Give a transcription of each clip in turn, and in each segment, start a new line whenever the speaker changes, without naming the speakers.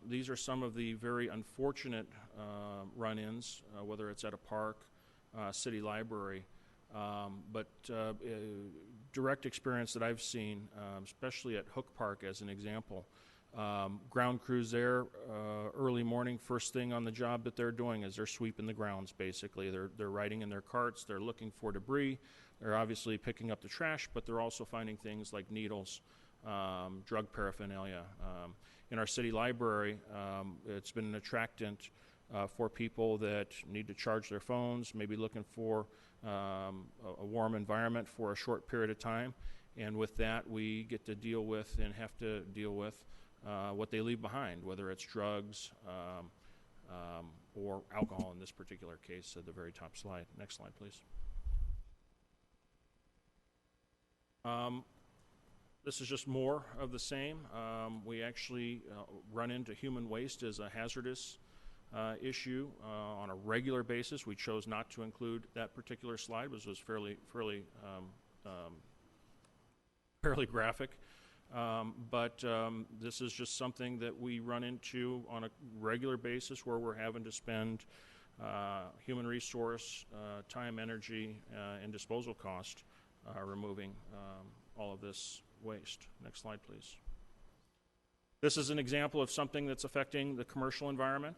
These are some of the very unfortunate run-ins, whether it's at a park, city library, but direct experience that I've seen, especially at Hook Park as an example. Ground crews there, early morning, first thing on the job that they're doing is they're sweeping the grounds, basically. They're riding in their carts, they're looking for debris, they're obviously picking up the trash, but they're also finding things like needles, drug paraphernalia. In our city library, it's been an attractant for people that need to charge their phones, maybe looking for a warm environment for a short period of time. And with that, we get to deal with and have to deal with what they leave behind, whether it's drugs or alcohol in this particular case at the very top slide. Next slide, please. This is just more of the same. We actually run into human waste as a hazardous issue on a regular basis. We chose not to include that particular slide, which was fairly graphic. But this is just something that we run into on a regular basis where we're having to spend human resource, time, energy, and disposal cost removing all of this waste. Next slide, please. This is an example of something that's affecting the commercial environment.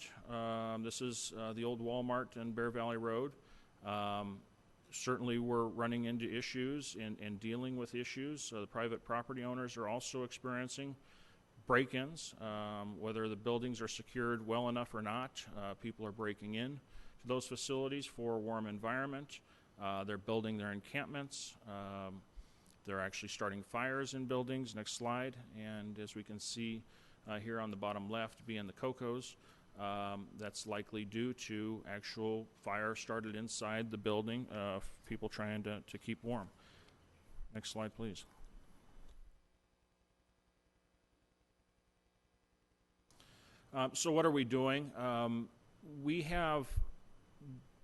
This is the old Walmart in Bear Valley Road. Certainly we're running into issues and dealing with issues. The private property owners are also experiencing break-ins. Whether the buildings are secured well enough or not, people are breaking in to those facilities for a warm environment. They're building their encampments. They're actually starting fires in buildings. Next slide. And as we can see here on the bottom left, being the Cocos, that's likely due to actual fire started inside the building, people trying to keep warm. Next slide, please. So what are we doing? We have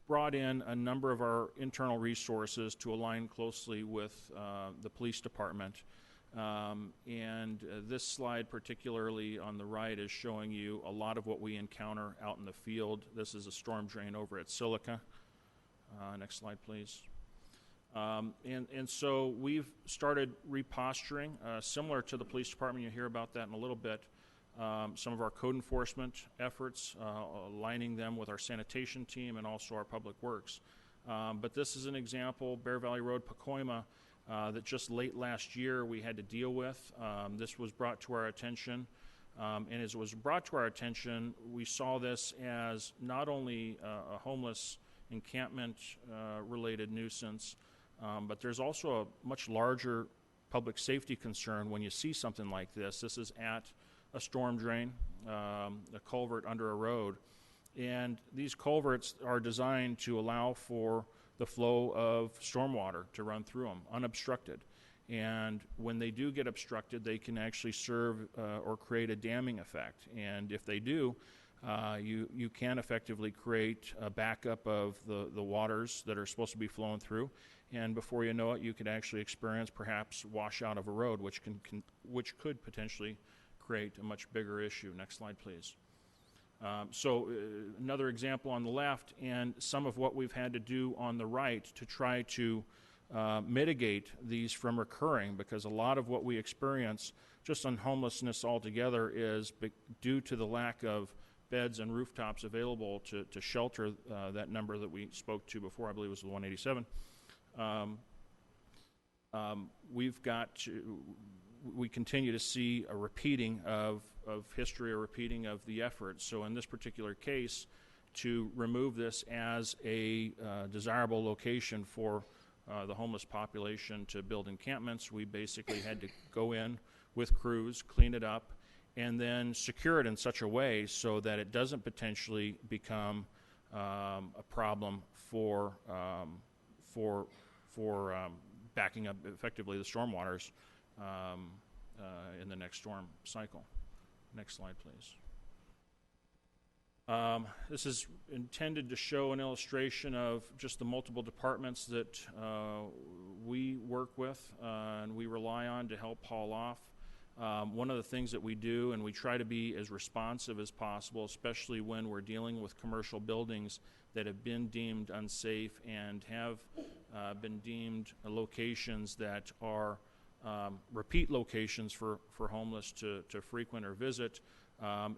brought in a number of our internal resources to align closely with the police department. And this slide, particularly on the right, is showing you a lot of what we encounter out in the field. This is a storm drain over at Silica. Next slide, please. And so we've started reposturing, similar to the police department. You'll hear about that in a little bit. Some of our code enforcement efforts, aligning them with our sanitation team and also our public works. But this is an example, Bear Valley Road, Pacoima, that just late last year we had to deal with. This was brought to our attention, and as it was brought to our attention, we saw this as not only a homeless encampment related nuisance, but there's also a much larger public safety concern when you see something like this. This is at a storm drain, a culvert under a road, and these culverts are designed to allow for the flow of stormwater to run through them unobstructed. And when they do get obstructed, they can actually serve or create a damming effect. And if they do, you can effectively create a backup of the waters that are supposed to be flowing through. And before you know it, you could actually experience perhaps washout of a road, which could potentially create a much bigger issue. Next slide, please. So another example on the left, and some of what we've had to do on the right to try to mitigate these from recurring, because a lot of what we experience just on homelessness altogether is due to the lack of beds and rooftops available to shelter that number that we spoke to before. I believe it was the 187. We continue to see a repeating of history, a repeating of the effort. So in this particular case, to remove this as a desirable location for the homeless population to build encampments, we basically had to go in with crews, clean it up, and then secure it in such a way so that it doesn't potentially become a problem for backing up effectively the stormwaters in the next storm cycle. Next slide, please. This is intended to show an illustration of just the multiple departments that we work with and we rely on to help haul off One of the things that we do, and we try to be as responsive as possible, especially when we're dealing with commercial buildings that have been deemed unsafe and have been deemed locations that are repeat locations for homeless to frequent or visit.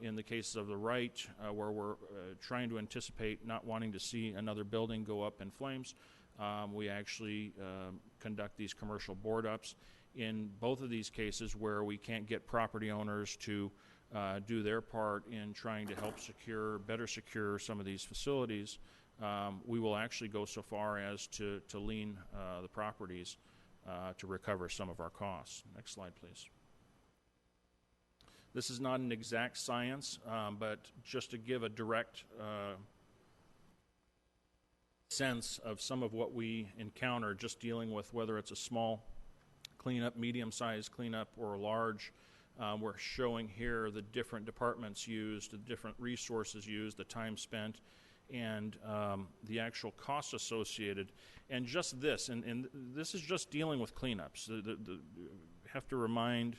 In the cases of the right, where we're trying to anticipate not wanting to see another building go up in flames, we actually conduct these commercial board ups. In both of these cases where we can't get property owners to do their part in trying to help better secure some of these facilities, we will actually go so far as to lien the properties to recover some of our costs. Next slide, please. This is not an exact science, but just to give a direct sense of some of what we encounter just dealing with whether it's a small cleanup, medium-sized cleanup, or large. We're showing here the different departments used, the different resources used, the time spent, and the actual costs associated. And just this, and this is just dealing with cleanups. Have to remind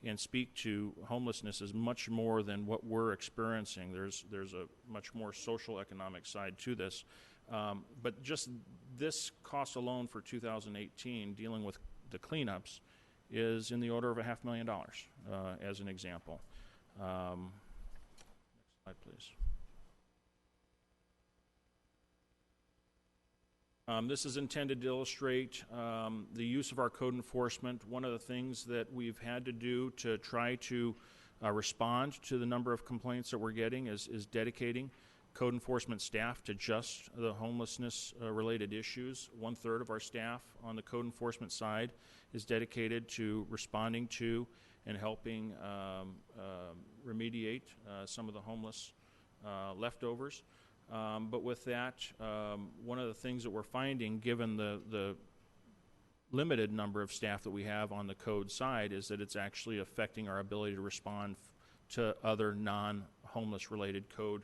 and speak to homelessness is much more than what we're experiencing. There's a much more social economic side to this. But just this cost alone for 2018, dealing with the cleanups, is in the order of $500,000, as an example. Next slide, please. This is intended to illustrate the use of our code enforcement. One of the things that we've had to do to try to respond to the number of complaints that we're getting is dedicating code enforcement staff to just the homelessness related issues. 1/3 of our staff on the code enforcement side is dedicated to responding to and helping remediate some of the homeless leftovers. But with that, one of the things that we're finding, given the limited number of staff that we have on the code side, is that it's actually affecting our ability to respond to other non-homeless related code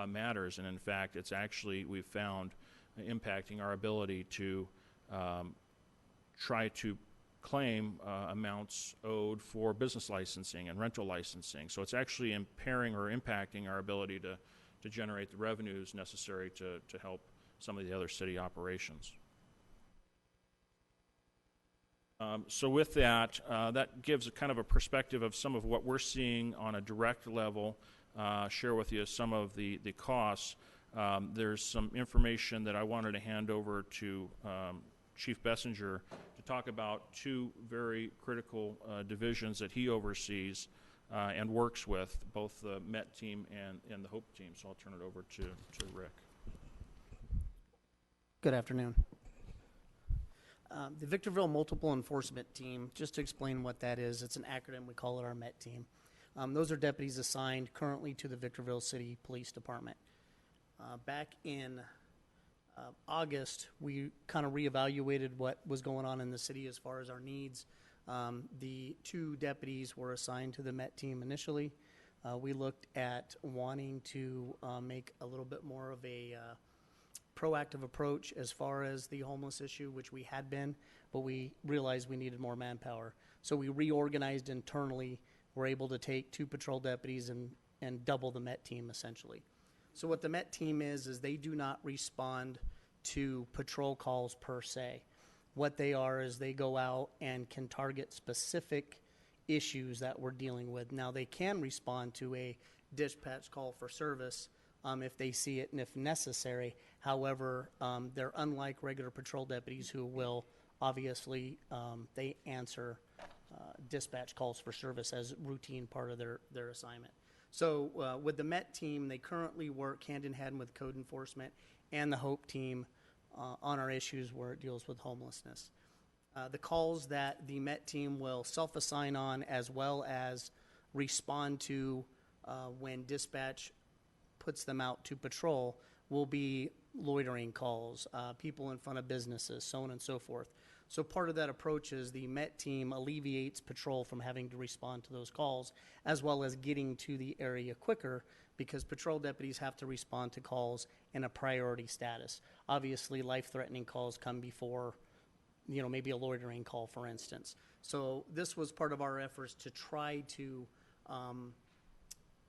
matters. And in fact, it's actually, we've found, impacting our ability to try to claim amounts owed for business licensing and rental licensing. So it's actually impairing or impacting our ability to generate the revenues necessary to help some of the other city operations. So with that, that gives a kind of a perspective of some of what we're seeing on a direct level. Share with you some of the costs. There's some information that I wanted to hand over to Chief Bessinger to talk about two very critical divisions that he oversees and works with, both the MET team and the HOPE team. So I'll turn it over to Rick.
Good afternoon. The Victorville Multiple Enforcement Team, just to explain what that is, it's an acronym, we call it our MET team. Those are deputies assigned currently to the Victorville City Police Department. Back in August, we kind of reevaluated what was going on in the city as far as our needs. The two deputies were assigned to the MET team initially. We looked at wanting to make a little bit more of a proactive approach as far as the homeless issue, which we had been, but we realized we needed more manpower. So we reorganized internally. We're able to take 2 patrol deputies and double the MET team, essentially. So what the MET team is they do not respond to patrol calls per se. What they are is they go out and can target specific issues that we're dealing with. Now, they can respond to a dispatch call for service if they see it and if necessary. However, they're unlike regular patrol deputies who will obviously, they answer dispatch calls for service as routine part of their assignment. So with the MET team, they currently work hand in hand with code enforcement and the HOPE team on our issues where it deals with homelessness. The calls that the MET team will self-assign on as well as respond to when dispatch puts them out to patrol will be loitering calls, people in front of businesses, so on and so forth. So part of that approach is the MET team alleviates patrol from having to respond to those calls, as well as getting to the area quicker, because patrol deputies have to respond to calls in a priority status. Obviously, life-threatening calls come before, maybe a loitering call, for instance. So this was part of our efforts to try to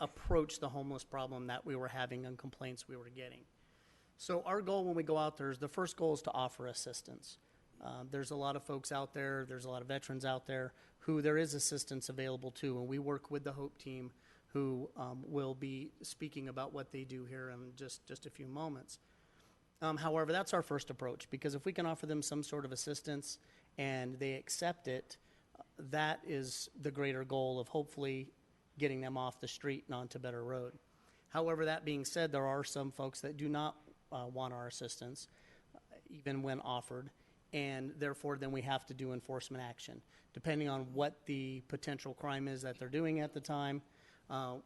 approach the homeless problem that we were having and complaints we were getting. So our goal when we go out there is the first goal is to offer assistance. There's a lot of folks out there, there's a lot of veterans out there who there is assistance available to, and we work with the HOPE team who will be speaking about what they do here in just a few moments. However, that's our first approach, because if we can offer them some sort of assistance and they accept it, that is the greater goal of hopefully getting them off the street and onto better road. However, that being said, there are some folks that do not want our assistance, even when offered, and therefore then we have to do enforcement action. Depending on what the potential crime is that they're doing at the time,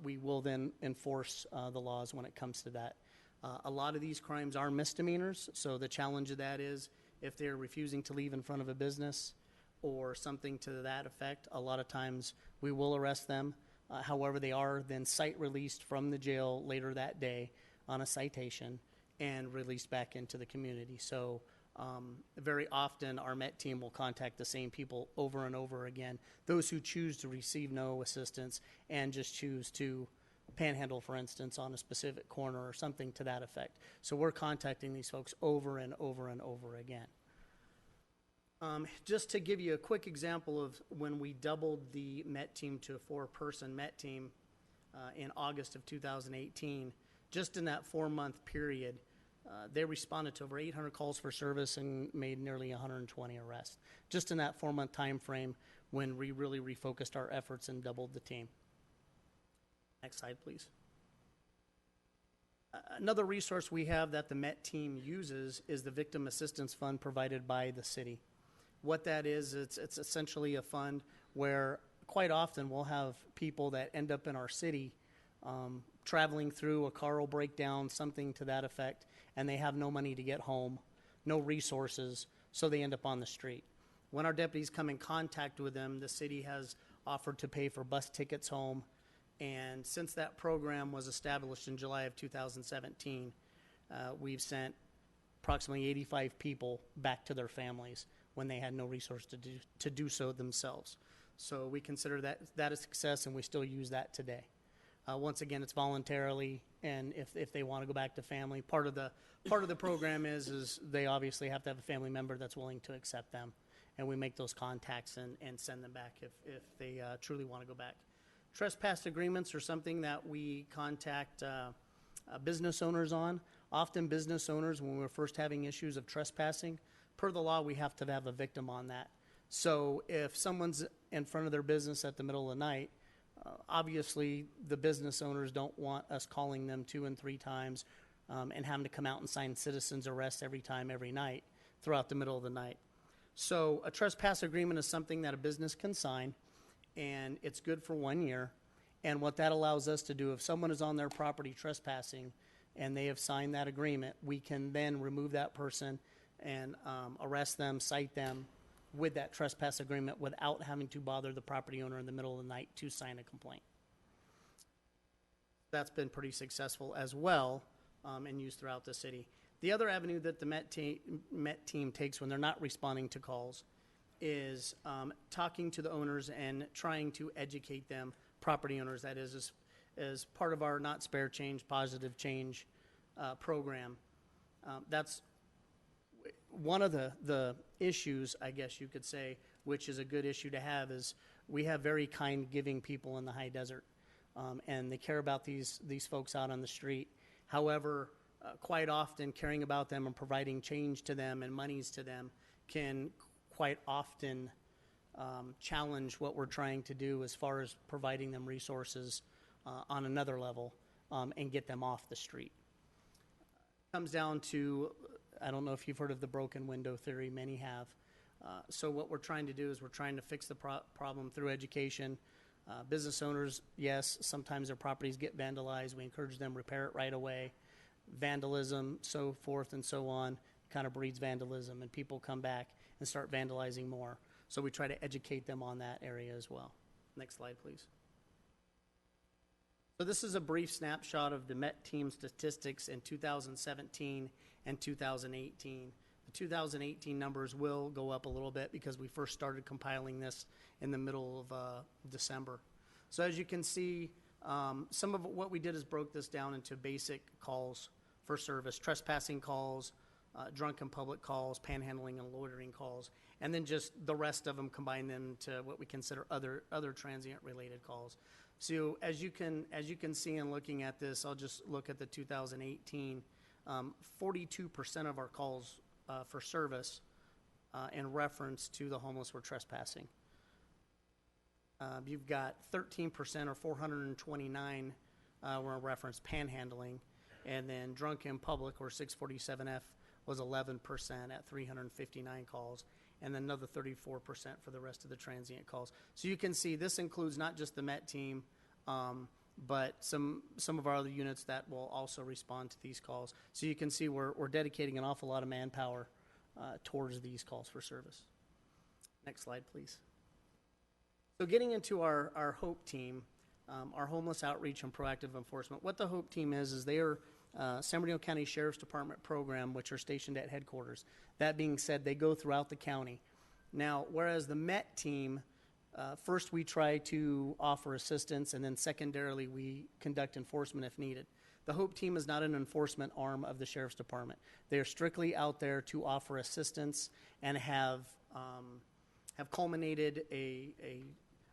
we will then enforce the laws when it comes to that. A lot of these crimes are misdemeanors, so the challenge of that is if they're refusing to leave in front of a business or something to that effect, a lot of times we will arrest them. However, they are then cite released from the jail later that day on a citation and released back into the community. So very often our MET team will contact the same people over and over again, those who choose to receive no assistance and just choose to panhandle, for instance, on a specific corner or something to that effect. So we're contacting these folks over and over and over again. Just to give you a quick example of when we doubled the MET team to a 4-person MET team in August of 2018, just in that 4-month period, they responded to over 800 calls for service and made nearly 120 arrests, just in that 4-month time frame when we really refocused our efforts and doubled the team. Next slide, please. Another resource we have that the MET team uses is the Victim Assistance Fund provided by the city. What that is, it's essentially a fund where quite often we'll have people that end up in our city traveling through, a car will break down, something to that effect, and they have no money to get home, no resources, so they end up on the street. When our deputies come in contact with them, the city has offered to pay for bus tickets home, and since that program was established in July of 2017, we've sent approximately 85 people back to their families when they had no resource to do so themselves. So we consider that a success, and we still use that today. Once again, it's voluntarily, and if they want to go back to family, part of the program is they obviously have to have a family member that's willing to accept them, and we make those contacts and send them back if they truly want to go back. Trespass agreements are something that we contact business owners on. Often business owners, when we're first having issues of trespassing, per the law, we have to have a victim on that. So if someone's in front of their business at the middle of the night, obviously the business owners don't want us calling them 2 and 3 times and having to come out and sign citizen's arrest every time, every night, throughout the middle of the night. So a trespass agreement is something that a business can sign, and it's good for 1 year. And what that allows us to do, if someone is on their property trespassing and they have signed that agreement, we can then remove that person and arrest them, cite them with that trespass agreement without having to bother the property owner in the middle of the night to sign a complaint. That's been pretty successful as well and used throughout the city. The other avenue that the MET team takes when they're not responding to calls is talking to the owners and trying to educate them, property owners, that is, as part of our Not Spare Change, Positive Change program. That's one of the issues, I guess you could say, which is a good issue to have, is we have very kind, giving people in the high desert, and they care about these folks out on the street. However, quite often caring about them and providing change to them and monies to them can quite often challenge what we're trying to do as far as providing them resources on another level and get them off the street. It comes down to, I don't know if you've heard of the broken window theory, many have. So what we're trying to do is we're trying to fix the problem through education. Business owners, yes, sometimes their properties get vandalized. We encourage them to repair it right away. Vandalism, so forth and so on, kind of breeds vandalism, and people come back and start vandalizing more. So we try to educate them on that area as well. Next slide, please. So this is a brief snapshot of the MET team statistics in 2017 and 2018. The 2018 numbers will go up a little bit because we first started compiling this in the middle of December. So as you can see, some of what we did is broke this down into basic calls for service: trespassing calls, drunken public calls, panhandling and loitering calls, and then just the rest of them combined into what we consider other transient related calls. So as you can see in looking at this, I'll just look at the 2018. 42% of our calls for service in reference to the homeless were trespassing. You've got 13% or 429 were in reference panhandling, and then drunken public or 647F was 11% at 359 calls, and then another 34% for the rest of the transient calls. So you can see this includes not just the MET team, but some of our other units that will also respond to these calls. So you can see we're dedicating an awful lot of manpower towards these calls for service. Next slide, please. So getting into our HOPE team, our Homeless Outreach and Proactive Enforcement, what the HOPE team is they are San Bernardino County Sheriff's Department program, which are stationed at headquarters. That being said, they go throughout the county. Now, whereas the MET team, first we try to offer assistance, and then secondarily we conduct enforcement if needed. The HOPE team is not an enforcement arm of the Sheriff's Department. They are strictly out there to offer assistance and have culminated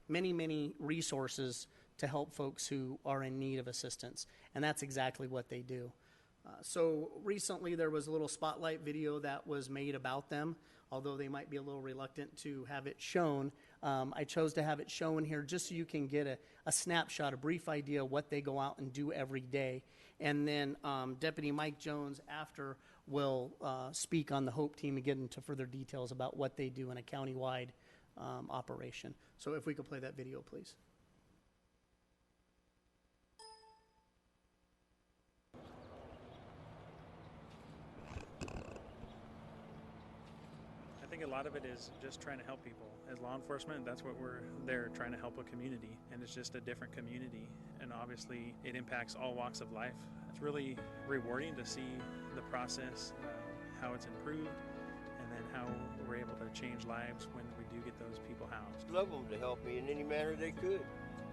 many resources to help folks who are in need of assistance, and that's exactly what they do. So recently there was a little spotlight video that was made about them, although they might be a little reluctant to have it shown. I chose to have it shown here just so you can get a snapshot, a brief idea of what they go out and do every day. And then Deputy Mike Jones after will speak on the HOPE team and get into further details about what they do in a countywide operation. So if we could play that video, please.
I think a lot of it is just trying to help people. As law enforcement, that's what we're there, trying to help a community, and it's just a different community, and obviously it impacts all walks of life. It's really rewarding to see the process, how it's improved, and then how we're able to change lives when we do get those people housed.
I'd love them to help me in any manner they could.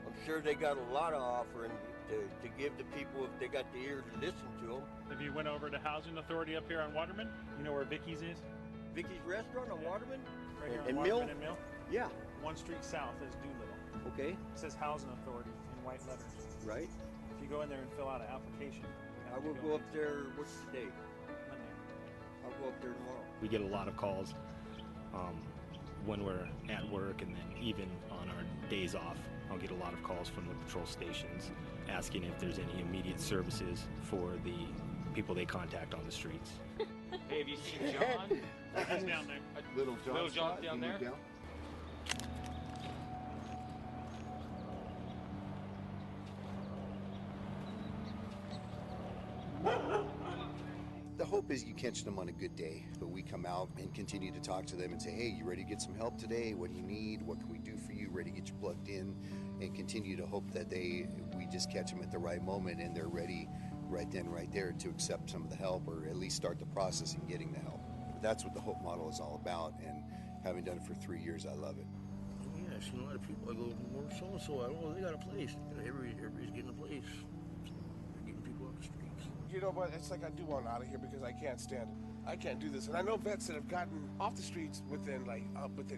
I'm sure they got a lot of offering to give to people if they got the ear to listen to them.
If you went over to Housing Authority up here on Waterman, you know where Vicky's is?
Vicky's Restaurant on Waterman?
Right here on
And
Waterman
Mill?
and Mill.
Yeah.
One street south is Doolittle.
Okay.
It says Housing Authority in white letters.
Right.
If you go in there and fill out an application,
I will go up there. What's the date?
Monday.
I'll go up there tomorrow.
We get a lot of calls when we're at work, and then even on our days off, I'll get a lot of calls from the patrol stations asking if there's any immediate services for the people they contact on the streets.
Hey, have you seen John?
He's down there.
Little
John down there?
The hope is you catch them on a good day, but we come out and continue to talk to them and say, hey, you ready to get some help today? What do you need? What can we do for you? Ready to get you plugged in, and continue to hope that we just catch them at the right moment and they're ready right then, right there to accept some of the help, or at least start the process in getting the help. That's what the Hope model is all about, and having done it for 3 years, I love it.
Yeah, I've seen a lot of people. I go, well, so-and-so, I don't know, they got a place. You know, everybody's getting a place. They're getting people off the streets.
You know what, it's like I do want out of here because I can't stand it. I can't do this. And I know vets that have gotten off the streets within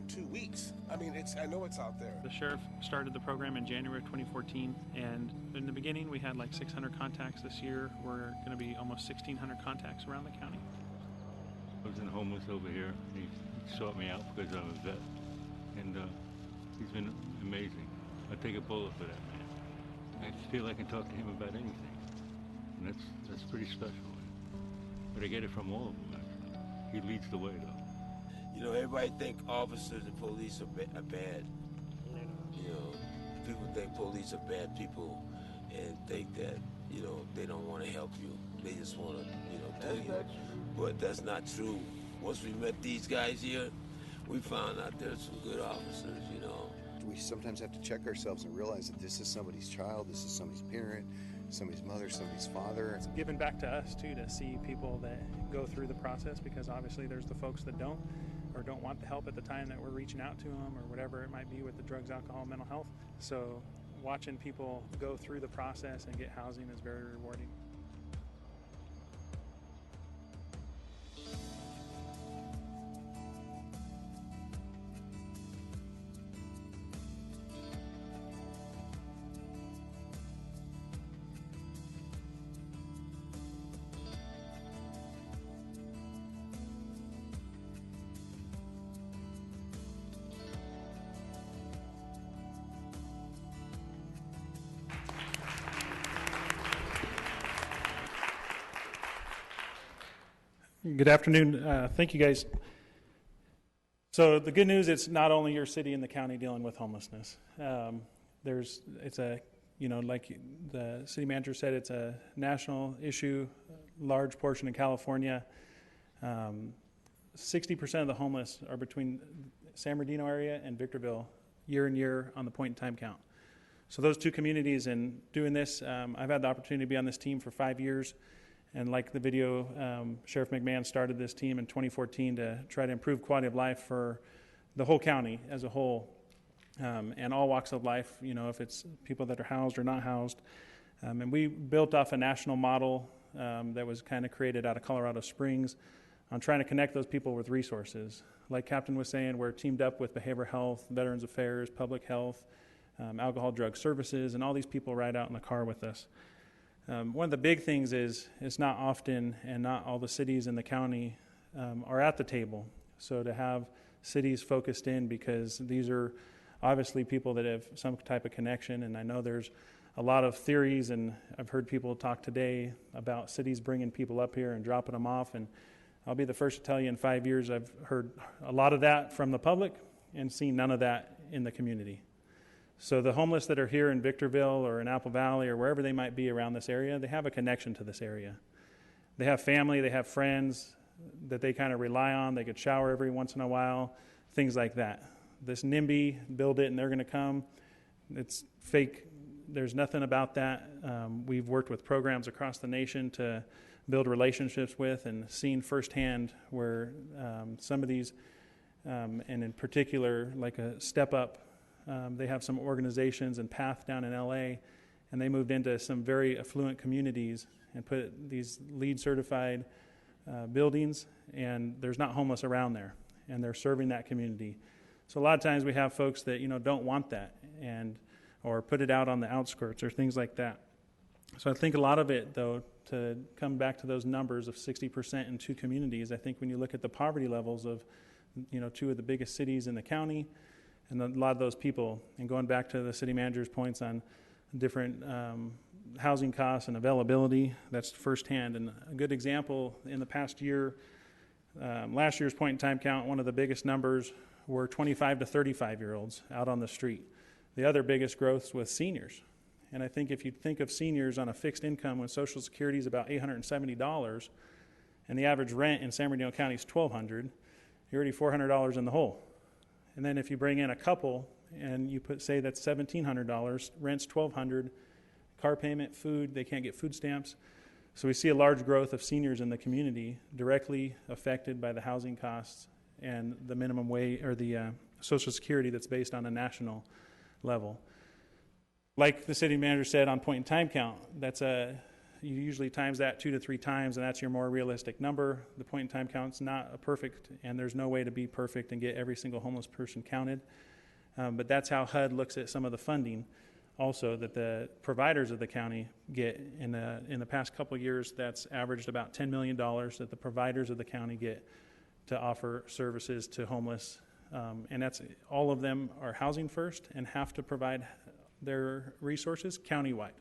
2 weeks. I mean, I know it's out there.
The sheriff started the program in January of 2014, and in the beginning we had like 600 contacts. This year we're going to be almost 1,600 contacts around the county.
I was in homeless over here. He sought me out because I'm a vet, and he's been amazing. I take a bullet for that man. I feel I can talk to him about anything, and that's pretty special. But I get it from all of them, actually. He leads the way, though.
You know, everybody think officers and police are bad. You know, people think police are bad people and think that, you know, they don't want to help you. They just want to, you know, tell you. But that's not true. Once we met these guys here, we found out there's some good officers, you know.
We sometimes have to check ourselves and realize that this is somebody's child, this is somebody's parent, somebody's mother, somebody's father.
It's giving back to us too, to see people that go through the process, because obviously there's the folks that don't or don't want the help at the time that we're reaching out to them, or whatever it might be with the drugs, alcohol, mental health. So watching people go through the process and get housing is very rewarding.
Good afternoon. Thank you, guys. So the good news, it's not only your city and the county dealing with homelessness. It's a, like the city manager said, it's a national issue, large portion in California. 60% of the homeless are between San Bernardino area and Victorville year and year on the point in time count. So those two communities, and doing this, I've had the opportunity to be on this team for 5 years. And like the video, Sheriff McMahon started this team in 2014 to try to improve quality of life for the whole county as a whole, and all walks of life, if it's people that are housed or not housed. And we built off a national model that was kind of created out of Colorado Springs on trying to connect those people with resources. Like Captain was saying, we're teamed up with Behavioral Health, Veterans Affairs, Public Health, Alcohol Drug Services, and all these people ride out in the car with us. One of the big things is it's not often, and not all the cities in the county are at the table. So to have cities focused in, because these are obviously people that have some type of connection, and I know there's a lot of theories, and I've heard people talk today about cities bringing people up here and dropping them off, and I'll be the first to tell you in 5 years I've heard a lot of that from the public and seen none of that in the community. So the homeless that are here in Victorville or in Apple Valley or wherever they might be around this area, they have a connection to this area. They have family, they have friends that they kind of rely on. They could shower every once in a while, things like that. This NIMBY, build it and they're going to come, it's fake. There's nothing about that. We've worked with programs across the nation to build relationships with, and seen firsthand where some of these, and in particular, like a Step Up, they have some organizations and Path down in LA, and they moved into some very affluent communities and put these LEED certified buildings, and there's not homeless around there, and they're serving that community. So a lot of times we have folks that don't want that, or put it out on the outskirts or things like that. So I think a lot of it, though, to come back to those numbers of 60% in two communities, I think when you look at the poverty levels of two of the biggest cities in the county, and a lot of those people, and going back to the city manager's points on different housing costs and availability, that's firsthand. And a good example in the past year, last year's point in time count, one of the biggest numbers were 25 to 35-year-olds out on the street. The other biggest growth was seniors. And I think if you think of seniors on a fixed income when Social Security is about $870, and the average rent in San Bernardino County is $1,200, you're already $400 in the hole. And then if you bring in a couple and you say that's $1,700, rent's $1,200, car payment, food, they can't get food stamps. So we see a large growth of seniors in the community directly affected by the housing costs and the minimum wage, or the Social Security that's based on a national level. Like the city manager said on point in time count, you usually times that 2 to 3 times, and that's your more realistic number. The point in time count's not a perfect, and there's no way to be perfect and get every single homeless person counted. But that's how HUD looks at some of the funding also that the providers of the county get. In the past couple of years, that's averaged about $10 million that the providers of the county get to offer services to homeless. And that's all of them are housing first and have to provide their resources countywide.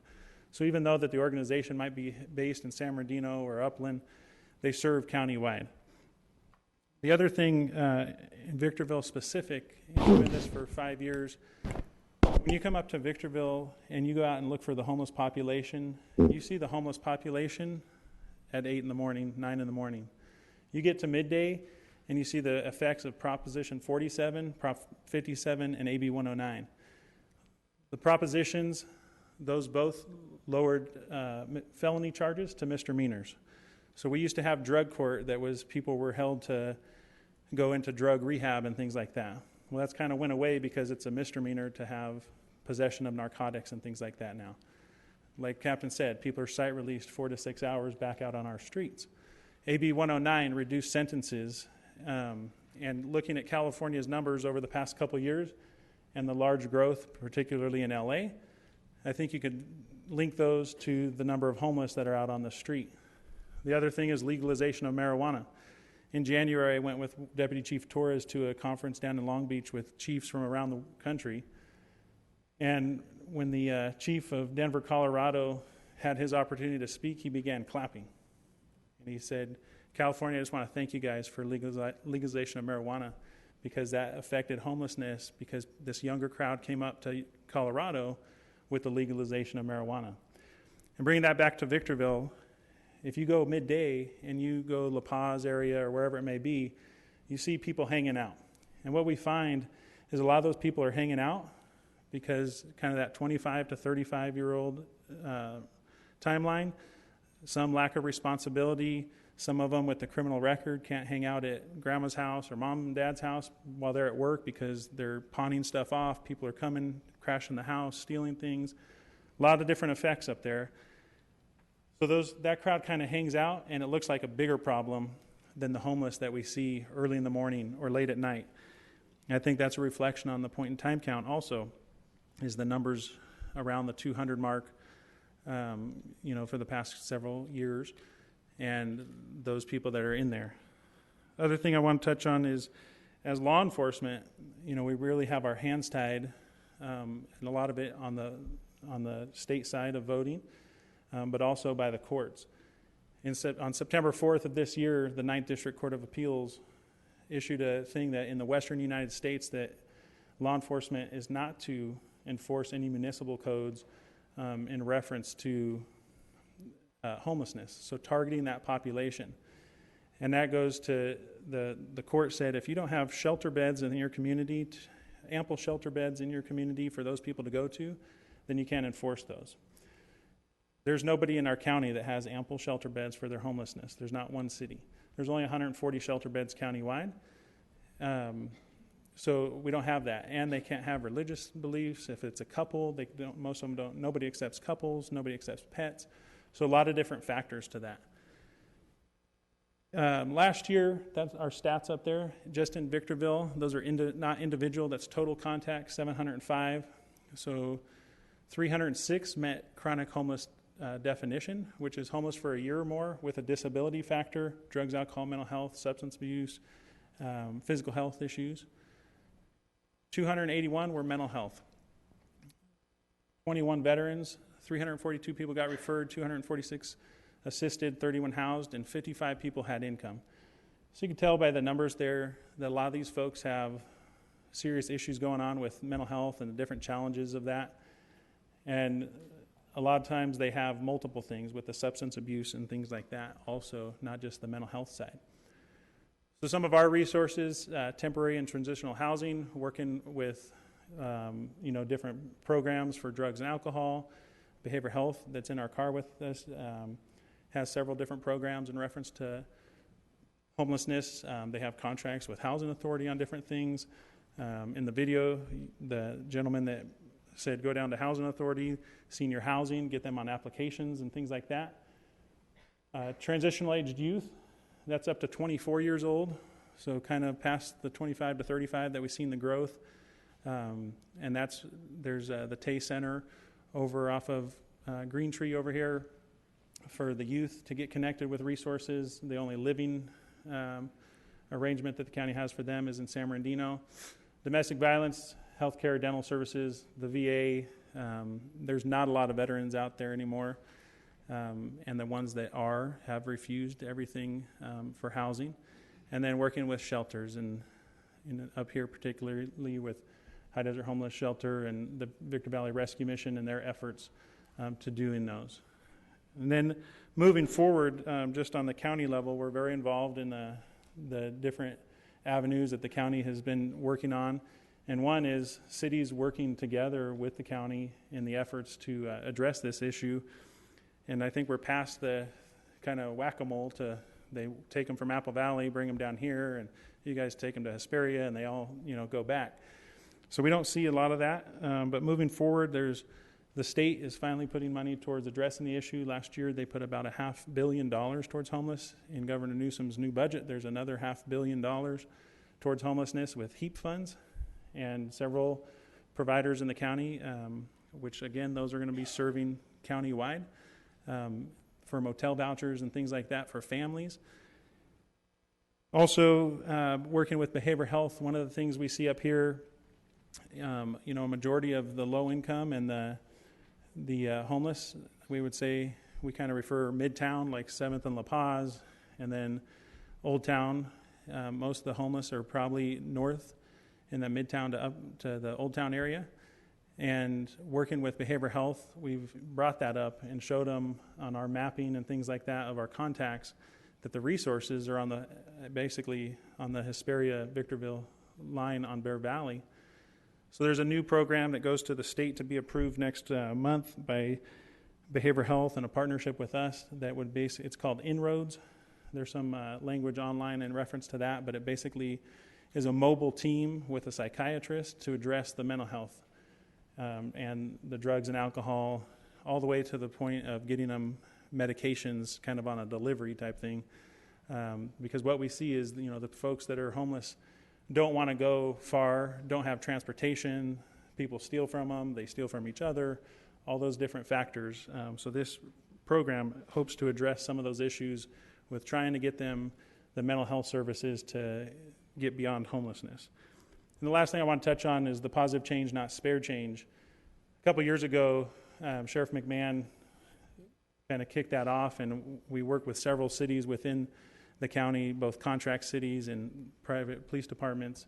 So even though that the organization might be based in San Bernardino or Upland, they serve countywide. The other thing in Victorville specific, and doing this for 5 years, when you come up to Victorville and you go out and look for the homeless population, you see the homeless population at 8 in the morning, 9 in the morning. You get to midday and you see the effects of Proposition 47, Prop 57, and AB 109. The propositions those both lowered felony charges to misdemeanors. So we used to have drug court that was people were held to go into drug rehab and things like that. Well, that's kind of went away because it's a misdemeanor to have possession of narcotics and things like that now. Like Captain said, people are site released 4 to 6 hours back out on our streets. AB 109 reduced sentences, and looking at California's numbers over the past couple years and the large growth, particularly in LA, I think you could link those to the number of homeless that are out on the street. The other thing is legalization of marijuana. In January, I went with Deputy Chief Torres to a conference down in Long Beach with chiefs from around the country. And when the chief of Denver, Colorado had his opportunity to speak, he began clapping. And he said, California, I just want to thank you guys for legalization of marijuana, because that affected homelessness, because this younger crowd came up to Colorado with the legalization of marijuana. And bringing that back to Victorville, if you go midday and you go La Paz area or wherever it may be, you see people hanging out. And what we find is a lot of those people are hanging out because kind of that 25 to 35-year-old timeline, some lack of responsibility, some of them with the criminal record can't hang out at grandma's house or mom and dad's house while they're at work because they're pawning stuff off. People are coming, crashing the house, stealing things. A lot of different effects up there. So that crowd kind of hangs out, and it looks like a bigger problem than the homeless that we see early in the morning or late at night. And I think that's a reflection on the point-in-time count also, is the numbers around the 200 mark, for the past several years, and those people that are in there. Other thing I want to touch on is, as law enforcement, we really have our hands tied, and a lot of it on the state side of voting, but also by the courts. On September 4th of this year, the 9th District Court of Appeals issued a thing that in the western United States that law enforcement is not to enforce any municipal codes in reference to homelessness, so targeting that population. And that goes to, the court said, if you don't have shelter beds in your community, ample shelter beds in your community for those people to go to, then you can't enforce those. There's nobody in our county that has ample shelter beds for their homelessness. There's not one city. There's only 140 shelter beds countywide. So we don't have that. And they can't have religious beliefs. If it's a couple, most of them don't. Nobody accepts couples. Nobody accepts pets. So a lot of different factors to that. Last year, that's our stats up there. Just in Victorville, those are not individual, that's total contact, 705. So 306 met chronic homeless definition, which is homeless for a year or more with a disability factor, drugs, alcohol, mental health, substance abuse, physical health issues. 281 were mental health. 21 veterans, 342 people got referred, 246 assisted, 31 housed, and 55 people had income. So you can tell by the numbers there that a lot of these folks have serious issues going on with mental health and the different challenges of that. And a lot of times they have multiple things with the substance abuse and things like that also, not just the mental health side. So some of our resources, temporary and transitional housing, working with different programs for drugs and alcohol, behavioral health that's in our car with us, has several different programs in reference to homelessness. They have contracts with Housing Authority on different things. In the video, the gentleman that said go down to Housing Authority, senior housing, get them on applications and things like that. Transitional aged youth, that's up to 24 years old, so kind of past the 25 to 35 that we've seen the growth. And there's the Tay Center over off of Green Tree over here for the youth to get connected with resources. The only living arrangement that the county has for them is in San Bernardino. Domestic violence, healthcare, dental services, the VA. There's not a lot of veterans out there anymore. And the ones that have refused everything for housing. And then working with shelters, and up here particularly with High Desert Homeless Shelter and the Victor Valley Rescue Mission and their efforts to doing those. And then moving forward, just on the county level, we're very involved in the different avenues that the county has been working on. And one is cities working together with the county in the efforts to address this issue. And I think we're past the kind of whack-a-mole to they take them from Apple Valley, bring them down here, and you guys take them to Hesperia, and they all, go back. So we don't see a lot of that. But moving forward, the state is finally putting money towards addressing the issue. Last year, they put about $500 million towards homeless. In Governor Newsom's new budget, there's another $500 million towards homelessness with HEAP funds and several providers in the county, which, again, those are going to be serving countywide. For motel vouchers and things like that for families. Also, working with behavioral health, one of the things we see up here, a majority of the low income and the homeless, we would say we kind of refer Midtown, like 7th and La Paz, and then Old Town. Most of the homeless are probably north in the Midtown to up to the Old Town area. And working with behavioral health, we've brought that up and showed them on our mapping and things like that of our contacts that the resources are basically on the Hesperia-Victorville line on Bear Valley. So there's a new program that goes to the state to be approved next month by behavioral health and a partnership with us that would it's called Inroads. There's some language online in reference to that, but it basically is a mobile team with a psychiatrist to address the mental health and the drugs and alcohol, all the way to the point of getting them medications kind of on a delivery type thing. Because what we see is, the folks that are homeless don't want to go far, don't have transportation, people steal from them, they steal from each other, all those different factors. So this program hopes to address some of those issues with trying to get them the mental health services to get beyond homelessness. And the last thing I want to touch on is the positive change, not spare change. A couple years ago, Sheriff McMahon kind of kicked that off, and we worked with several cities within the county, both contract cities and private police departments,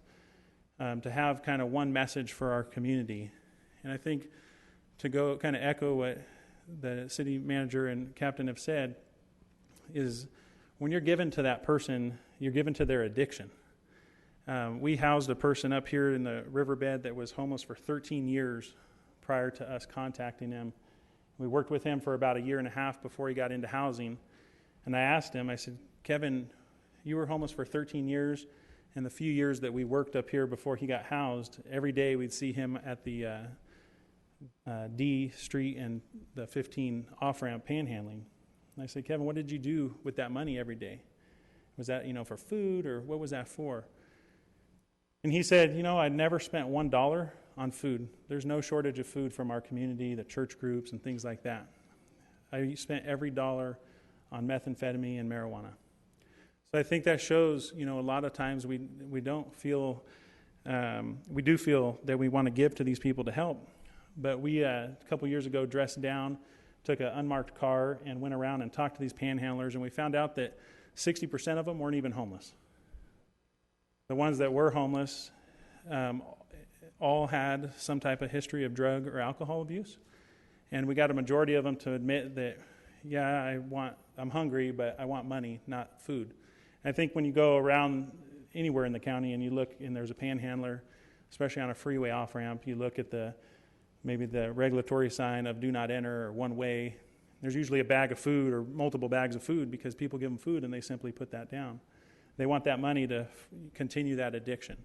to have kind of one message for our community. And I think to go kind of echo what the city manager and captain have said is when you're given to that person, you're given to their addiction. We housed a person up here in the riverbed that was homeless for 13 years prior to us contacting him. We worked with him for about 1.5 years before he got into housing. And I asked him, I said, Kevin, you were homeless for 13 years, and the few years that we worked up here before he got housed, every day we'd see him at the D Street and the 15 off-ramp panhandling. And I said, Kevin, what did you do with that money every day? Was that, for food, or what was that for? And he said, I never spent $1 on food. There's no shortage of food from our community, the church groups and things like that. I spent every dollar on methamphetamine and marijuana. So I think that shows, a lot of times we don't feel, we do feel that we want to give to these people to help. But we, a couple years ago, dressed down, took an unmarked car and went around and talked to these panhandlers, and we found out that 60% of them weren't even homeless. The ones that were homeless all had some type of history of drug or alcohol abuse. And we got a majority of them to admit that, I'm hungry, but I want money, not food. And I think when you go around anywhere in the county and you look and there's a panhandler, especially on a freeway off-ramp, you look at maybe the regulatory sign of do not enter or one way. There's usually a bag of food or multiple bags of food because people give them food and they simply put that down. They want that money to continue that addiction.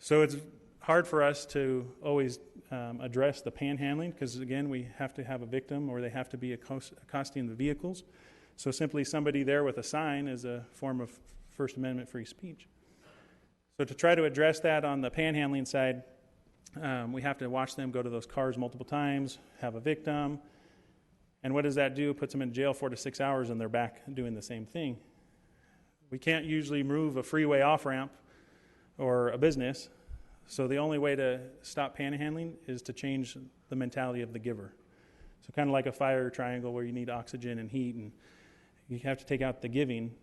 So it's hard for us to always address the panhandling because, again, we have to have a victim or they have to be accosting the vehicles. So simply somebody there with a sign is a form of First Amendment free speech. So to try to address that on the panhandling side, we have to watch them go to those cars multiple times, have a victim. And what does that do? It puts them in jail 4 to 6 hours and they're back doing the same thing. We can't usually move a freeway off-ramp or a business, so the only way to stop panhandling is to change the mentality of the giver. So kind of like a fire triangle where you need oxygen and heat, and you have to take out the giving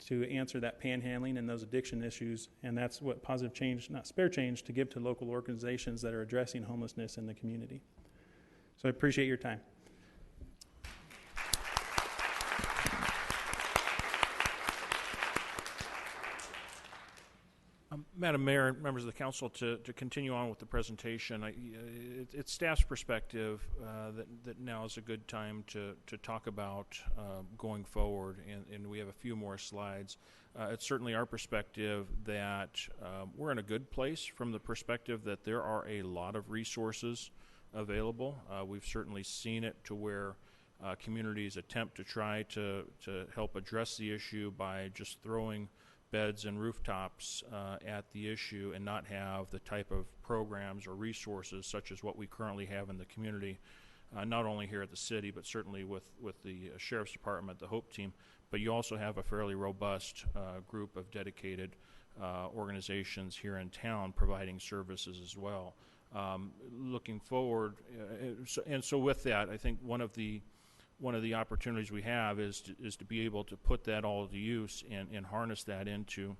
to answer that panhandling and those addiction issues, and that's what positive change, not spare change, to give to local organizations that are addressing homelessness in the community. So I appreciate your time.
Madam Mayor and members of the council, to continue on with the presentation, it's staff's perspective that now is a good time to talk about going forward, and we have a few more slides. It's certainly our perspective that we're in a good place from the perspective that there are a lot of resources available. We've certainly seen it to where communities attempt to try to help address the issue by just throwing beds and rooftops at the issue and not have the type of programs or resources such as what we currently have in the community, not only here at the city, but certainly with the Sheriff's Department, the HOPE team, but you also have a fairly robust group of dedicated organizations here in town providing services as well. Looking forward, so with that, I think one of the opportunities we have is to be able to put that all to use and harness that into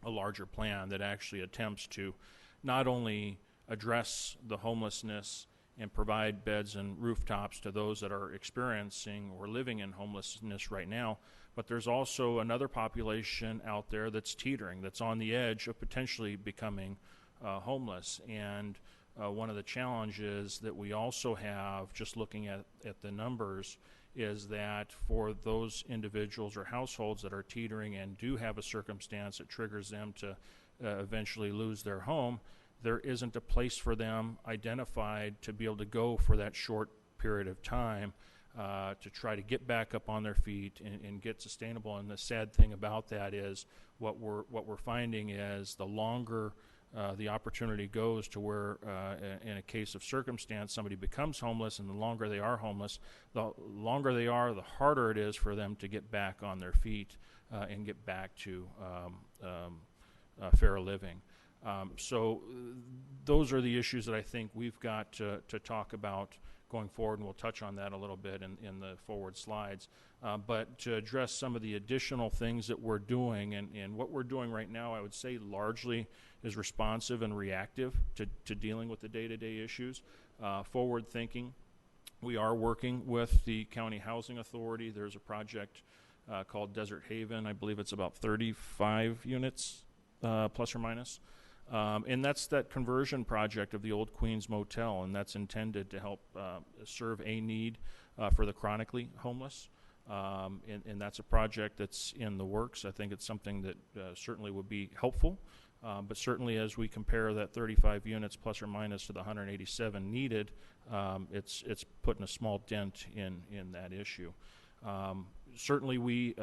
a larger plan that actually attempts to not only address the homelessness and provide beds and rooftops to those that are experiencing or living in homelessness right now, but there's also another population out there that's teetering, that's on the edge of potentially becoming homeless. And one of the challenges that we also have, just looking at the numbers, is that for those individuals or households that are teetering and do have a circumstance that triggers them to eventually lose their home, there isn't a place for them identified to be able to go for that short period of time to try to get back up on their feet and get sustainable. And the sad thing about that is what we're finding is the longer the opportunity goes to where, in a case of circumstance, somebody becomes homeless, and the longer they are homeless, the longer they are, the harder it is for them to get back on their feet and get back to fair living. So those are the issues that I think we've got to talk about going forward, and we'll touch on that a little bit in the forward slides. But to address some of the additional things that we're doing, and what we're doing right now, I would say largely is responsive and reactive to dealing with the day-to-day issues. Forward thinking, we are working with the County Housing Authority. There's a project called Desert Haven. I believe it's about 35 units, plus or minus. And that's that conversion project of the old Queens Motel, and that's intended to help serve a need for the chronically homeless. And that's a project that's in the works. I think it's something that certainly would be helpful. But certainly as we compare that 35 units plus or minus to the 187 needed, it's putting a small dent in that issue. Certainly we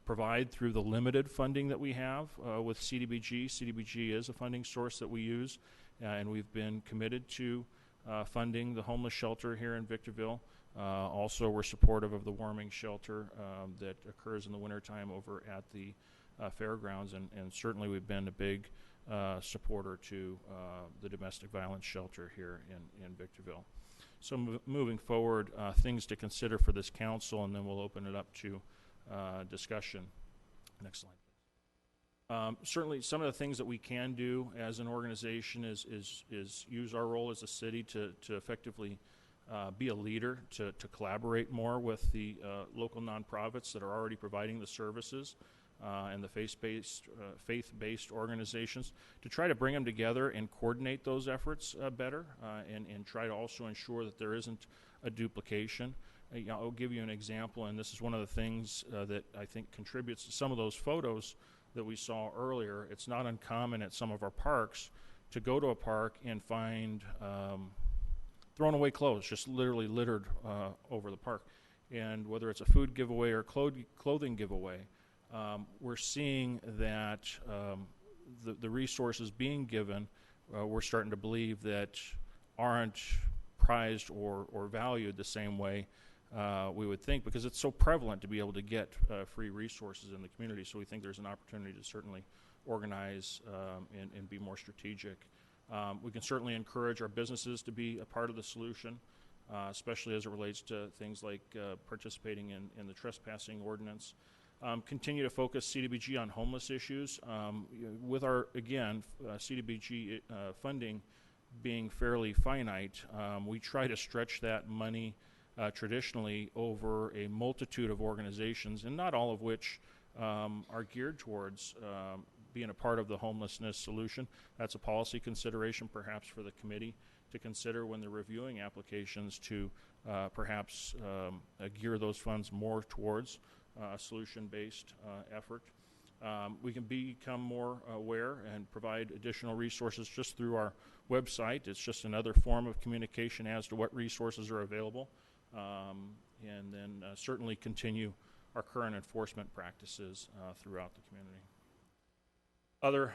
provide through the limited funding that we have with CDBG. CDBG is a funding source that we use, and we've been committed to funding the homeless shelter here in Victorville. Also, we're supportive of the warming shelter that occurs in the wintertime over at the fairgrounds, and certainly we've been a big supporter to the domestic violence shelter here in Victorville. So moving forward, things to consider for this council, and then we'll open it up to discussion. Next slide, please. Certainly some of the things that we can do as an organization is use our role as a city to effectively be a leader, to collaborate more with the local nonprofits that are already providing the services and the faith-based organizations, to try to bring them together and coordinate those efforts better, and try to also ensure that there isn't a duplication. I'll give you an example, and this is one of the things that I think contributes to some of those photos that we saw earlier. It's not uncommon at some of our parks to go to a park and find thrown away clothes, just literally littered over the park. And whether it's a food giveaway or clothing giveaway, we're seeing that the resources being given, we're starting to believe that aren't prized or valued the same way we would think, because it's so prevalent to be able to get free resources in the community. So we think there's an opportunity to certainly organize and be more strategic. We can certainly encourage our businesses to be a part of the solution, especially as it relates to things like participating in the trespassing ordinance. Continue to focus CDBG on homeless issues. With our, again, CDBG funding being fairly finite, we try to stretch that money traditionally over a multitude of organizations, and not all of which are geared towards being a part of the homelessness solution. That's a policy consideration perhaps for the committee to consider when they're reviewing applications to perhaps gear those funds more towards a solution-based effort. We can become more aware and provide additional resources just through our website. It's just another form of communication as to what resources are available, and then certainly continue our current enforcement practices throughout the community. Other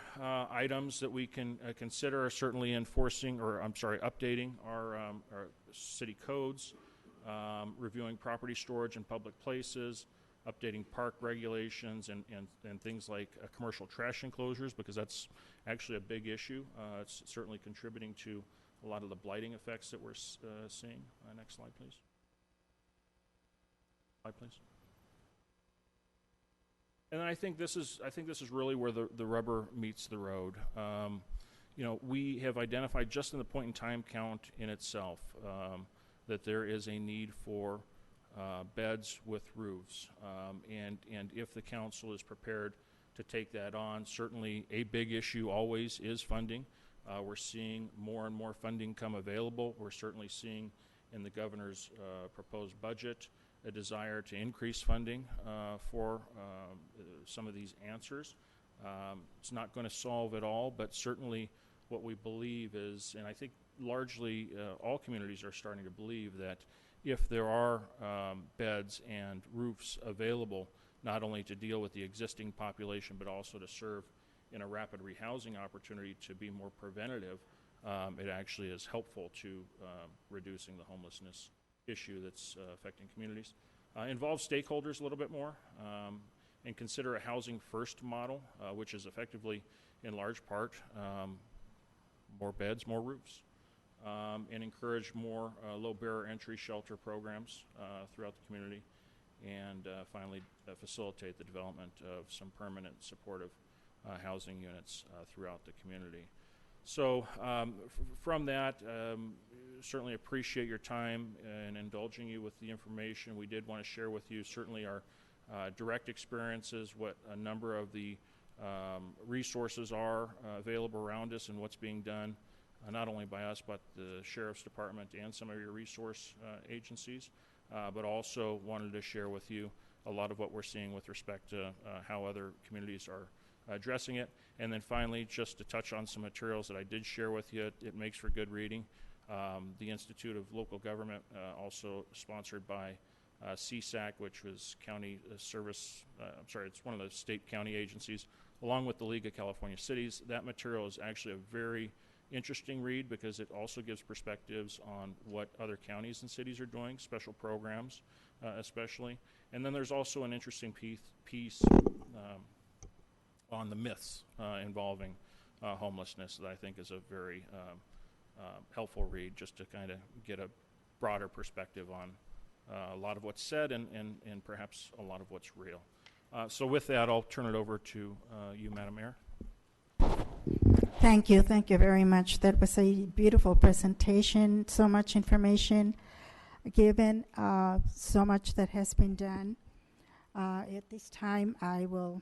items that we can consider are certainly updating our city codes, reviewing property storage in public places, updating park regulations, and things like commercial trash enclosures, because that's actually a big issue. It's certainly contributing to a lot of the blighting effects that we're seeing. Next slide, please. Slide, please. And I think this is really where the rubber meets the road. You know, we have identified just in the point in time count in itself that there is a need for beds with roofs, and if the council is prepared to take that on, certainly a big issue always is funding. We're seeing more and more funding come available. We're certainly seeing in the governor's proposed budget a desire to increase funding for some of these answers. It's not going to solve it all, but certainly what we believe is, and I think largely all communities are starting to believe, that if there are beds and roofs available, not only to deal with the existing population, but also to serve in a rapid rehousing opportunity to be more preventative, it actually is helpful to reducing the homelessness issue that's affecting communities. Involve stakeholders a little bit more, and consider a housing first model, which is effectively, in large part, more beds, more roofs, and encourage more low barrier entry shelter programs throughout the community, and finally facilitate the development of some permanent supportive housing units throughout the community. So from that, certainly appreciate your time and indulging you with the information. We did want to share with you certainly our direct experiences, what a number of the resources are available around us and what's being done, not only by us, but the Sheriff's Department and some of your resource agencies, but also wanted to share with you a lot of what we're seeing with respect to how other communities are addressing it. And then finally, just to touch on some materials that I did share with you, it makes for good reading. The Institute of Local Government, also sponsored by CSAC, which was county service, it's one of the state county agencies, along with the League of California Cities. That material is actually a very interesting read because it also gives perspectives on what other counties and cities are doing, special programs especially. And then there's also an interesting piece on the myths involving homelessness that I think is a very helpful read, just to kind of get a broader perspective on a lot of what's said and perhaps a lot of what's real. So with that, I'll turn it over to you, Madam Mayor.
Thank you very much. That was a beautiful presentation, so much information given, so much that has been done. At this time, I will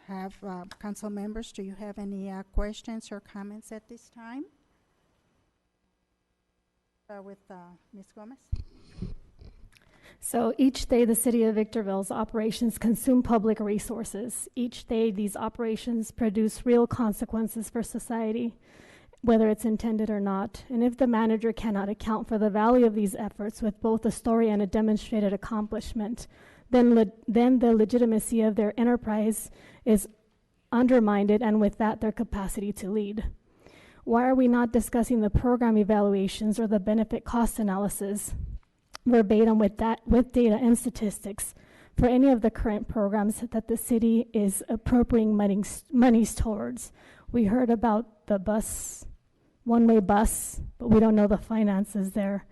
have council members. Do you have any questions or comments at this time? With Ms. Gomez.
So each day the City of Victorville's operations consume public resources. Each day these operations produce real consequences for society, whether it's intended or not. And if the manager cannot account for the value of these efforts with both a story and a demonstrated accomplishment, then the legitimacy of their enterprise is undermined, and with that, their capacity to lead. Why are we not discussing the program evaluations or the benefit cost analysis verbatim with data and statistics for any of the current programs that the city is appropriating monies towards? We heard about the one-way bus, but we don't know the finances there.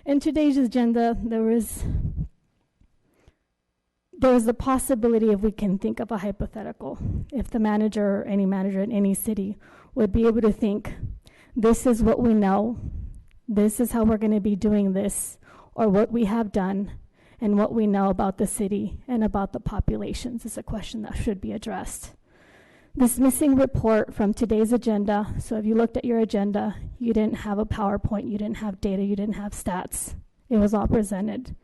In today's agenda, there is the possibility, if we can think of a hypothetical, if the manager or any manager in any city would be able to think, this is what we know, this is how we're going to be doing this, or what we have done, and what we know about the city and about the populations is a question that should be addressed. This missing report from today's agenda, so if you looked at your agenda, you didn't have a PowerPoint, you didn't have data, you didn't have stats. It was all presented.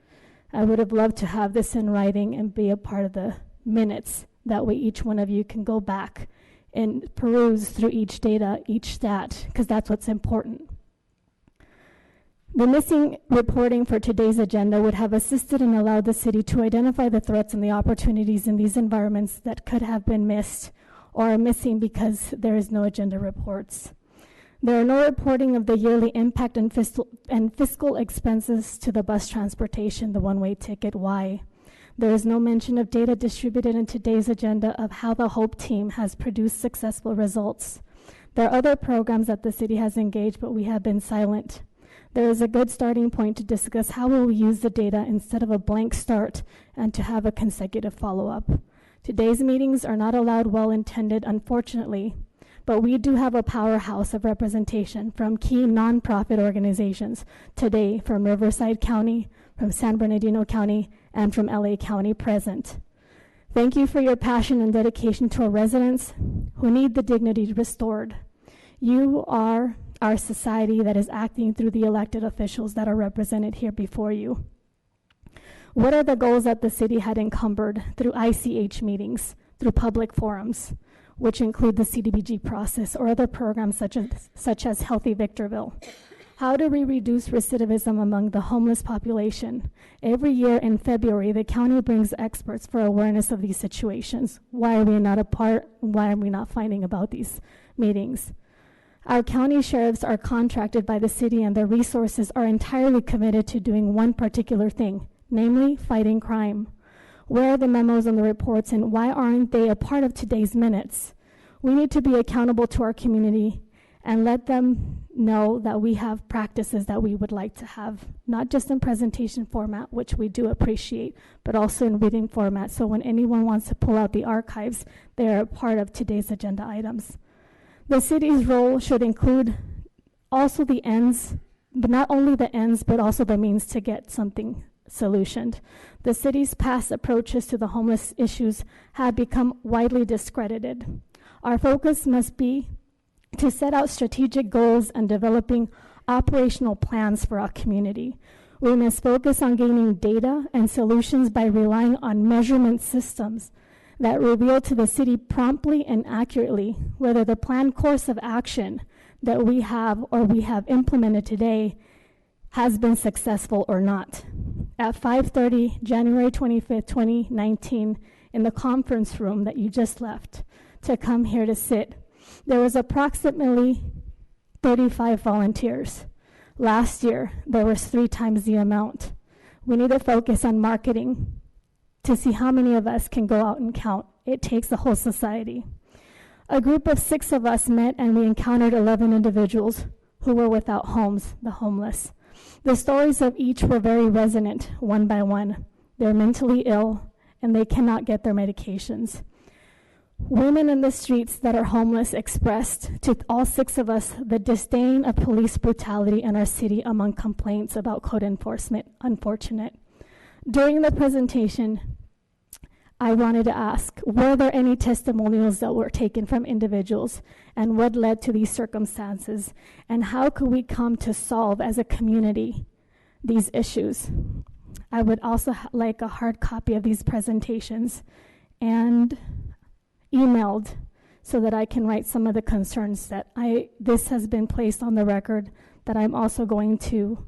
I would have loved to have this in writing and be a part of the minutes. That way each one of you can go back and peruse through each data, each stat, because that's what's important. The missing reporting for today's agenda would have assisted and allowed the city to identify the threats and the opportunities in these environments that could have been missed or are missing because there is no agenda reports. There are no reporting of the yearly impact and fiscal expenses to the bus transportation, the one-way ticket. Why? There is no mention of data distributed in today's agenda of how the HOPE team has produced successful results. There are other programs that the city has engaged, but we have been silent. There is a good starting point to discuss how will we use the data instead of a blank start and to have a consecutive follow-up. Today's meetings are not allowed well-intended, unfortunately, but we do have a powerhouse of representation from key nonprofit organizations today from Riverside County, from San Bernardino County, and from LA County present. Thank you for your passion and dedication to our residents who need the dignity restored. You are our society that is acting through the elected officials that are represented here before you. What are the goals that the city had encumbered through ICH meetings, through public forums, which include the CDBG process or other programs such as Healthy Victorville? How do we reduce recidivism among the homeless population? Every year in February, the county brings experts for awareness of these situations. Why are we not a part? Why are we not finding about these meetings? Our county sheriffs are contracted by the city and their resources are entirely committed to doing one particular thing, namely fighting crime. Where are the memos and the reports, and why aren't they a part of today's minutes? We need to be accountable to our community and let them know that we have practices that we would like to have, not just in presentation format, which we do appreciate, but also in reading format. So when anyone wants to pull out the archives, they're a part of today's agenda items. The city's role should include also the ends, but not only the ends, but also the means to get something solutioned. The city's past approaches to the homeless issues have become widely discredited. Our focus must be to set out strategic goals and developing operational plans for our community. We must focus on gaining data and solutions by relying on measurement systems that reveal to the city promptly and accurately whether the planned course of action that we have or we have implemented today has been successful or not. At 5:30, January 25th, 2019, in the conference room that you just left to come here to sit, there was approximately 35 volunteers. Last year, there was 3 times the amount. We need to focus on marketing to see how many of us can go out and count. It takes the whole society. A group of 6 of us met and we encountered 11 individuals who were without homes, the homeless. The stories of each were very resonant, one by one. They're mentally ill and they cannot get their medications. Women in the streets that are homeless expressed to all 6 of us the disdain of police brutality in our city among complaints about code enforcement. Unfortunate. During the presentation, I wanted to ask, were there any testimonials that were taken from individuals and what led to these circumstances? And how could we come to solve as a community these issues? I would also like a hard copy of these presentations and emailed so that I can write some of the concerns that this has been placed on the record that I'm also going to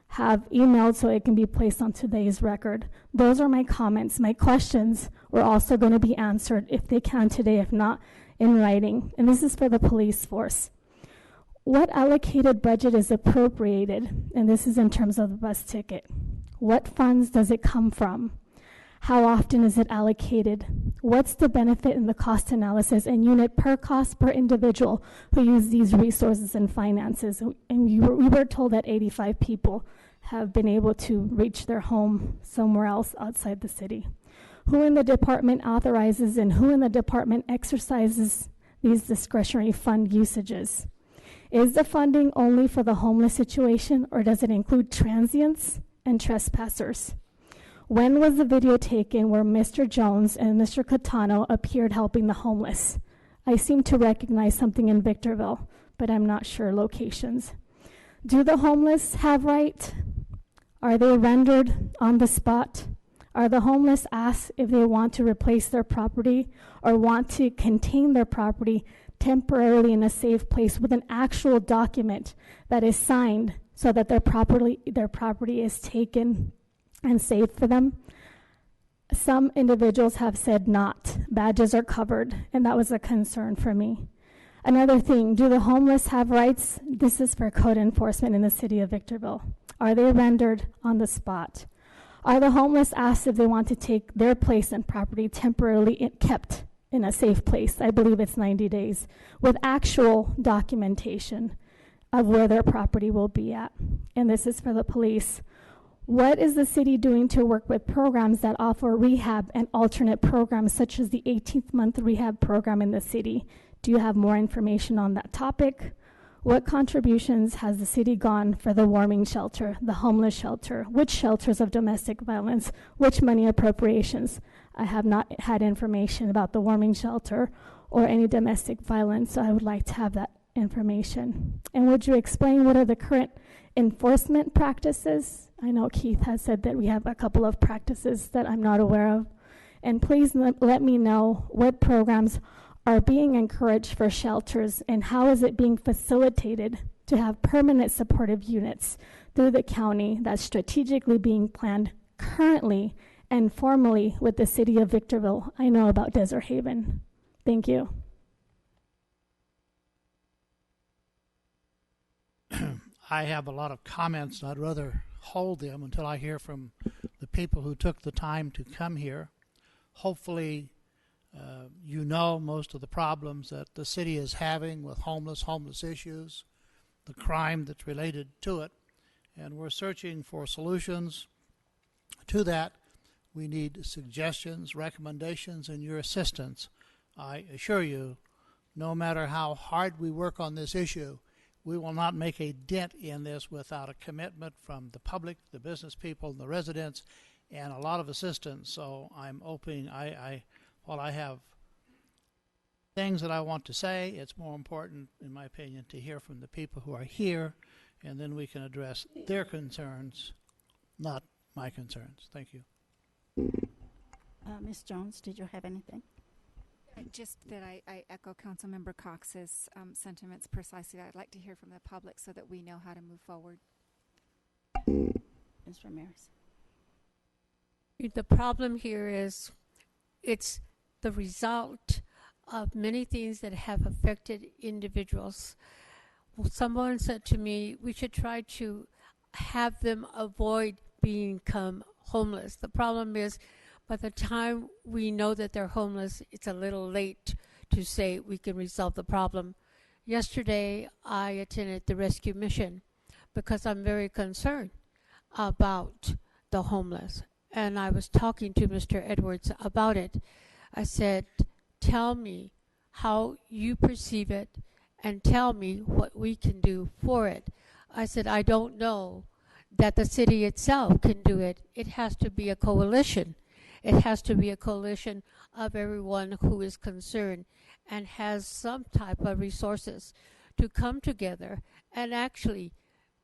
have emailed so it can be placed on today's record. Those are my comments. My questions were also going to be answered if they can today, if not in writing. And this is for the police force. What allocated budget is appropriated? And this is in terms of the bus ticket. What funds does it come from? How often is it allocated? What's the benefit and the cost analysis and unit per cost per individual who use these resources and finances? And we were told that 85 people have been able to reach their home somewhere else outside the city. Who in the department authorizes and who in the department exercises these discretionary fund usages? Is the funding only for the homeless situation or does it include transients and trespassers? When was the video taken where Mr. Jones and Mr. Catano appeared helping the homeless? I seem to recognize something in Victorville, but I'm not sure locations. Do the homeless have right? Are they rendered on the spot? Are the homeless asked if they want to replace their property or want to contain their property temporarily in a safe place with an actual document that is signed so that their property is taken and safe for them? Some individuals have said not. Badges are covered, and that was a concern for me. Another thing, do the homeless have rights? This is for code enforcement in the city of Victorville. Are they rendered on the spot? Are the homeless asked if they want to take their place and property temporarily kept in a safe place? I believe it's 90 days, with actual documentation of where their property will be at. And this is for the police. What is the city doing to work with programs that offer rehab and alternate programs, such as the 18th month rehab program in the city? Do you have more information on that topic? What contributions has the city gone for the warming shelter, the homeless shelter? Which shelters of domestic violence? Which money appropriations? I have not had information about the warming shelter or any domestic violence, so I would like to have that information. And would you explain what are the current enforcement practices? I know Keith has said that we have a couple of practices that I'm not aware of. And please let me know what programs are being encouraged for shelters and how is it being facilitated to have permanent supportive units through the county that's strategically being planned currently and formally with the city of Victorville. I know about Desert Haven. Thank you.
I have a lot of comments, and I'd rather hold them until I hear from the people who took the time to come here. Hopefully, you know most of the problems that the city is having with homeless issues, the crime that's related to it, and we're searching for solutions to that. We need suggestions, recommendations, and your assistance. I assure you, no matter how hard we work on this issue, we will not make a dent in this without a commitment from the public, the business people, and the residents, and a lot of assistance. So I'm open. While I have things that I want to say, it's more important, in my opinion, to hear from the people who are here, and then we can address their concerns, not my concerns. Thank you.
Ms. Jones, did you have anything?
Just that I echo Councilmember Cox's sentiments precisely. I'd like to hear from the public so that we know how to move forward.
Ms. Ramirez.
The problem here is it's the result of many things that have affected individuals. Well, someone said to me, we should try to have them avoid become homeless. The problem is, by the time we know that they're homeless, it's a little late to say we can resolve the problem. Yesterday, I attended the rescue mission because I'm very concerned about the homeless. And I was talking to Mr. Edwards about it. I said, tell me how you perceive it and tell me what we can do for it. I said, I don't know that the city itself can do it. It has to be a coalition. It has to be a coalition of everyone who is concerned and has some type of resources to come together and actually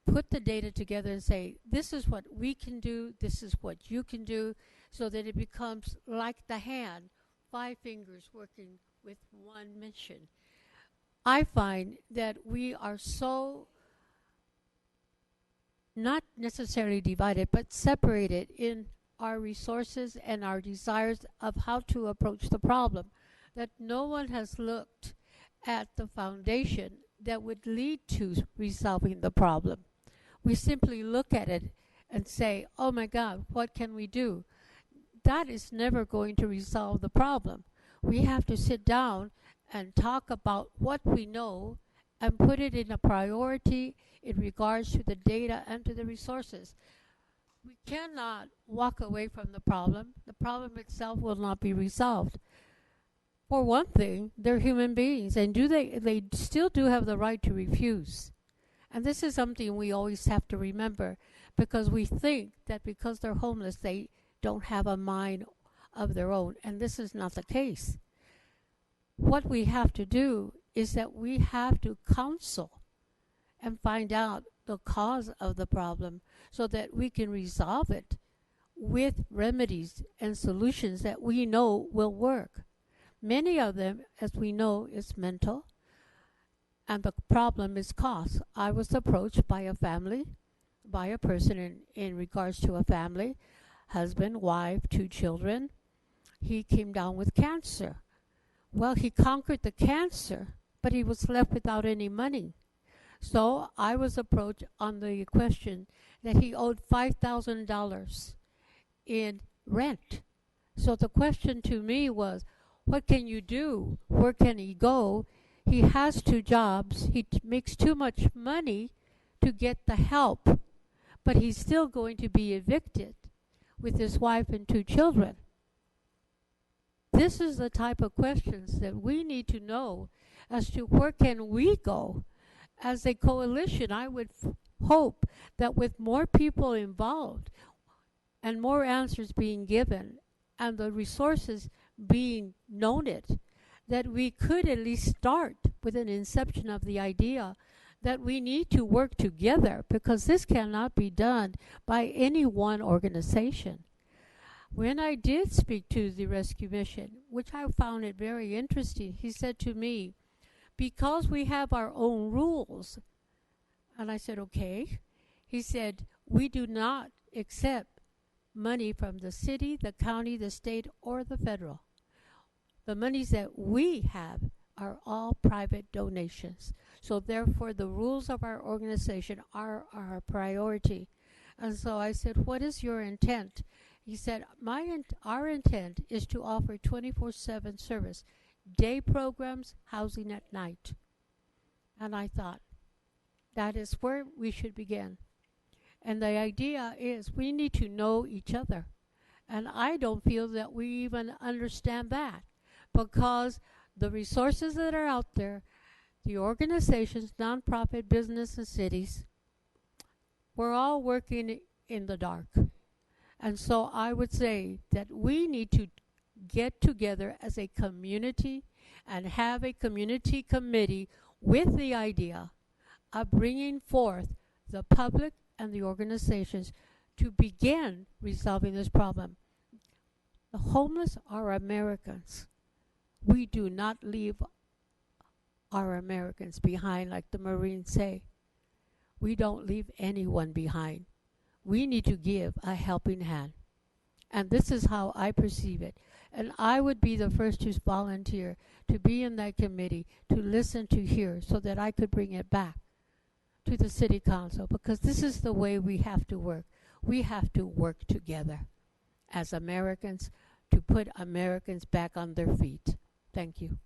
put the data together and say, this is what we can do, this is what you can do, so that it becomes like the hand, 5 fingers working with one mission. I find that we are so not necessarily divided, but separated in our resources and our desires of how to approach the problem, that no one has looked at the foundation that would lead to resolving the problem. We simply look at it and say, oh my God, what can we do? That is never going to resolve the problem. We have to sit down and talk about what we know and put it in a priority in regards to the data and to the resources. We cannot walk away from the problem. The problem itself will not be resolved. For one thing, they're human beings, and they still do have the right to refuse. And this is something we always have to remember, because we think that because they're homeless, they don't have a mind of their own, and this is not the case. what we have to do is that we have to counsel and find out the cause of the problem so that we can resolve it with remedies and solutions that we know will work. Many of them, as we know, is mental, and the problem is cost. I was approached by a person in regards to a family, husband, wife, 2 children. He came down with cancer. Well, he conquered the cancer, but he was left without any money. So I was approached on the question that he owed $5,000 in rent. So the question to me was, what can you do? Where can he go? He has 2 jobs. He makes too much money to get the help, but he's still going to be evicted with his wife and 2 children. This is the type of questions that we need to know as to where can we go. As a coalition, I would hope that with more people involved and more answers being given and the resources being noted, that we could at least start with an inception of the idea that we need to work together, because this cannot be done by any one organization. When I did speak to the rescue mission, which I found it very interesting, he said to me, because we have our own rules, and I said, okay. He said, we do not accept money from the city, the county, the state, or the federal. The monies that we have are all private donations. So therefore, the rules of our organization are our priority. And so I said, what is your intent? He said, our intent is to offer 24/7 service, day programs, housing at night. And I thought, that is where we should begin. And the idea is we need to know each other. And I don't feel that we even understand that, because the resources that are out there, the organizations, nonprofit, business, and cities, we're all working in the dark. And so I would say that we need to get together as a community and have a community committee with the idea of bringing forth the public and the organizations to begin resolving this problem. The homeless are Americans. We do not leave our Americans behind, like the Marines say. We don't leave anyone behind. We need to give a helping hand. And this is how I perceive it. And I would be the first to volunteer to be in that committee, to listen, to hear, so that I could bring it back to the city council, because this is the way we have to work. We have to work together as Americans to put Americans back on their feet. Thank you.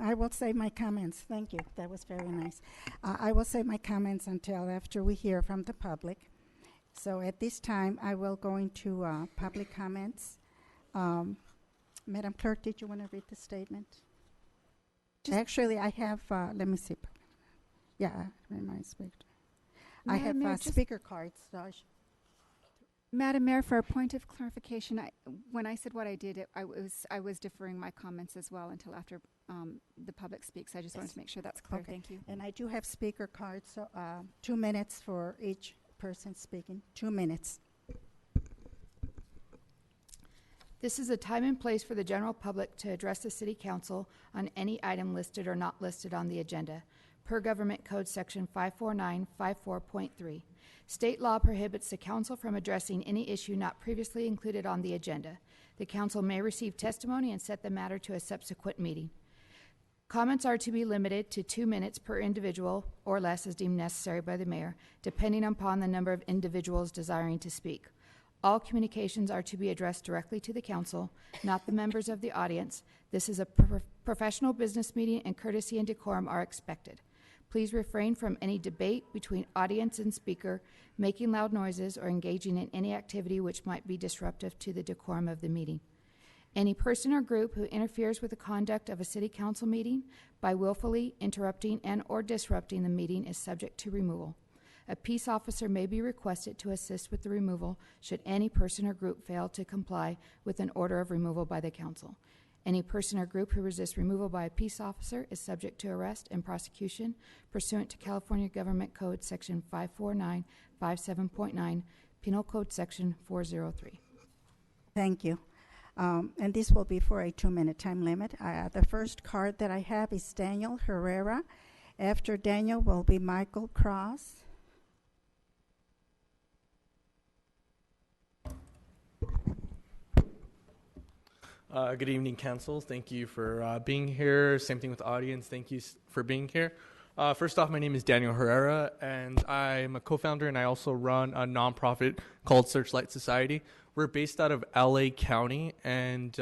I will save my comments. Thank you. That was very nice. I will save my comments until after we hear from the public. So at this time, I will go into public comments. Madam Clerk, did you want to read the statement? Actually, I have, let me see. Yeah, I have speaker cards. So
Madam Mayor, for a point of clarification, when I said what I did, I was deferring my comments as well until after the public speaks. I just wanted to make sure that's clear.
Okay.
Thank you.
And I do have speaker cards, so 2 minutes for each person speaking. 2 minutes.
This is a time and place for the general public to address the City Council on any item listed or not listed on the agenda, per Government Code Section 54954.3. State law prohibits the Council from addressing any issue not previously included on the agenda. The Council may receive testimony and set the matter to a subsequent meeting. Comments are to be limited to 2 minutes per individual or less as deemed necessary by the Mayor, depending upon the number of individuals desiring to speak. All communications are to be addressed directly to the Council, not the members of the audience. This is a professional business meeting, and courtesy and decorum are expected. Please refrain from any debate between audience and speaker, making loud noises, or engaging in any activity which might be disruptive to the decorum of the meeting. Any person or group who interferes with the conduct of a City Council meeting by willfully interrupting and or disrupting the meeting is subject to removal. A peace officer may be requested to assist with the removal should any person or group fail to comply with an order of removal by the council. Any person or group who resists removal by a peace officer is subject to arrest and prosecution pursuant to California Government Code Section 54957.9, Penal Code Section 403.
Thank you. And this will be for a 2-minute time limit. The first card that I have is Daniel Herrera. After Daniel will be Michael Cross.
Good evening, council. Thank you for being here. Same thing with the audience. Thank you for being here. First off, my name is Daniel Herrera, and I'm a co-founder, and I also run a nonprofit called Searchlight Society. We're based out of LA County, and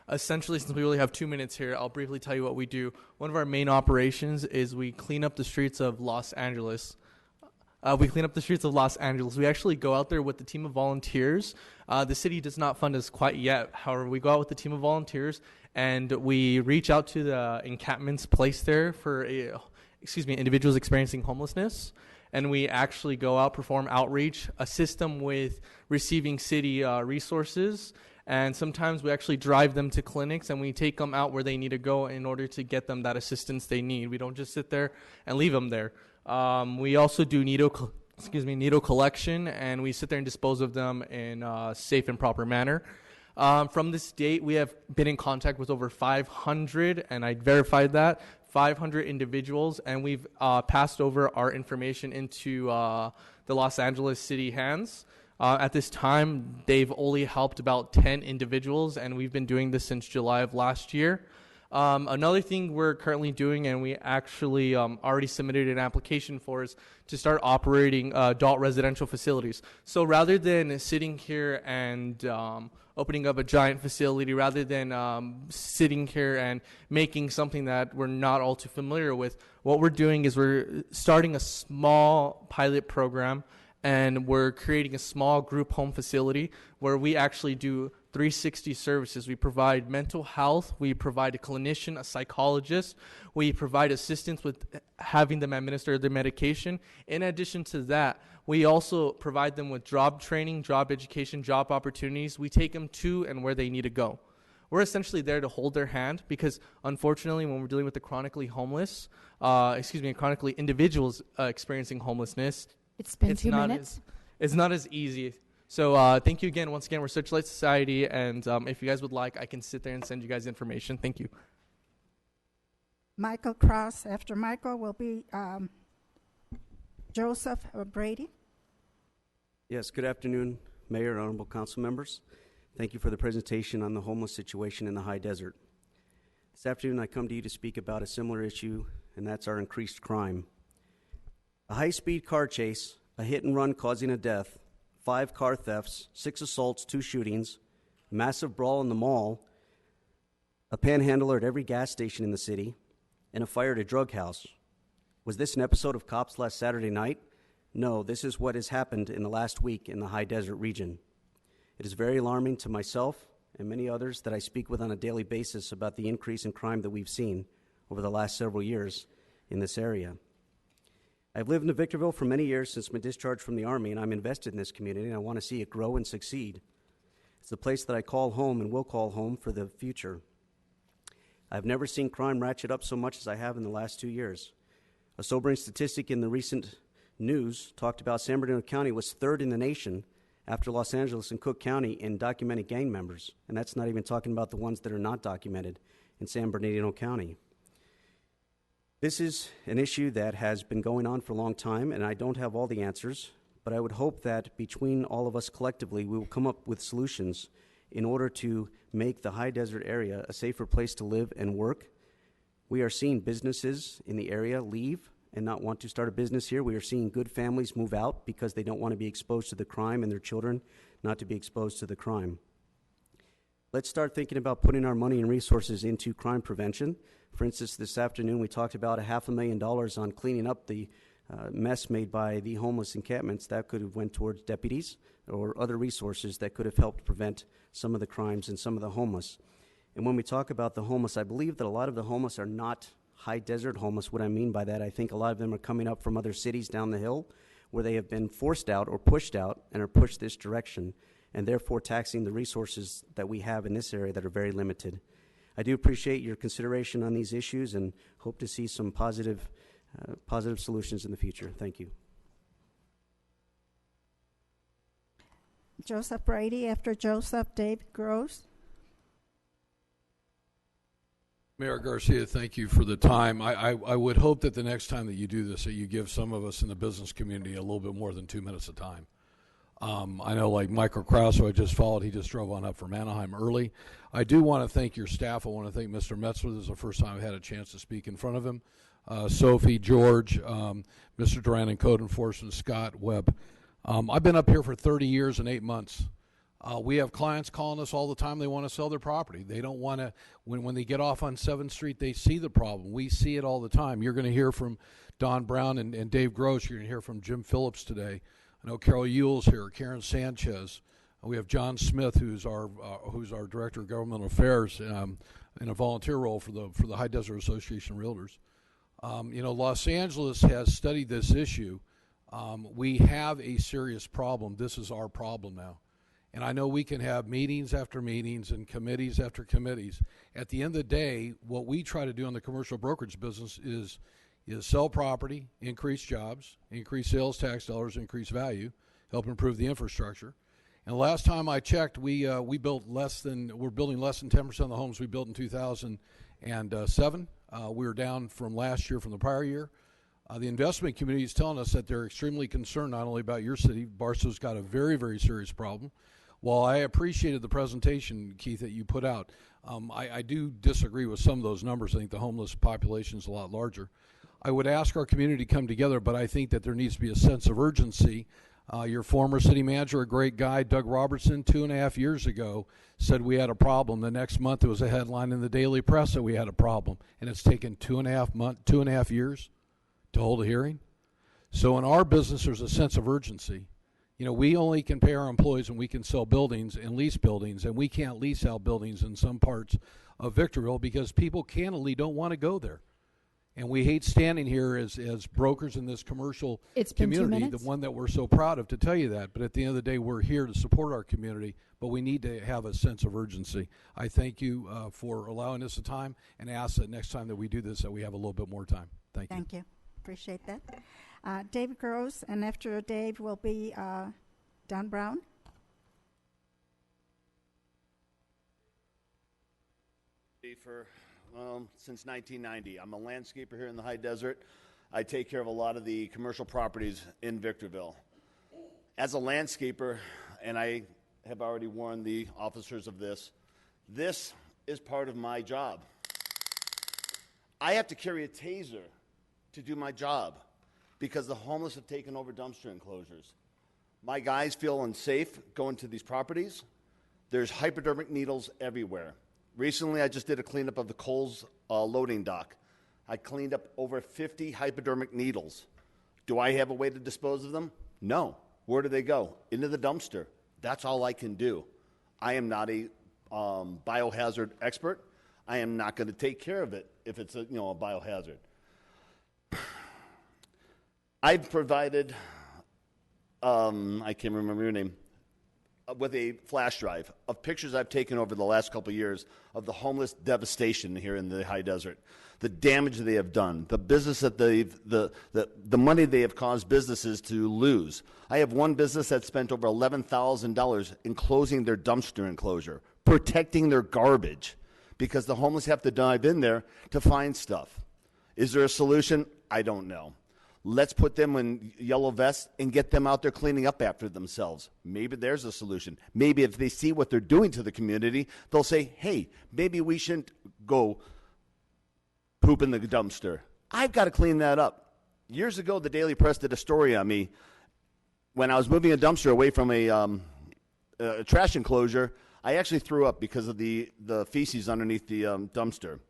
essentially, since we only have 2 minutes here, I'll briefly tell you what we do. One of our main operations is we clean up the streets of Los Angeles. We actually go out there with a team of volunteers. The city does not fund us quite yet. However, we go out with a team of volunteers, and we reach out to the encampments placed there for individuals experiencing homelessness. And we actually go out, perform outreach, assist them with receiving city resources. And sometimes we actually drive them to clinics, and we take them out where they need to go in order to get them that assistance they need. We don't just sit there and leave them there. We also do needle collection, and we sit there and dispose of them in a safe and proper manner. From this date, we have been in contact with over 500, and I verified that, 500 individuals, and we've passed over our information into the Los Angeles City hands. At this time, they've only helped about 10 individuals, and we've been doing this since July of last year. Another thing we're currently doing, and we actually already submitted an application for, is to start operating adult residential facilities. So rather than sitting here and opening up a giant facility, rather than sitting here and making something that we're not all too familiar with, what we're doing is we're starting a small pilot program, and we're creating a small group home facility where we actually do 360 services. We provide mental health, we provide a clinician, a psychologist, we provide assistance with having them administer their medication. In addition to that, we also provide them with job training, job education, job opportunities. We take them to and where they need to go. We're essentially there to hold their hand because, unfortunately, when we're dealing with the chronically individuals experiencing homelessness,
it's been 2 minutes.
It's not as easy. So thank you again. Once again, we're Searchlight Society, and if you guys would like, I can sit there and send you guys information. Thank you.
Michael Cross. After Michael will be Joseph Brady.
Yes, good afternoon, Mayor and honorable council members. Thank you for the presentation on the homeless situation in the high desert. This afternoon, I come to you to speak about a similar issue, and that's our increased crime. A high-speed car chase, a hit-and-run causing a death, 5 car thefts, 6 assaults, 2 shootings, a massive brawl in the mall, a panhandler at every gas station in the city, and a fire at a drug house. Was this an episode of Cops last Saturday night? No, this is what has happened in the last week in the high desert region. It is very alarming to myself and many others that I speak with on a daily basis about the increase in crime that we've seen over the last several years in this area. I've lived in Victorville for many years since my discharge from the Army, and I'm invested in this community, and I want to see it grow and succeed. It's the place that I call home and will call home for the future. I've never seen crime ratchet up so much as I have in the last 2 years. A sobering statistic in the recent news talked about San Bernardino County was 3rd in the nation after Los Angeles and Cook County in documented gang members, and that's not even talking about the ones that are not documented in San Bernardino County. This is an issue that has been going on for a long time, and I don't have all the answers, but I would hope that between all of us collectively, we will come up with solutions in order to make the high desert area a safer place to live and work. We are seeing businesses in the area leave and not want to start a business here. We are seeing good families move out because they don't want to be exposed to the crime and their children not to be exposed to the crime. Let's start thinking about putting our money and resources into crime prevention. For instance, this afternoon we talked about $500,000 on cleaning up the mess made by the homeless encampments. That could have went towards deputies or other resources that could have helped prevent some of the crimes and some of the homeless. And when we talk about the homeless, I believe that a lot of the homeless are not high desert homeless. What I mean by that, I think a lot of them are coming up from other cities down the hill where they have been forced out or pushed out and are pushed this direction, and therefore taxing the resources that we have in this area that are very limited. I do appreciate your consideration on these issues and hope to see some positive solutions in the future. Thank you.
Joseph Brady. After Joseph, Dave Gross.
Mayor Garcia, thank you for the time. I would hope that the next time that you do this, that you give some of us in the business community a little bit more than 2 minutes of time. I know, like Michael Krause, who I just followed, he just drove on up from Anaheim early. I do want to thank your staff. I want to thank Mr. Metzler. This is the first time I've had a chance to speak in front of him. Sophie, George, Mr. Duran in Code Enforcement, Scott, Webb. I've been up here for 30 years and 8 months. We have clients calling us all the time. They want to sell their property. They don't want to, when they get off on 7th Street, they see the problem. We see it all the time. You're going to hear from Don Brown and Dave Gross. You're going to hear from Jim Phillips today. I know Carol Yule's here, Karen Sanchez. We have John Smith, who's our Director of Governmental Affairs in a volunteer role for the High Desert Association of Realtors. Los Angeles has studied this issue. We have a serious problem. This is our problem now. And I know we can have meetings after meetings and committees after committees. At the end of the day, what we try to do in the commercial brokerage business is sell property, increase jobs, increase sales tax dollars, increase value, help improve the infrastructure. And last time I checked, we're building less than 10% of the homes we built in 2007. We were down from last year, from the prior year. The investment community is telling us that they're extremely concerned not only about your city. Barstow's got a very, very serious problem. While I appreciated the presentation, Keith, that you put out, I do disagree with some of those numbers. I think the homeless population is a lot larger. I would ask our community to come together, but I think that there needs to be a sense of urgency. Your former city manager, a great guy, Doug Robertson, 2.5 years ago, said we had a problem. The next month, there was a headline in the Daily Press that we had a problem, and it's taken 2.5 years to hold a hearing. So in our business, there's a sense of urgency. We only can pay our employees when we can sell buildings and lease buildings, and we can't lease out buildings in some parts of Victorville because people candidly don't want to go there. And we hate standing here as brokers in this commercial community, the one that we're so proud of, to tell you that. But at the end of the day, we're here to support our community, but we need to have a sense of urgency. I thank you for allowing us the time, and ask that next time that we do this that we have a little bit more time. Thank you.
Thank you. Appreciate that. Dave Gross, and after Dave will be Don Brown.
Since 1990. I'm a landscaper here in the High Desert. I take care of a lot of the commercial properties in Victorville. As a landscaper, and I have already warned the officers of this is part of my job. I have to carry a taser to do my job because the homeless have taken over dumpster enclosures. My guys feel unsafe going to these properties. There's hypodermic needles everywhere. Recently, I just did a cleanup of the Coles loading dock. I cleaned up over 50 hypodermic needles. Do I have a way to dispose of them? No. Where do they go? Into the dumpster. That's all I can do. I am not a biohazard expert. I am not going to take care of it if it's a biohazard. I've provided, I can't remember your name, with a flash drive of pictures I've taken over the last couple of years of the homeless devastation here in the High Desert, the damage they have done, the business that the money they have caused businesses to lose. I have one business that spent over $11,000 in closing their dumpster enclosure, protecting their garbage, because the homeless have to dive in there to find stuff. Is there a solution? I don't know. Let's put them in yellow vests and get them out there cleaning up after themselves. Maybe there's a solution. Maybe if they see what they're doing to the community, they'll say, hey, maybe we shouldn't go poop in the dumpster. I've got to clean that up. Years ago, the Daily Press did a story on me when I was moving a dumpster away from a trash enclosure. I actually threw up because of the feces underneath the dumpster.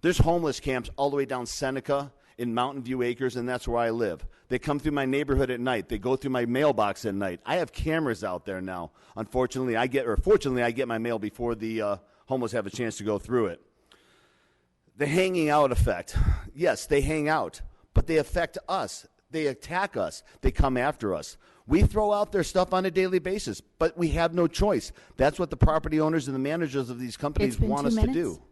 There's homeless camps all the way down Seneca in Mountain View Acres, and that's where I live. They come through my neighborhood at night. They go through my mailbox at night. I have cameras out there now. Fortunately, I get my mail before the homeless have a chance to go through it. The hanging out effect. Yes, they hang out, but they affect us. They attack us. They come after us. We throw out their stuff on a daily basis, but we have no choice. That's what the property owners and the managers of these companies want us to do.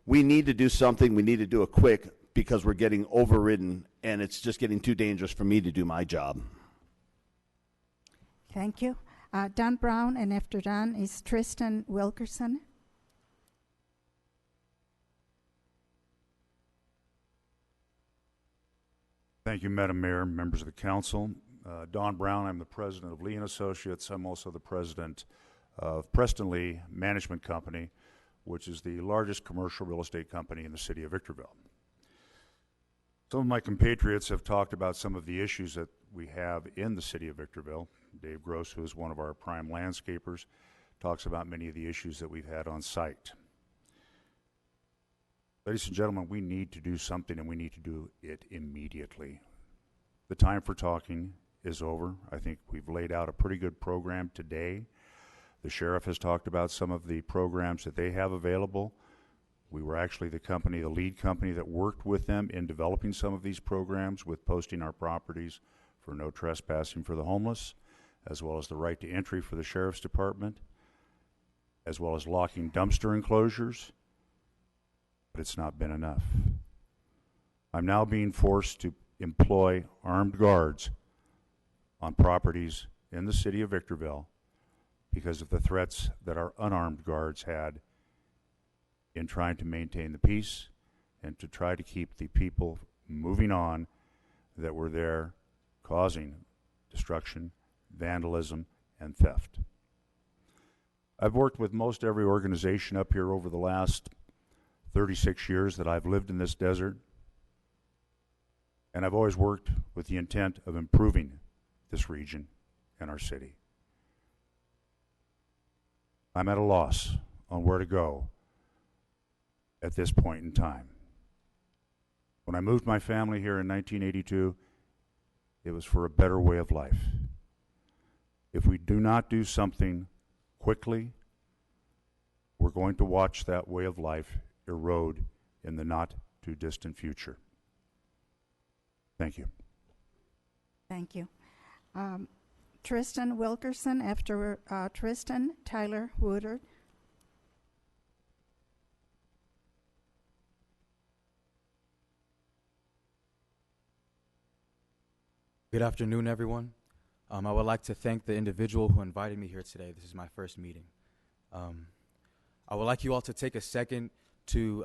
We need to do something. We need to do it quick because we're getting overridden, and it's just getting too dangerous for me to do my job.
Thank you. Don Brown, and after Don is Tristan Wilkerson.
Thank you, Madam Mayor, members of the council. Don Brown, I'm the president of Lee & Associates. I'm also the president of Preston Lee Management Company, which is the largest commercial real estate company in the city of Victorville. Some of my compatriots have talked about some of the issues that we have in the city of Victorville. Dave Gross, who is one of our prime landscapers, talks about many of the issues that we've had on site. Ladies and gentlemen, we need to do something, and we need to do it immediately. The time for talking is over. I think we've laid out a pretty good program today. The sheriff has talked about some of the programs that they have available. We were actually the lead company that worked with them in developing some of these programs with posting our properties for no trespassing for the homeless, as well as the right to entry for the sheriff's department, as well as locking dumpster enclosures. But it's not been enough. I'm now being forced to employ armed guards on properties in the city of Victorville because of the threats that our unarmed guards had in trying to maintain the peace and to try to keep the people moving on that were there causing destruction, vandalism, and theft. I've worked with most every organization up here over the last 36 years that I've lived in this desert, and I've always worked with the intent of improving this region and our city. I'm at a loss on where to go at this point in time. When I moved my family here in 1982, it was for a better way of life. If we do not do something quickly, we're going to watch that way of life erode in the not too distant future. Thank you.
Thank you. Tristan Wilkerson, after Tristan, Tyler Woodard.
Good afternoon, everyone. I would like to thank the individual who invited me here today. This is my first meeting. I would like you all to take a second to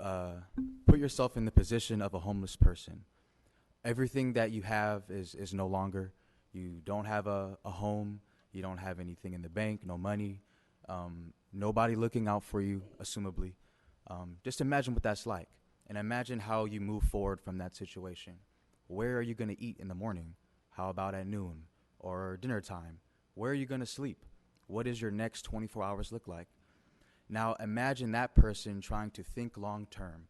put yourself in the position of a homeless person. Everything that you have is no longer. You don't have a home. You don't have anything in the bank, no money, nobody looking out for you, assumably. Just imagine what that's like, and imagine how you move forward from that situation. Where are you going to eat in the morning? How about at noon or dinner time? Where are you going to sleep? What does your next 24 hours look like? Now imagine that person trying to think long term.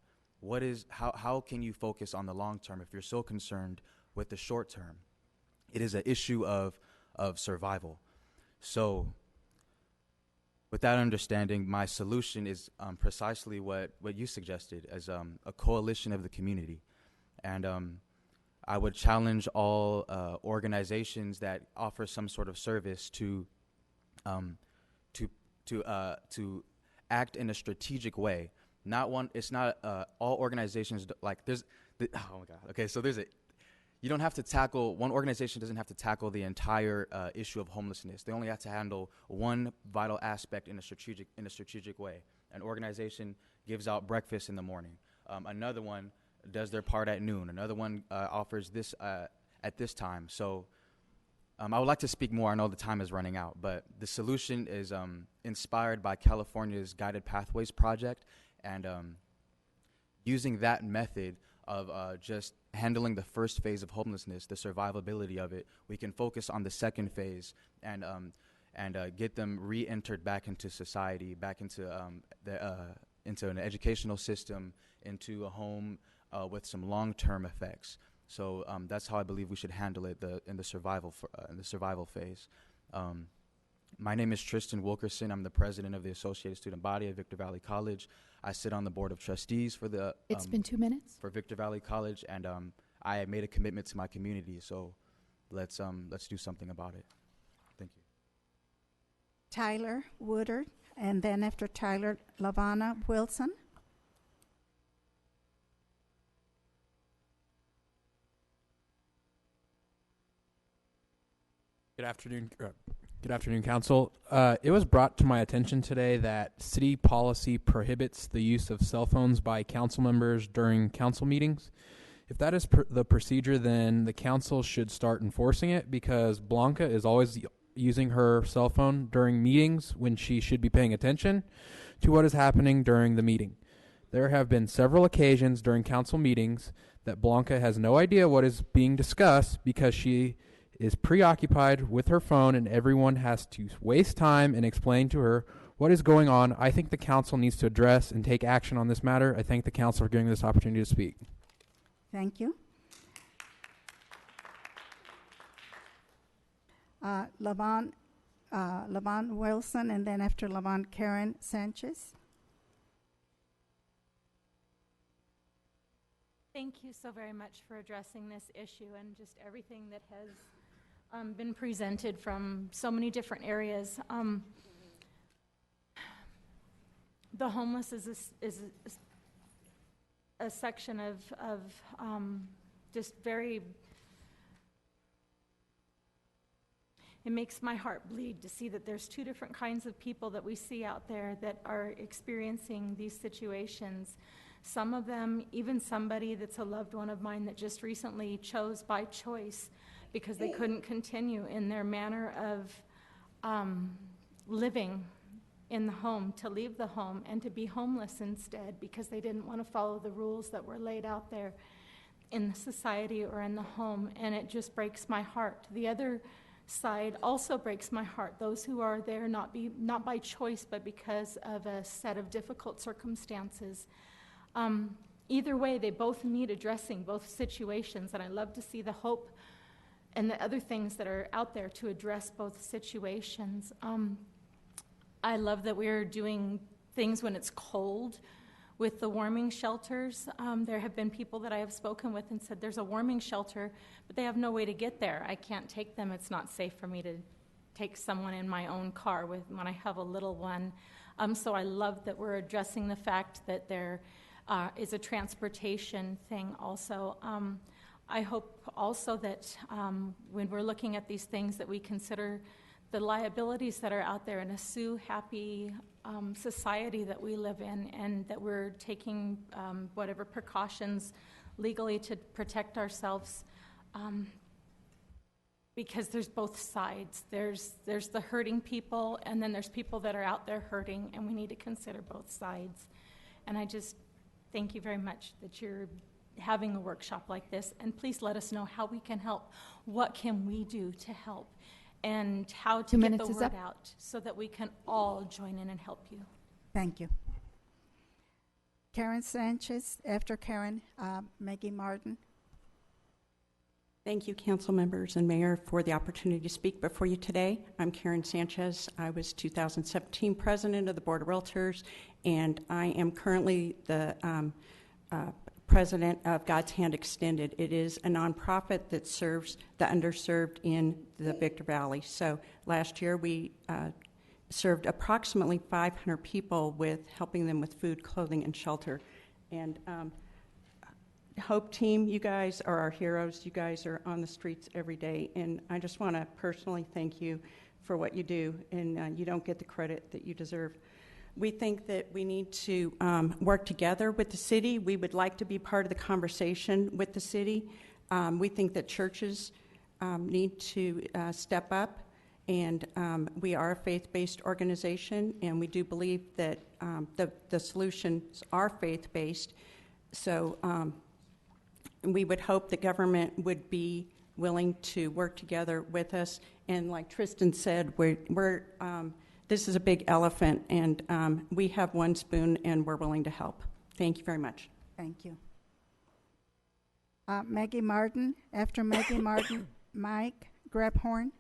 How can you focus on the long term if you're so concerned with the short term? It is an issue of survival. So with that understanding, my solution is precisely what you suggested as a coalition of the community. And I would challenge all organizations that offer some sort of service to act in a strategic way. It's not all organizations like there's. Oh my God. Okay, so you don't have to tackle, one organization doesn't have to tackle the entire issue of homelessness. They only have to handle one vital aspect in a strategic way. An organization gives out breakfast in the morning. Another one does their part at noon. Another one offers this at this time. So I would like to speak more. I know the time is running out, but the solution is inspired by California's Guided Pathways Project, and using that method of just handling the first phase of homelessness, the survivability of it, we can focus on the second phase and get them re-entered back into society, back into into an educational system, into a home with some long-term effects. So that's how I believe we should handle it in the survival phase. My name is Tristan Wilkerson. I'm the president of the Associated Student Body at Victor Valley College. I sit on the board of trustees for the.
It's been 2 minutes.
For Victor Valley College, and I made a commitment to my community. So let's do something about it. Thank you.
Tyler Woodard, and then after Tyler, Lavana Wilson.
Good afternoon, Council. It was brought to my attention today that city policy prohibits the use of cell phones by council members during council meetings. If that is the procedure, then the council should start enforcing it, because Blanca is always using her cell phone during meetings when she should be paying attention to what is happening during the meeting. There have been several occasions during council meetings that Blanca has no idea what is being discussed because she is preoccupied with her phone, and everyone has to waste time and explain to her what is going on. I think the council needs to address and take action on this matter. I thank the council for giving me this opportunity to speak.
Thank you. Lavon Wilson, and then after Lavon, Karen Sanchez.
Thank you so very much for addressing this issue and just everything that has been presented from so many different areas. The homeless is a section of just very, it makes my heart bleed to see that there's two different kinds of people that we see out there that are experiencing these situations. Some of them, even somebody that's a loved one of mine that just recently chose by choice because they couldn't continue in their manner of living in the home, to leave the home and to be homeless instead because they didn't want to follow the rules that were laid out there in the society or in the home, and it just breaks my heart. The other side also breaks my heart, those who are there not by choice but because of a set of difficult circumstances. Either way, they both need addressing, both situations, and I love to see the hope and the other things that are out there to address both situations. I love that we're doing things when it's cold with the warming shelters. There have been people that I have spoken with and said there's a warming shelter, but they have no way to get there. I can't take them. It's not safe for me to take someone in my own car when I have a little one. So I love that we're addressing the fact that there is a transportation thing also. I hope also that when we're looking at these things that we consider the liabilities that are out there in a sue-happy society that we live in, and that we're taking whatever precautions legally to protect ourselves, because there's both sides. There's the hurting people, and then there's people that are out there hurting, and we need to consider both sides. And I just thank you very much that you're having a workshop like this, and please let us know how we can help. What can we do to help? And how to get the word out so that we can all join in and help you.
Thank you. Karen Sanchez, after Karen, Maggie Martin.
Thank you, council members and mayor, for the opportunity to speak before you today. I'm Karen Sanchez. I was 2017 president of the Board of Realtors, and I am currently the president of God's Hand Extended. It is a nonprofit that serves the underserved in the Victor Valley. So last year we served approximately 500 people with helping them with food, clothing, and shelter. And Hope Team, you guys are our heroes. You guys are on the streets every day, and I just want to personally thank you for what you do, and you don't get the credit that you deserve. We think that we need to work together with the city. We would like to be part of the conversation with the city. We think that churches need to step up, and we are a faith-based organization, and we do believe that the solutions are faith-based. So we would hope the government would be willing to work together with us. And like Tristan said, this is a big elephant, and we have one spoon, and we're willing to help. Thank you very much.
Thank you. Maggie Martin. After Maggie Martin, Mike Grabhorn.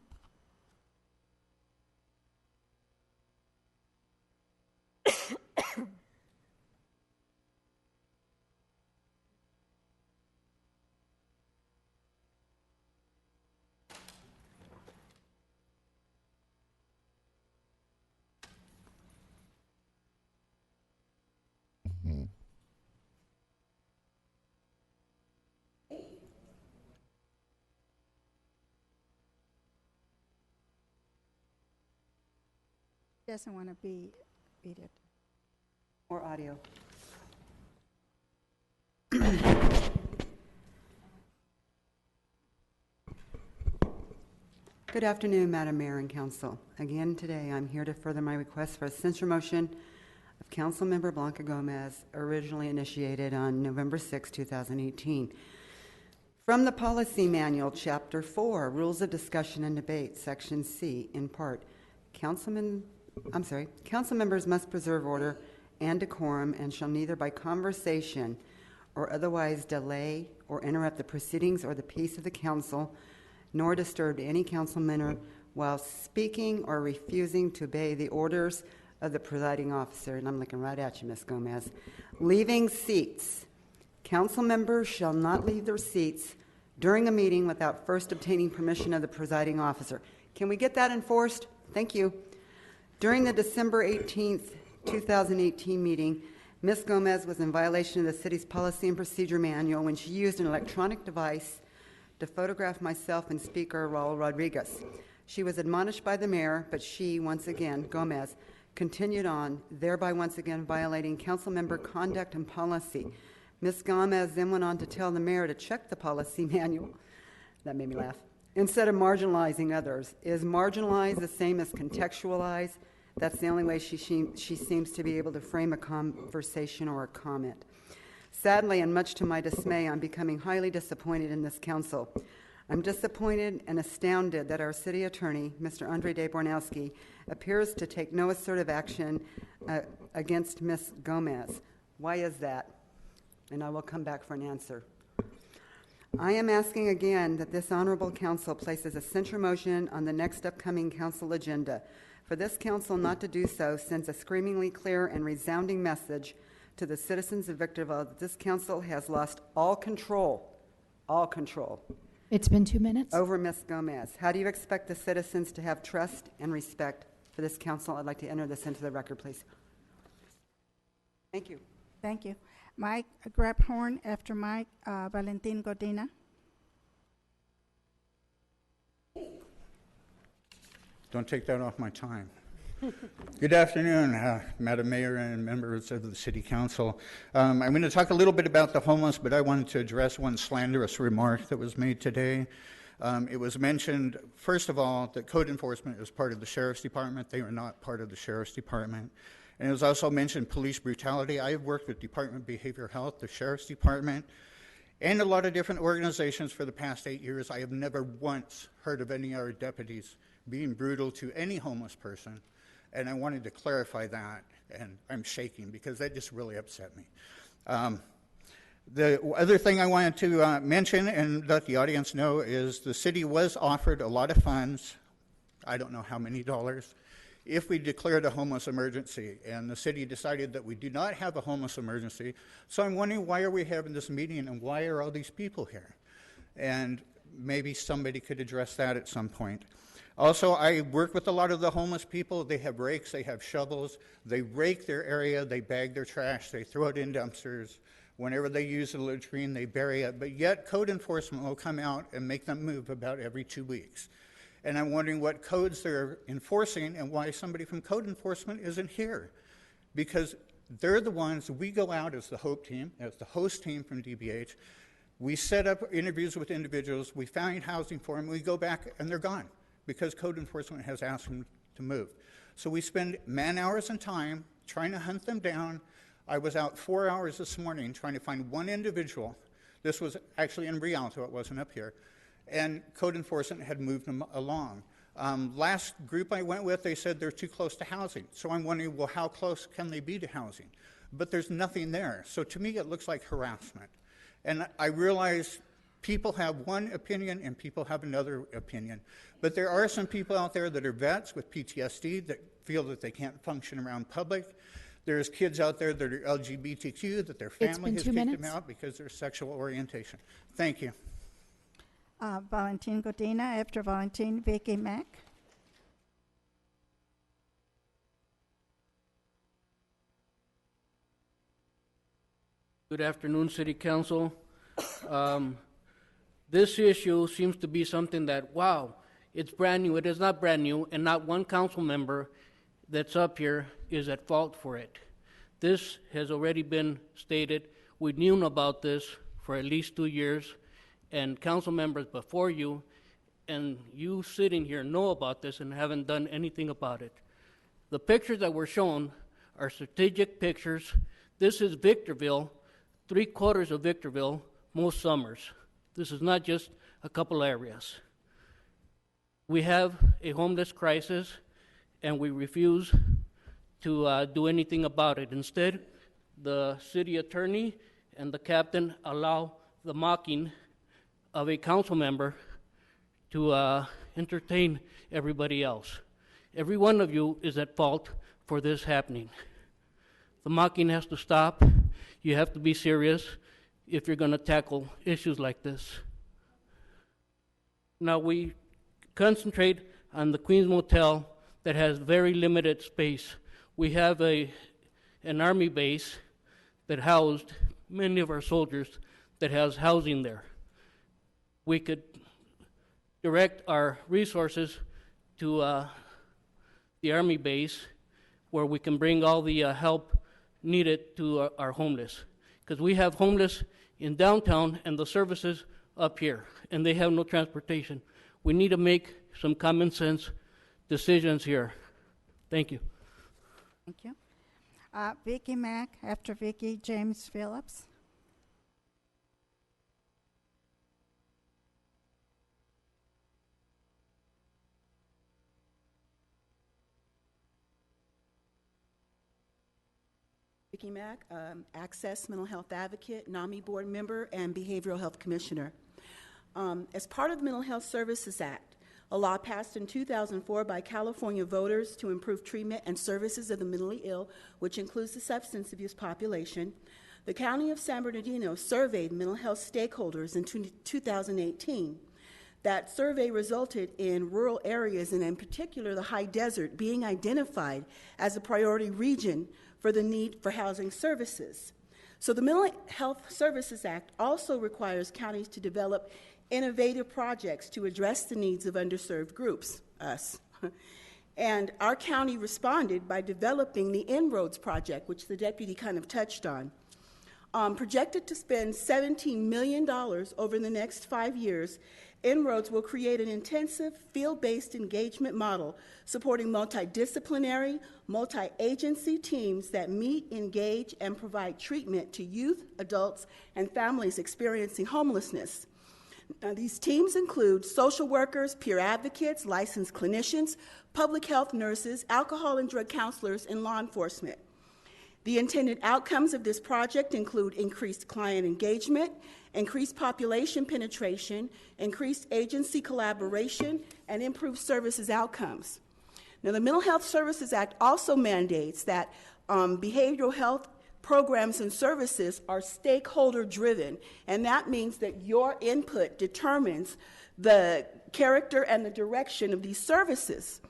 Doesn't want to be it.
Or audio. Good afternoon, Madam Mayor and Council. Again, today I'm here to further my request for a censure motion of Councilmember Blanca Gomez, originally initiated on November 6, 2018. From the Policy Manual, Chapter 4, Rules of Discussion and Debate, Section C, in part, council members must preserve order and decorum and shall neither by conversation or otherwise delay or interrupt the proceedings or the peace of the council, nor disturb any council member while speaking or refusing to obey the orders of the presiding officer. And I'm looking right at you, Ms. Gomez. Leaving seats. Council members shall not leave their seats during a meeting without first obtaining permission of the presiding officer. Can we get that enforced? Thank you. During the December 18th, 2018 meeting, Ms. Gomez was in violation of the city's policy and procedure manual when she used an electronic device to photograph myself and Speaker Raul Rodriguez. She was admonished by the mayor, but she, once again, Gomez, continued on, thereby once again violating council member conduct and policy. Ms. Gomez then went on to tell the mayor to check the policy manual. That made me laugh. Instead of marginalizing others. Is marginalize the same as contextualize? That's the only way she seems to be able to frame a conversation or a comment. Sadly, and much to my dismay, I'm becoming highly disappointed in this council. I'm disappointed and astounded that our city attorney, Mr. Andre De Bornowski, appears to take no assertive action against Ms. Gomez. Why is that? And I will come back for an answer. I am asking again that this honorable council places a censure motion on the next upcoming council agenda. For this council not to do so sends a screamingly clear and resounding message to the citizens of Victorville that this council has lost all control.
It's been 2 minutes.
Over Ms. Gomez. How do you expect the citizens to have trust and respect for this council? I'd like to enter this into the record, please. Thank you.
Thank you. Mike Grabhorn, after Mike, Valentin Godina.
Don't take that off my time. Good afternoon, Madam Mayor and members of the City Council. I'm going to talk a little bit about the homeless, but I wanted to address one slanderous remark that was made today. It was mentioned, first of all, that code enforcement is part of the Sheriff's Department. They are not part of the Sheriff's Department. And it was also mentioned police brutality. I have worked with Department of Behavioral Health, the Sheriff's Department, and a lot of different organizations for the past 8 years. I have never once heard of any of our deputies being brutal to any homeless person. And I wanted to clarify that, and I'm shaking because that just really upset me. The other thing I wanted to mention and let the audience know is the city was offered a lot of funds, I don't know how many dollars, if we declared a homeless emergency. And the city decided that we do not have a homeless emergency. So I'm wondering, why are we having this meeting and why are all these people here? And maybe somebody could address that at some point. Also, I work with a lot of the homeless people. They have rakes, they have shovels. They rake their area, they bag their trash, they throw it in dumpsters. Whenever they use a latrine, they bury it. But yet, code enforcement will come out and make them move about every 2 weeks. And I'm wondering what codes they're enforcing and why somebody from code enforcement isn't here. Because they're the ones, we go out as the HOPE team, as the host team from DBH. We set up interviews with individuals, we find housing for them, we go back and they're gone, because code enforcement has asked them to move. So we spend man hours and time trying to hunt them down. I was out 4 hours this morning trying to find one individual. This was actually in Rialto, it wasn't up here. And code enforcement had moved them along. Last group I went with, they said they're too close to housing. So I'm wondering, well, how close can they be to housing? But there's nothing there. So to me, it looks like harassment. And I realize people have one opinion and people have another opinion. But there are some people out there that are vets with PTSD that feel that they can't function around public. There's kids out there that are LGBTQ, that their family has kicked them out because of their sexual orientation. Thank you.
Valentin Godina, after Valentin, Vicky Mack.
Good afternoon, City Council. This issue seems to be something that, wow, it's brand new. It is not brand new, and not one council member that's up here is at fault for it. This has already been stated. We knew about this for at least 2 years, and council members before you and you sitting here know about this and haven't done anything about it. The pictures that were shown are strategic pictures. This is Victorville, 3/4 of Victorville, most summers. This is not just a couple areas. We have a homeless crisis, and we refuse to do anything about it. Instead, the city attorney and the captain allow the mocking of a council member to entertain everybody else. Every one of you is at fault for this happening. The mocking has to stop. You have to be serious if you're going to tackle issues like this. Now, we concentrate on the Queens Motel that has very limited space. We have an army base that housed many of our soldiers that has housing there. We could direct our resources to the army base where we can bring all the help needed to our homeless. Because we have homeless in downtown and the services up here, and they have no transportation. We need to make some common sense decisions here. Thank you.
Thank you. Vicky Mack, after Vicky, James Phillips.
Vicky Mack, Access Mental Health Advocate, NAMI Board Member, and Behavioral Health Commissioner. As part of the Mental Health Services Act, a law passed in 2004 by California voters to improve treatment and services of the mentally ill, which includes the substance abuse population, the County of San Bernardino surveyed mental health stakeholders in 2018. That survey resulted in rural areas, and in particular the high desert, being identified as a priority region for the need for housing services. So the Mental Health Services Act also requires counties to develop innovative projects to address the needs of underserved groups, us. And our county responded by developing the Inroads Project, which the deputy kind of touched on. Projected to spend $17 million over the next 5 years, Inroads will create an intensive field-based engagement model supporting multidisciplinary, multi-agency teams that meet, engage, and provide treatment to youth, adults, and families experiencing homelessness. Now, these teams include social workers, peer advocates, licensed clinicians, public health nurses, alcohol and drug counselors, and law enforcement. The intended outcomes of this project include increased client engagement, increased population penetration, increased agency collaboration, and improved services outcomes. Now, the Mental Health Services Act also mandates that behavioral health programs and services are stakeholder-driven, and that means that your input determines the character and the direction of these services.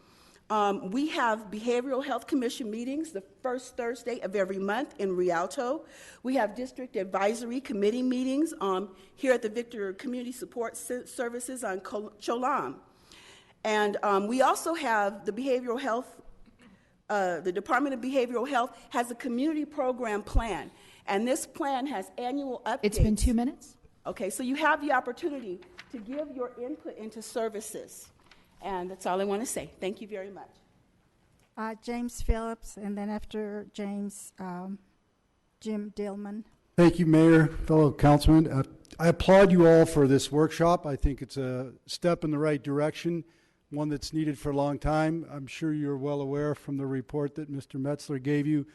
We have Behavioral Health Commission meetings the first Thursday of every month in Rialto. We have District Advisory Committee meetings here at the Victor Community Support Services on Cholam. And we also have the Behavioral Health, the Department of Behavioral Health has a community program plan, and this plan has annual updates.
It's been 2 minutes.
Okay, so you have the opportunity to give your input into services. And that's all I want to say. Thank you very much.
James Phillips, and then after James, Jim Dillman.
Thank you, Mayor, fellow councilmen. I applaud you all for this workshop. I think it's a step in the right direction, one that's needed for a long time. I'm sure you're well aware from the report that Mr. Metzler gave you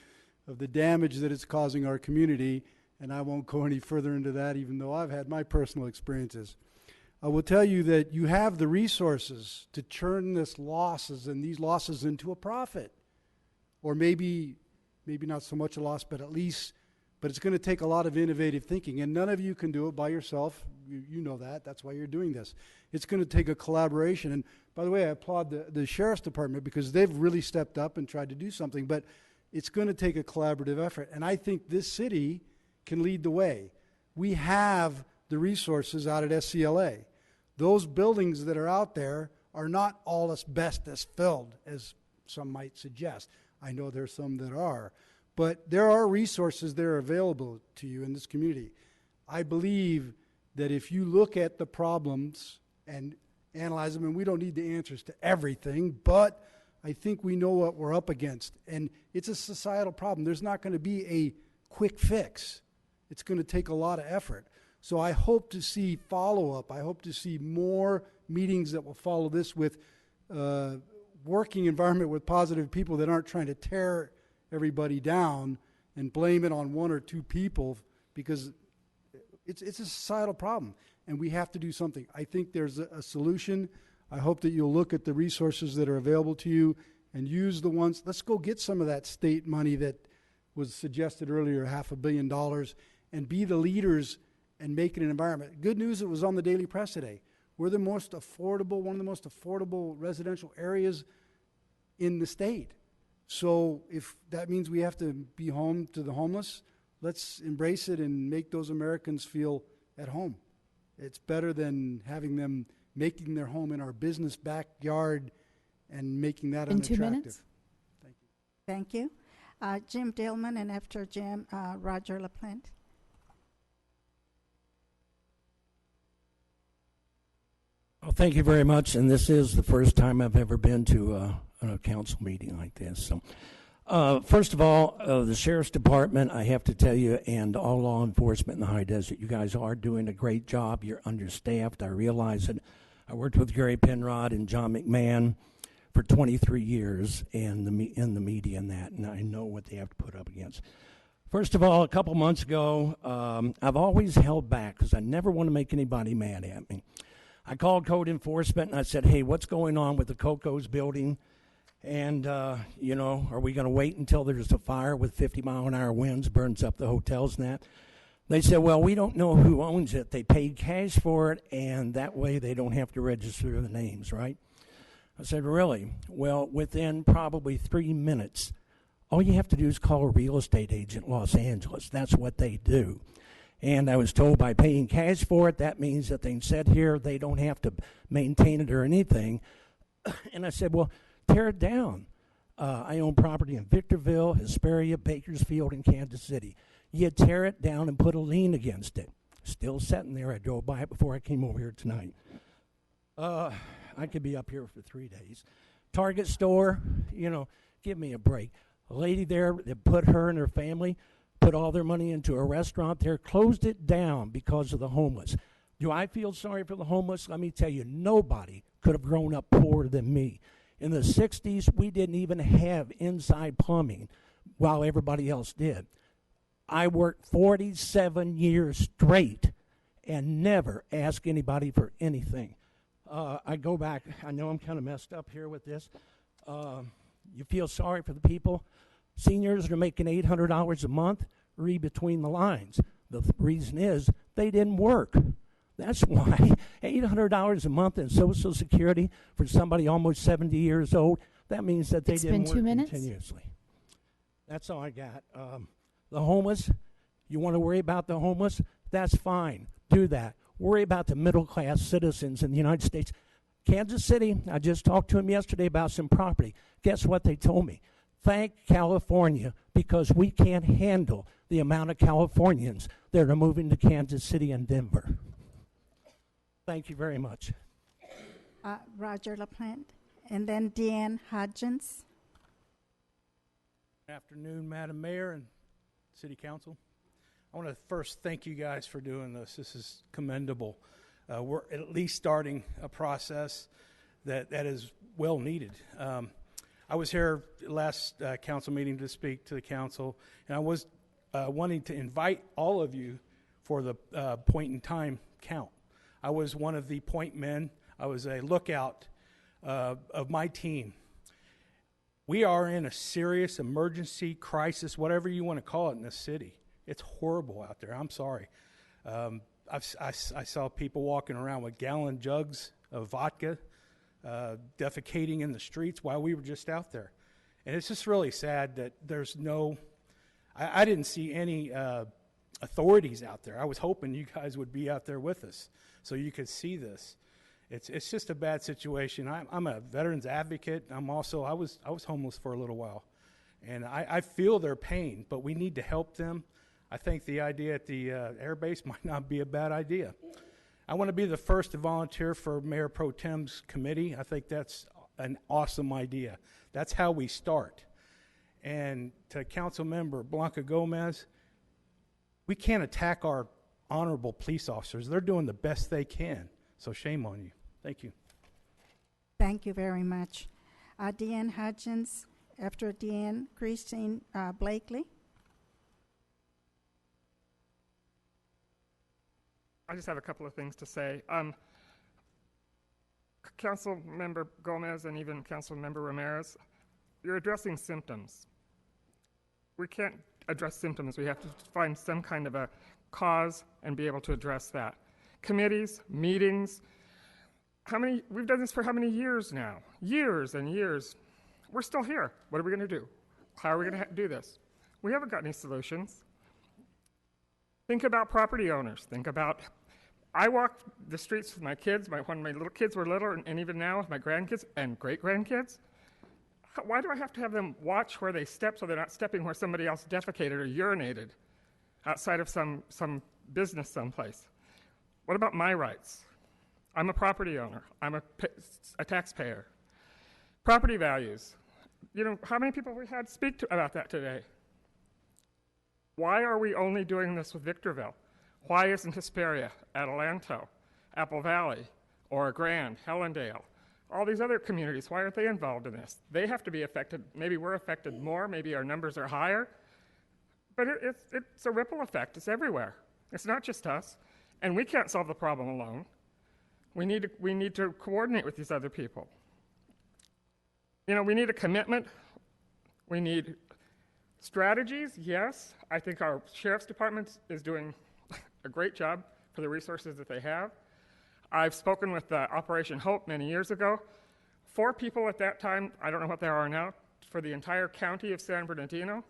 of the damage that it's causing our community, and I won't go any further into that, even though I've had my personal experiences. I will tell you that you have the resources to turn these losses into a profit. Or maybe not so much a loss, but it's going to take a lot of innovative thinking. And none of you can do it by yourself. You know that. That's why you're doing this. It's going to take a collaboration. And by the way, I applaud the Sheriff's Department because they've really stepped up and tried to do something. But it's going to take a collaborative effort. And I think this city can lead the way. We have the resources out at SCLA. Those buildings that are out there are not all asbestos filled, as some might suggest. I know there's some that are. But there are resources that are available to you in this community. I believe that if you look at the problems and analyze them, and we don't need the answers to everything, but I think we know what we're up against. And it's a societal problem. There's not going to be a quick fix. It's going to take a lot of effort. So I hope to see follow-up. I hope to see more meetings that will follow this with working environment with positive people that aren't trying to tear everybody down and blame it on one or two people, because it's a societal problem and we have to do something. I think there's a solution. I hope that you'll look at the resources that are available to you and use the ones. Let's go get some of that state money that was suggested earlier, $500 million, and be the leaders and make it an environment. Good news, it was on the Daily Press today. We're the most affordable, one of the most affordable residential areas in the state. So if that means we have to be home to the homeless, let's embrace it and make those Americans feel at home. It's better than having them making their home in our business backyard and making that unattractive.
2 minutes.
Thank you. Jim Dillman, and after Jim, Roger LaPlante.
Well, thank you very much. And this is the first time I've ever been to a council meeting like this. So, first of all, the Sheriff's Department, I have to tell you, and all law enforcement in the High Desert, you guys are doing a great job. You're understaffed. I realize it. I worked with Gary Penrod and John McMahon for 23 years in the media and that, and I know what they have to put up against. First of all, a couple months ago, I've always held back because I never want to make anybody mad at me. I called code enforcement and I said, hey, what's going on with the Coco's building? And, are we going to wait until there's a fire with 50-mile-an-hour winds, burns up the hotels and that? They said, well, we don't know who owns it. They paid cash for it, and that way they don't have to register the names, right? I said, really? Well, within probably 3 minutes, all you have to do is call a real estate agent in Los Angeles. That's what they do. And I was told by paying cash for it, that means that they can sit here, they don't have to maintain it or anything. And I said, well, tear it down. I own property in Victorville, Hesperia, Bakersfield, and Kansas City. You tear it down and put a lien against it. Still sitting there. I drove by it before I came over here tonight. I could be up here for 3 days. Target store, give me a break. A lady there that put her and her family, put all their money into a restaurant there, closed it down because of the homeless. Do I feel sorry for the homeless? Let me tell you, nobody could have grown up poorer than me. In the 60s, we didn't even have inside plumbing while everybody else did. I worked 47 years straight and never asked anybody for anything. I go back, I know I'm kind of messed up here with this. You feel sorry for the people. Seniors are making $800 a month. Read between the lines. The reason is they didn't work. That's why. $800 a month in Social Security for somebody almost 70 years old, that means that they didn't work continuously. That's all I got. The homeless, you want to worry about the homeless? That's fine. Do that. Worry about the middle-class citizens in the United States. Kansas City, I just talked to them yesterday about some property. Guess what they told me? Thank California, because we can't handle the amount of Californians that are moving to Kansas City and Denver. Thank you very much.
Roger LaPlante, and then Deanne Hodgins.
Good afternoon, Madam Mayor and City Council. I want to first thank you guys for doing this. This is commendable. We're at least starting a process that is well needed. I was here last council meeting to speak to the council, and I was wanting to invite all of you for the point in time count. I was one of the point men. I was a lookout of my team. We are in a serious emergency crisis, whatever you want to call it, in this city. It's horrible out there. I'm sorry. I saw people walking around with gallon jugs of vodka, defecating in the streets while we were just out there. And it's just really sad that there's I didn't see any authorities out there. I was hoping you guys would be out there with us so you could see this. It's just a bad situation. I'm a veterans advocate. I was homeless for a little while, and I feel their pain. But we need to help them. I think the idea at the air base might not be a bad idea. I want to be the first to volunteer for Mayor Pro Tem's committee. I think that's an awesome idea. That's how we start. And to Council Member Blanca Gomez, we can't attack our honorable police officers. They're doing the best they can. So shame on you. Thank you.
Thank you very much. Deanne Hudgens, after Deanne, Christine Blakely.
I just have a couple of things to say. Council Member Gomez and even Council Member Ramirez, you're addressing symptoms. We can't address symptoms. We have to find some kind of a cause and be able to address that. Committees, meetings, we've done this for how many years now? Years and years. We're still here. What are we going to do? How are we going to do this? We haven't got any solutions. Think about property owners. I walk the streets with my kids, when my little kids were little, and even now with my grandkids and great-grandkids. Why do I have to have them watch where they step so they're not stepping where somebody else defecated or urinated outside of some business someplace? What about my rights? I'm a property owner. I'm a taxpayer. Property values. How many people have we had speak about that today? Why are we only doing this with Victorville? Why isn't Hesperia, Adelanto, Apple Valley, Ora Grande, Helendale, all these other communities, why aren't they involved in this? They have to be affected. Maybe we're affected more. Maybe our numbers are higher. But it's a ripple effect. It's everywhere. It's not just us. And we can't solve the problem alone. We need to coordinate with these other people. We need a commitment. We need strategies, yes. I think our Sheriff's Department is doing a great job for the resources that they have. I've spoken with Operation Hope many years ago. 4 people at that time, I don't know what there are now, for the entire county of San Bernardino.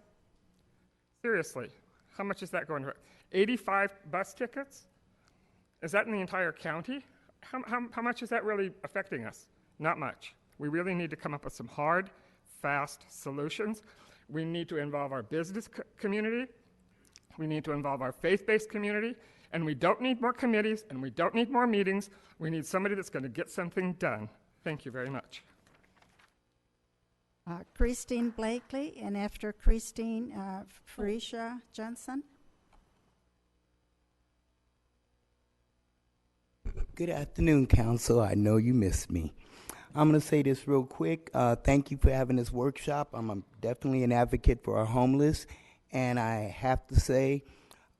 Seriously, how much is that going to? 85 bus tickets? Is that in the entire county? How much is that really affecting us? Not much. We really need to come up with some hard, fast solutions. We need to involve our business community. We need to involve our faith-based community. And we don't need more committees, and we don't need more meetings. We need somebody that's going to get something done. Thank you very much.
Christine Blakely, and after Christine, Felicia Johnson.
Good afternoon, Council. I know you missed me. I'm going to say this real quick. Thank you for having this workshop. I'm definitely an advocate for our homeless, and I have to say,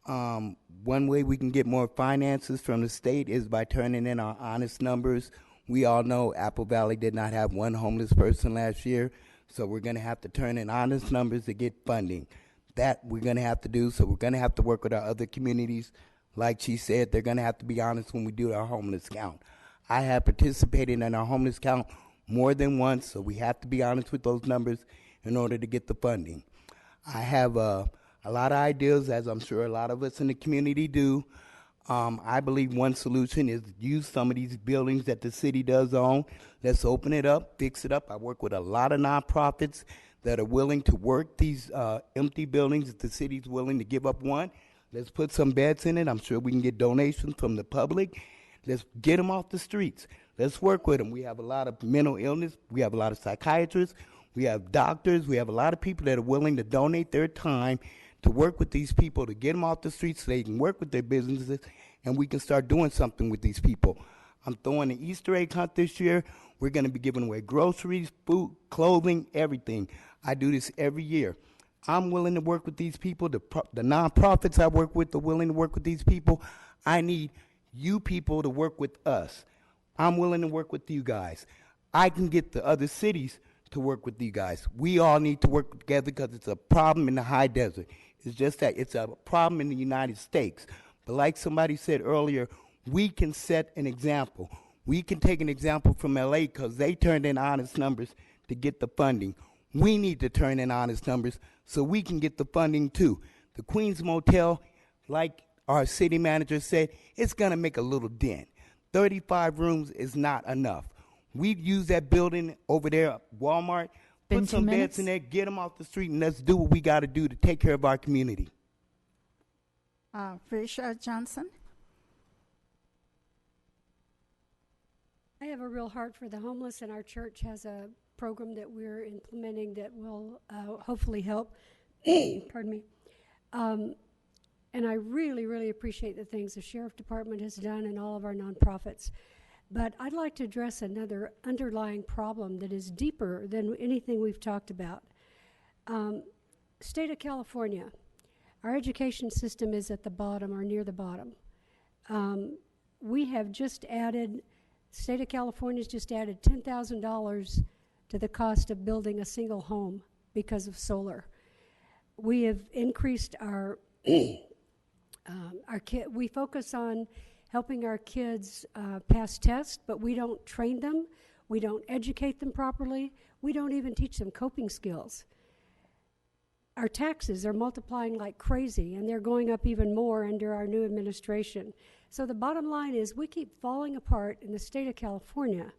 one way we can get more finances from the state is by turning in our honest numbers. We all know Apple Valley did not have one homeless person last year, so we're going to have to turn in honest numbers to get funding. That we're going to have to do, so we're going to have to work with our other communities. Like she said, they're going to have to be honest when we do our homeless count. I have participated in our homeless count more than once, so we have to be honest with those numbers in order to get the funding. I have a lot of ideas, as I'm sure a lot of us in the community do. I believe one solution is use some of these buildings that the city does own. Let's open it up, fix it up. I work with a lot of nonprofits that are willing to work these empty buildings if the city's willing to give up one. Let's put some beds in it. I'm sure we can get donations from the public. Let's get them off the streets. Let's work with them. We have a lot of mental illness. We have a lot of psychiatrists. We have doctors. We have a lot of people that are willing to donate their time to work with these people, to get them off the streets so they can work with their businesses, and we can start doing something with these people. I'm throwing an Easter egg hunt this year. We're going to be giving away groceries, food, clothing, everything. I do this every year. I'm willing to work with these people. The nonprofits I work with are willing to work with these people. I need you people to work with us. I'm willing to work with you guys. I can get the other cities to work with you guys. We all need to work together because it's a problem in the high desert. It's just that it's a problem in the United States. But like somebody said earlier, we can set an example. We can take an example from LA because they turned in honest numbers to get the funding. We need to turn in honest numbers so we can get the funding too. The Queens Motel, like our city manager said, it's going to make a little dent. 35 rooms is not enough. We've used that building over there at Walmart,
Been
put
2
some
minutes?
beds in there, get them off the street, and let's do what we got to do to take care of our community.
Felicia Johnson.
I have a real heart for the homeless, and our church has a program that we're implementing that will hopefully help. Pardon me. And I really, really appreciate the things the Sheriff Department has done and all of our nonprofits. But I'd like to address another underlying problem that is deeper than anything we've talked about. State of California, our education system is at the bottom or near the bottom. We have just added, State of California's just added $10,000 to the cost of building a single home because of solar. We have increased our we focus on helping our kids pass tests, but we don't train them, we don't educate them properly, we don't even teach them coping skills. Our taxes are multiplying like crazy, and they're going up even more under our new administration. So the bottom line is we keep falling apart in the state of California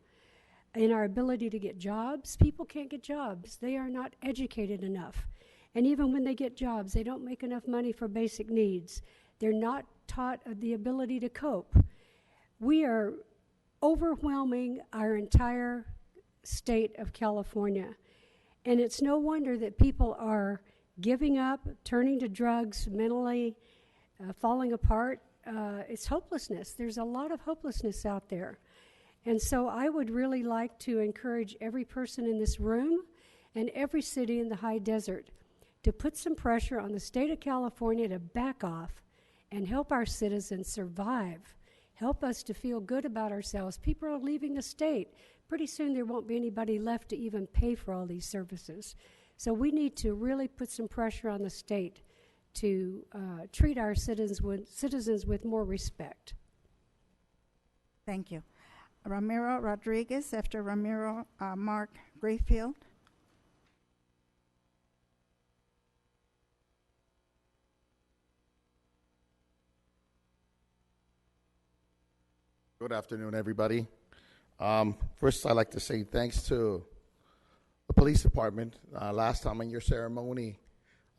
in our ability to get jobs. People can't get jobs. They are not educated enough. And even when they get jobs, they don't make enough money for basic needs. They're not taught the ability to cope. We are overwhelming our entire state of California. And it's no wonder that people are giving up, turning to drugs, mentally falling apart. It's hopelessness. There's a lot of hopelessness out there. And so I would really like to encourage every person in this room and every city in the high desert to put some pressure on the state of California to back off and help our citizens survive. Help us to feel good about ourselves. People are leaving the state. Pretty soon there won't be anybody left to even pay for all these services. So we need to really put some pressure on the state to treat our citizens with more respect.
Thank you. Ramiro Rodriguez, after Ramiro, Mark Grayfield.
Good afternoon, everybody. First, I'd like to say thanks to the police department. Last time in your ceremony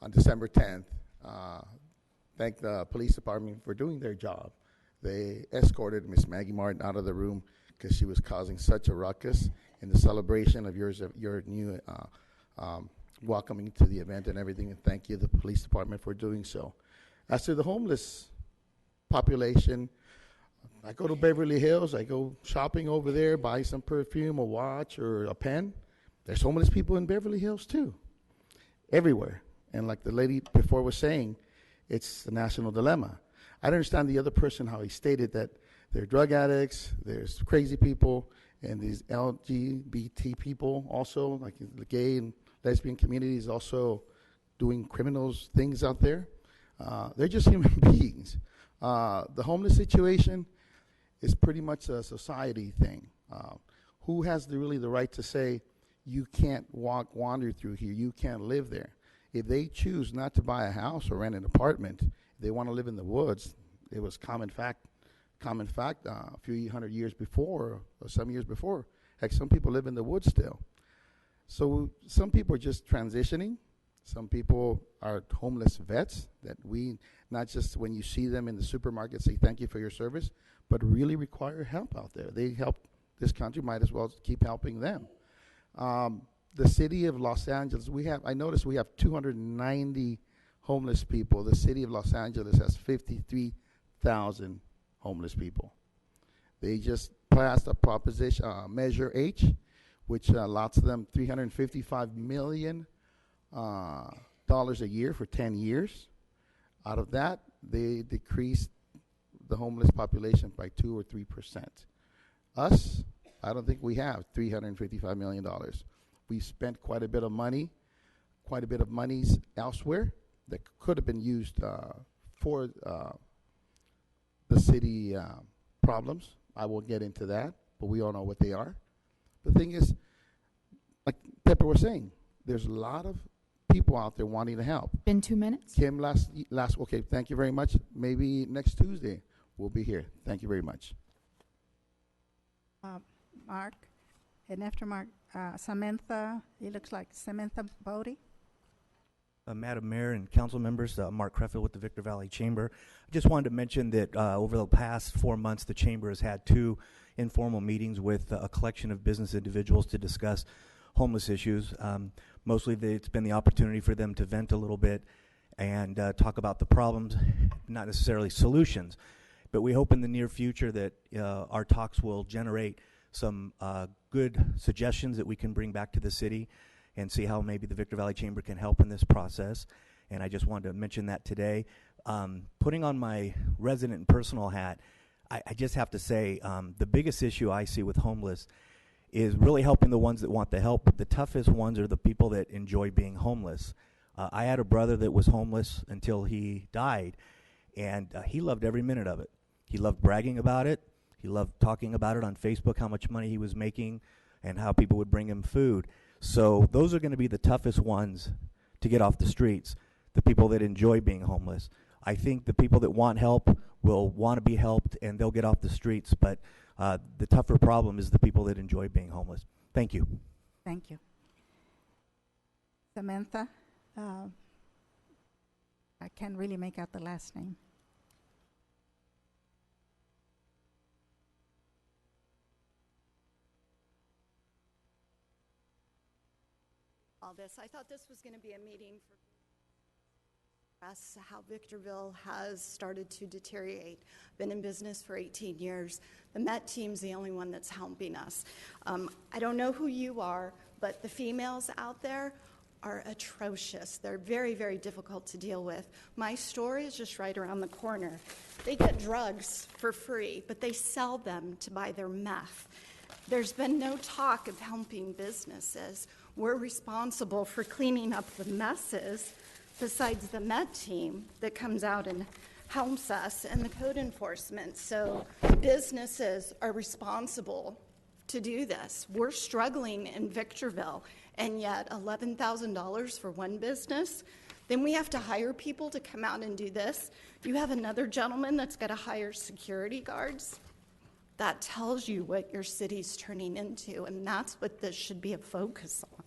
on December 10th, thank the police department for doing their job. They escorted Miss Maggie Martin out of the room because she was causing such a ruckus in the celebration of your new welcoming to the event and everything. And thank you, the police department, for doing so. As to the homeless population, I go to Beverly Hills, I go shopping over there, buy some perfume, a watch, or a pen. There's homeless people in Beverly Hills too, everywhere. And like the lady before was saying, it's the national dilemma. I don't understand the other person, how he stated that there are drug addicts, there's crazy people, and these LGBT people also, like the gay and lesbian communities also doing criminals things out there. They're just human beings. The homeless situation is pretty much a society thing. Who has really the right to say, you can't wander through here, you can't live there? If they choose not to buy a house or rent an apartment, if they want to live in the woods, it was common fact a few hundred years before, or some years before. Heck, some people live in the woods still. So some people are just transitioning. Some people are homeless vets that we, not just when you see them in the supermarket, say thank you for your service, but really require help out there. They help this country, might as well keep helping them. The city of Los Angeles, I noticed we have 290 homeless people. The city of Los Angeles has 53,000 homeless people. They just passed a proposition, Measure H, which allots them $355 million a year for 10 years. Out of that, they decreased the homeless population by 2 or 3%. Us, I don't think we have $355 million. We've spent quite a bit of monies elsewhere that could have been used for the city problems. I won't get into that, but we all know what they are. The thing is, like Pepper was saying, there's a lot of people out there wanting to help.
Been 2 minutes?
Kim, okay, thank you very much. Maybe next Tuesday we'll be here. Thank you very much.
Mark, and after Mark, Samantha, it looks like Samantha Bodie.
Madam Mayor and council members, Mark Creffield with the Victor Valley Chamber. I just wanted to mention that over the past 4 months, the Chamber has had 2 informal meetings with a collection of business individuals to discuss homeless issues. Mostly it's been the opportunity for them to vent a little bit and talk about the problems, not necessarily solutions. But we hope in the near future that our talks will generate some good suggestions that we can bring back to the city and see how maybe the Victor Valley Chamber can help in this process. And I just wanted to mention that today. Putting on my resident and personal hat, I just have to say the biggest issue I see with homeless is really helping the ones that want the help, but the toughest ones are the people that enjoy being homeless. I had a brother that was homeless until he died, and he loved every minute of it. He loved bragging about it. He loved talking about it on Facebook, how much money he was making and how people would bring him food. So those are going to be the toughest ones to get off the streets, the people that enjoy being homeless. I think the people that want help will want to be helped and they'll get off the streets, but the tougher problem is the people that enjoy being homeless. Thank you.
Thank you. Samantha, I can't really make out the last name.
All this. I thought this was going to be a meeting for us, how Victorville has started to deteriorate. Been in business for 18 years. The Met team's the only one that's helping us. I don't know who you are, but the females out there are atrocious. They're very, very difficult to deal with. My store is just right around the corner. They get drugs for free, but they sell them to buy their meth. There's been no talk of helping businesses. We're responsible for cleaning up the messes besides the Met team that comes out and helps us and the code enforcement. So businesses are responsible to do this. We're struggling in Victorville, and yet $11,000 for one business. Then we have to hire people to come out and do this. You have another gentleman that's got to hire security guards. That tells you what your city's turning into, and that's what this should be a focus on,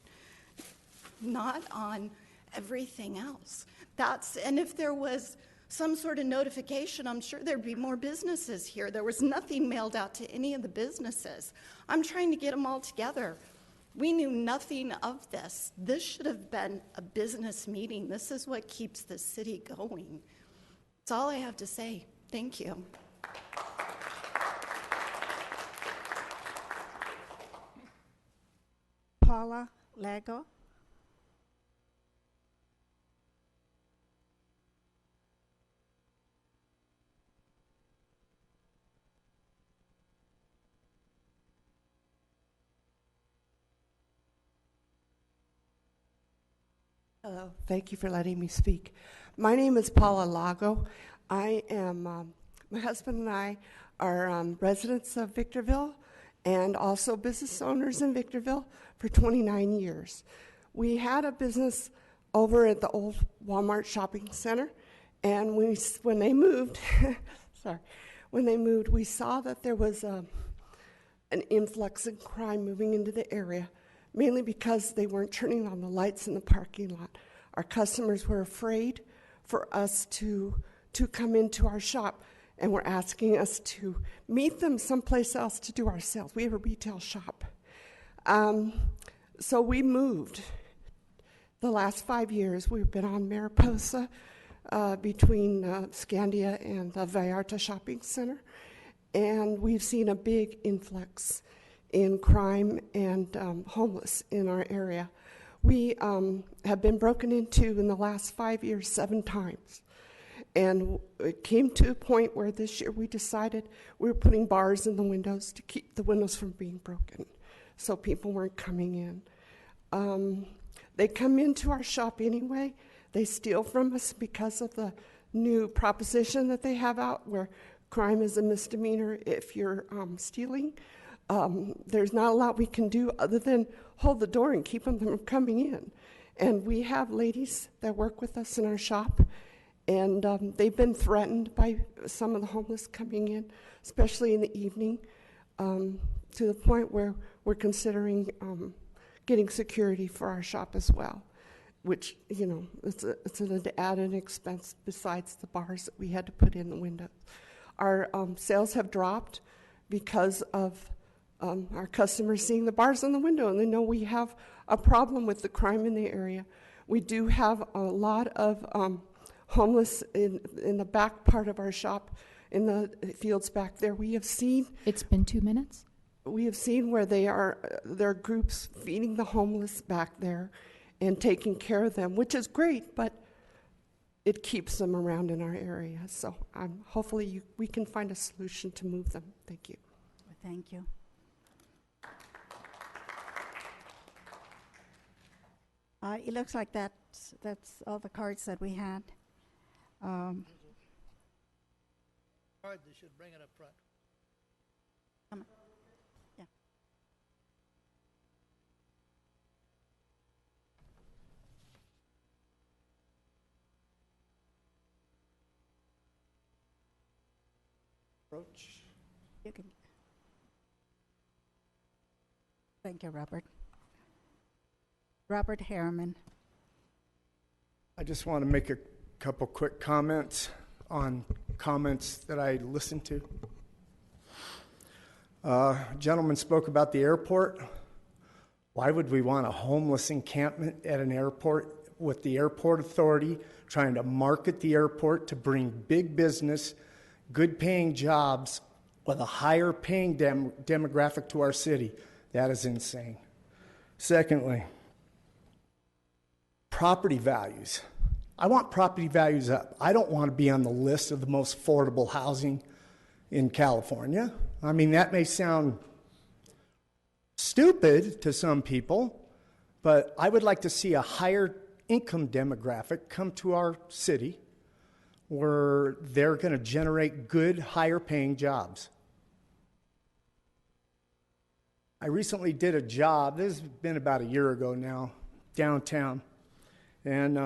not on everything else. And if there was some sort of notification, I'm sure there'd be more businesses here. There was nothing mailed out to any of the businesses. I'm trying to get them all together. We knew nothing of this. This should have been a business meeting. This is what keeps the city going. That's all I have to say. Thank you.
Paula Lago.
Hello, thank you for letting me speak. My name is Paula Lago. I am, my husband and I are residents of Victorville and also business owners in Victorville for 29 years. We had a business over at the old Walmart shopping center, and when they moved, we saw that there was an influx in crime moving into the area, mainly because they weren't turning on the lights in the parking lot. Our customers were afraid for us to come into our shop, and were asking us to meet them someplace else to do our sales. We have a retail shop. So we moved. The last 5 years, we've been on Mariposa between Scandia and the Vallarta Shopping Center, and we've seen a big influx in crime and homeless in our area. We have been broken into in the last 5 years 7 times. And it came to a point where this year we decided we were putting bars in the windows to keep the windows from being broken so people weren't coming in. They come into our shop anyway. They steal from us because of the new proposition that they have out where crime is a misdemeanor if you're stealing. There's not a lot we can do other than hold the door and keep them from coming in. And we have ladies that work with us in our shop, and they've been threatened by some of the homeless coming in, especially in the evening. to the point where we're considering getting security for our shop as well, which, you know, it's an added expense besides the bars that we had to put in the windows. Our sales have dropped because of our customers seeing the bars on the window, and they know we have a problem with the crime in the area. We do have a lot of homeless in the back part of our shop, in the fields back there. We have seen...
It's been 2 minutes.
We have seen where there are groups feeding the homeless back there and taking care of them, which is great, but it keeps them around in our area. So hopefully we can find a solution to move them. Thank you.
Thank you. It looks like that's all the cards that we had.
Card, they should bring it up front.
Come on. Yeah.
Approach.
You can. Thank you, Robert. Robert Harriman.
I just want to make a couple quick comments on comments that I listened to. A gentleman spoke about the airport. Why would we want a homeless encampment at an airport with the airport authority trying to market the airport to bring big business, good paying jobs with a higher paying demographic to our city? That is insane. Secondly, property values. I want property values up. I don't want to be on the list of the most affordable housing in California. I mean, that may sound stupid to some people, but I would like to see a higher income demographic come to our city where they're going to generate good, higher paying jobs. I recently did a job, this has been about a year ago now, downtown, and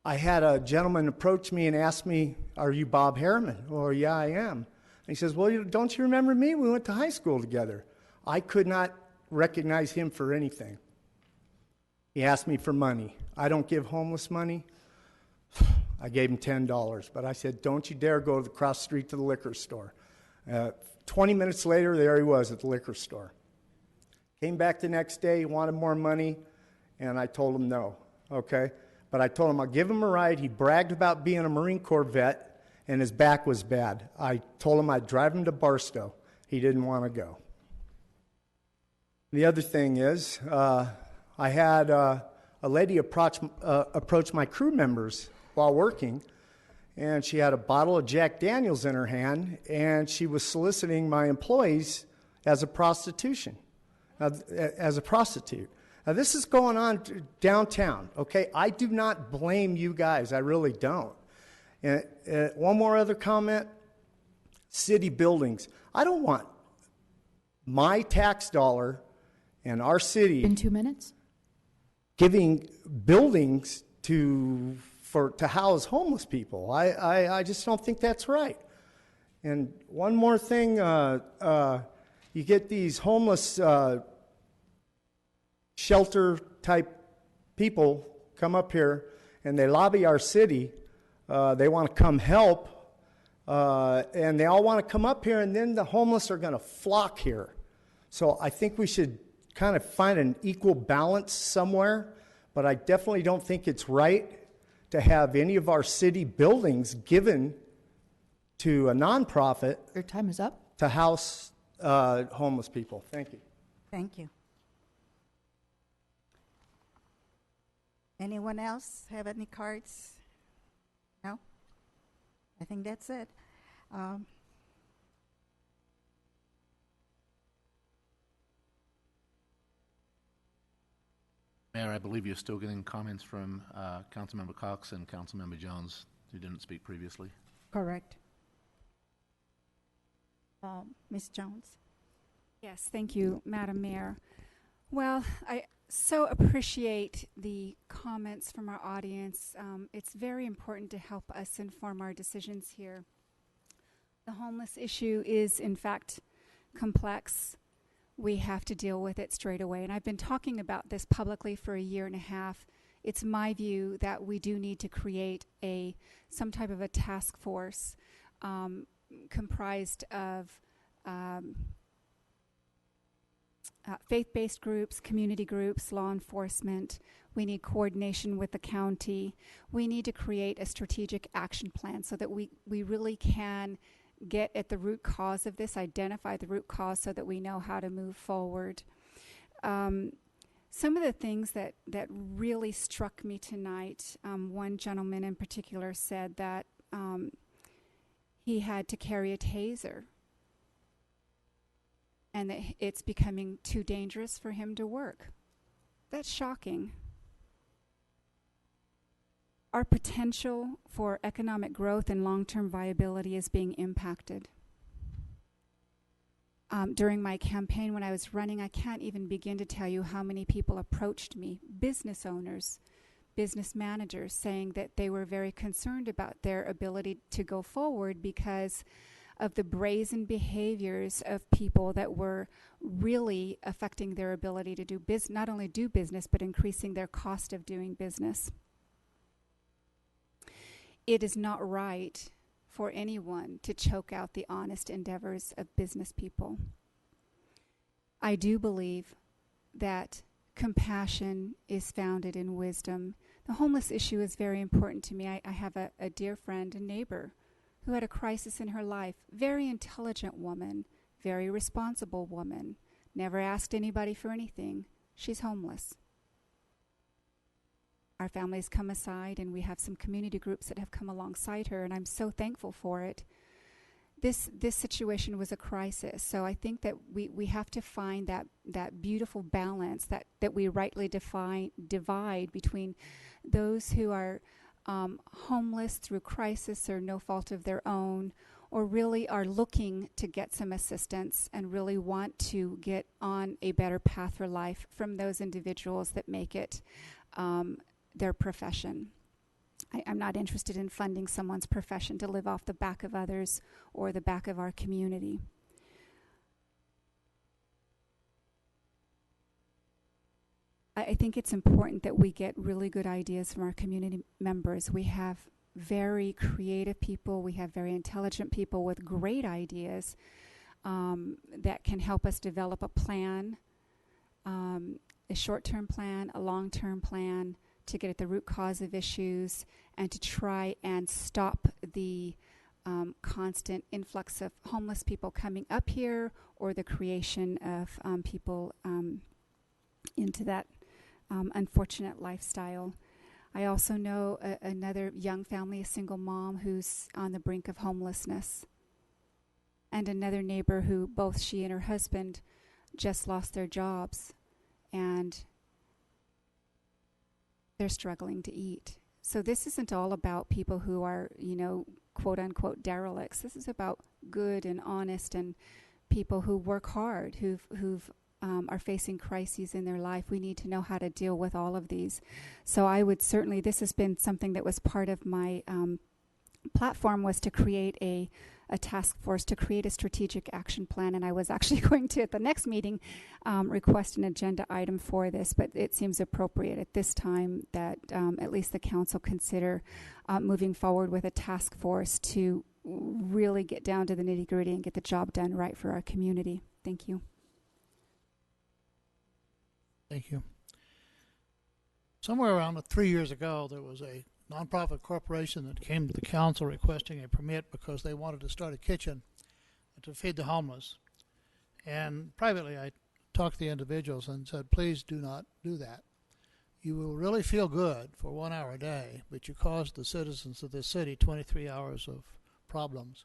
I had a gentleman approach me and ask me, "Are you Bob Harriman?" Or, "Yeah, I am." And he says, "Well, don't you remember me? We went to high school together." I could not recognize him for anything. He asked me for money. I don't give homeless money. I gave him $10, but I said, "Don't you dare go across the street to the liquor store." 20 minutes later, there he was at the liquor store. Came back the next day, wanted more money, and I told him no, okay? But I told him I'll give him a ride. He bragged about being a Marine Corps vet, and his back was bad. I told him I'd drive him to Barstow. He didn't want to go. The other thing is, I had a lady approach my crew members while working, and she had a bottle of Jack Daniels in her hand, and she was soliciting my employees as a prostitute. Now, this is going on downtown, okay? I do not blame you guys. I really don't. And one more other comment. City buildings. I don't want my tax dollar and our city...
In 2 minutes?
...giving buildings to house homeless people. I just don't think that's right. And one more thing, you get these homeless shelter-type people come up here, and they lobby our city. They want to come help, and they all want to come up here, and then the homeless are going to flock here. So I think we should kind of find an equal balance somewhere, but I definitely don't think it's right to have any of our city buildings given to a nonprofit.
Your time is up.
To house homeless people. Thank you.
Thank you. Anyone else have any cards? No? I think that's it.
Mayor, I believe you're still getting comments from Councilmember Cox and Councilmember Jones, who didn't speak previously.
Correct. Ms. Jones.
Yes, thank you, Madam Mayor. Well, I so appreciate the comments from our audience. It's very important to help us inform our decisions here. The homeless issue is, in fact, complex. We have to deal with it straight away. And I've been talking about this publicly for a year and a half. It's my view that we do need to create some type of a task force comprised of faith-based groups, community groups, law enforcement. We need coordination with the county. We need to create a strategic action plan so that we really can get at the root cause of this, identify the root cause so that we know how to move forward. Some of the things that really struck me tonight, one gentleman in particular said that he had to carry a taser and that it's becoming too dangerous for him to work. That's shocking. Our potential for economic growth and long-term viability is being impacted. During my campaign when I was running, I can't even begin to tell you how many people approached me, business owners, business managers, saying that they were very concerned about their ability to go forward because of the brazen behaviors of people that were really affecting their ability to do business, not only do business, but increasing their cost of doing business. It is not right for anyone to choke out the honest endeavors of business people. I do believe that compassion is founded in wisdom. The homeless issue is very important to me. I have a dear friend, a neighbor, who had a crisis in her life. Very intelligent woman, very responsible woman, never asked anybody for anything. She's homeless. Our family's come aside, and we have some community groups that have come alongside her, and I'm so thankful for it. This situation was a crisis, so I think that we have to find that beautiful balance that we rightly divide between those who are homeless through crisis or no fault of their own, or really are looking to get some assistance and really want to get on a better path for life, from those individuals that make it their profession. I'm not interested in funding someone's profession to live off the back of others or the back of our community. I think it's important that we get really good ideas from our community members. We have very creative people. We have very intelligent people with great ideas that can help us develop a plan, a short-term plan, a long-term plan, to get at the root cause of issues and to try and stop the constant influx of homeless people coming up here, or the creation of people into that unfortunate lifestyle. I also know another young family, a single mom who's on the brink of homelessness, and another neighbor who both she and her husband just lost their jobs, and they're struggling to eat. So this isn't all about people who are, quote unquote derelicts. This is about good and honest and people who work hard, who've are facing crises in their life. We need to know how to deal with all of these. So I would certainly, this has been something that was part of my platform, was to create a task force, to create a strategic action plan. And I was actually going to, at the next meeting, request an agenda item for this, but it seems appropriate at this time that at least the council consider moving forward with a task force to really get down to the nitty-gritty and get the job done right for our community. Thank you.
Thank you. Somewhere around 3 years ago, there was a nonprofit corporation that came to the council requesting a permit because they wanted to start a kitchen to feed the homeless. And privately, I talked to the individuals and said, please do not do that. You will really feel good for 1 hour a day, but you caused the citizens of this city 23 hours of problems,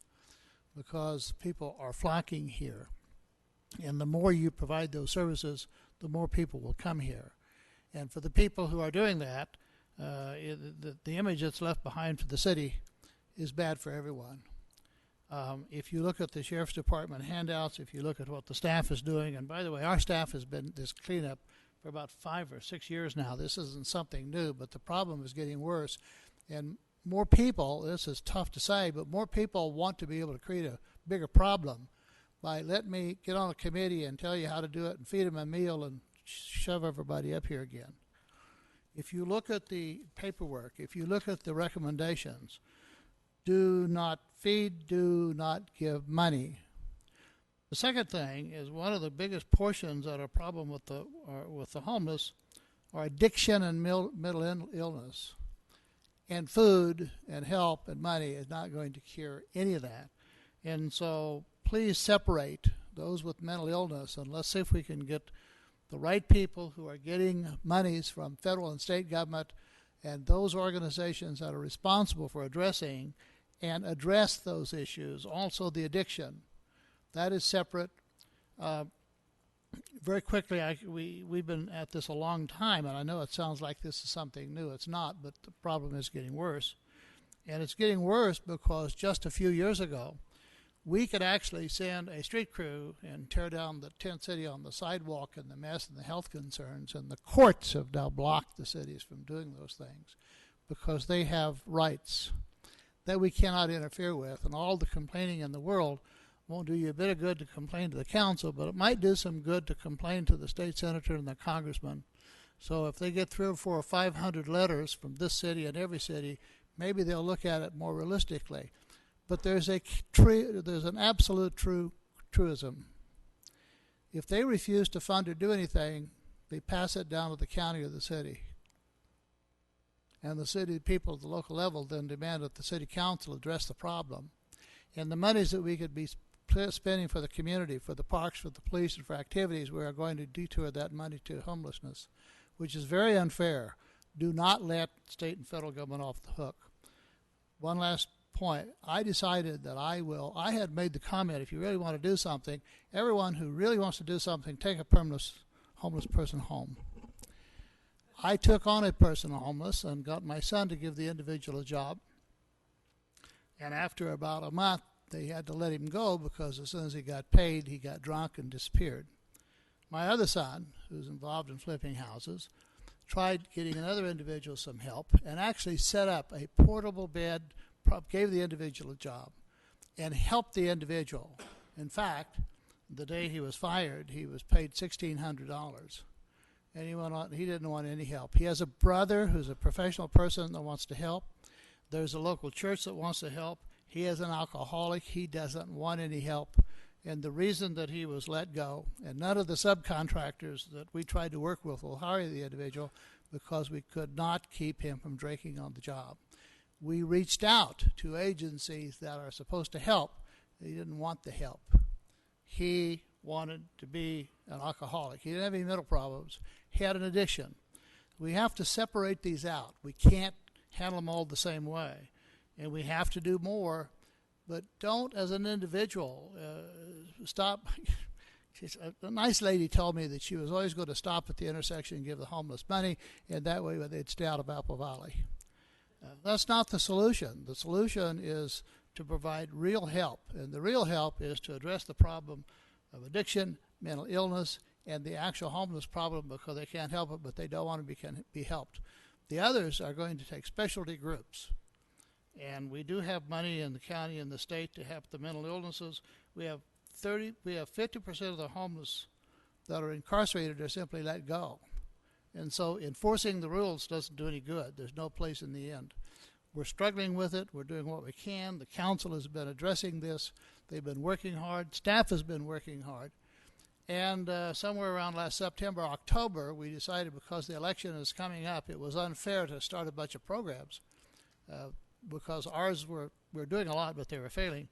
because people are flocking here. And the more you provide those services, the more people will come here. And for the people who are doing that, the image that's left behind for the city is bad for everyone. If you look at the Sheriff's Department handouts, if you look at what the staff is doing, and by the way, our staff has been this cleanup for about 5 or 6 years now. This isn't something new, but the problem is getting worse. And more people, this is tough to say, but more people want to be able to create a bigger problem by letting me get on a committee and tell you how to do it and feed them a meal and shove everybody up here again. If you look at the paperwork, if you look at the recommendations, do not feed, do not give money. The second thing is one of the biggest portions that are a problem with the homeless are addiction and mental illness. And food and help and money is not going to cure any of that. And so please separate those with mental illness, and let's see if we can get the right people who are getting monies from federal and state government and those organizations that are responsible for addressing and address those issues. Also the addiction. That is separate. Very quickly, we've been at this a long time, and I know it sounds like this is something new. It's not, but the problem is getting worse. And it's getting worse because just a few years ago, we could actually send a street crew and tear down the tent city on the sidewalk and the mess and the health concerns, and the courts have now blocked the cities from doing those things because they have rights that we cannot interfere with, and all the complaining in the world won't do you a bit of good to complain to the council, but it might do some good to complain to the state senator and the congressman. So if they get 300 or 400 or 500 letters from this city and every city, maybe they'll look at it more realistically. But there's an absolute truism. If they refuse to fund or do anything, they pass it down to the county or the city. And the city people at the local level then demand that the city council address the problem. And the monies that we could be spending for the community, for the parks, for the police, and for activities, we are going to detour that money to homelessness, which is very unfair. Do not let state and federal government off the hook. One last point. I decided that I had made the comment, if you really want to do something, everyone who really wants to do something, take a permanent homeless person home. I took on a person homeless and got my son to give the individual a job. And after about a month, they had to let him go because as soon as he got paid, he got drunk and disappeared. My other son, who's involved in flipping houses, tried getting another individual some help and actually set up a portable bed, gave the individual a job, and helped the individual. In fact, the day he was fired, he was paid $1,600. And he went on, he didn't want any help. He has a brother who's a professional person that wants to help. There's a local church that wants to help. He is an alcoholic. He doesn't want any help. And the reason that he was let go, and none of the subcontractors that we tried to work with will hire the individual because we could not keep him from drinking on the job. We reached out to agencies that are supposed to help. He didn't want the help. He wanted to be an alcoholic. He didn't have any mental problems. He had an addiction. We have to separate these out. We can't handle them all the same way. And we have to do more, but don't, as an individual, stop. A nice lady told me that she was always going to stop at the intersection and give the homeless money, and that way they'd stay out of Apple Valley. That's not the solution. The solution is to provide real help, and the real help is to address the problem of addiction, mental illness, and the actual homeless problem because they can't help it, but they don't want to be helped. The others are going to take specialty groups. And we do have money in the county and the state to help the mental illnesses. We have 50% of the homeless that are incarcerated are simply let go. And so enforcing the rules doesn't do any good. There's no place in the end. We're struggling with it. We're doing what we can. The council has been addressing this. They've been working hard. Staff has been working hard. And somewhere around last September, October, we decided because the election is coming up, it was unfair to start a bunch of programs because ours we're doing a lot, but they were failing.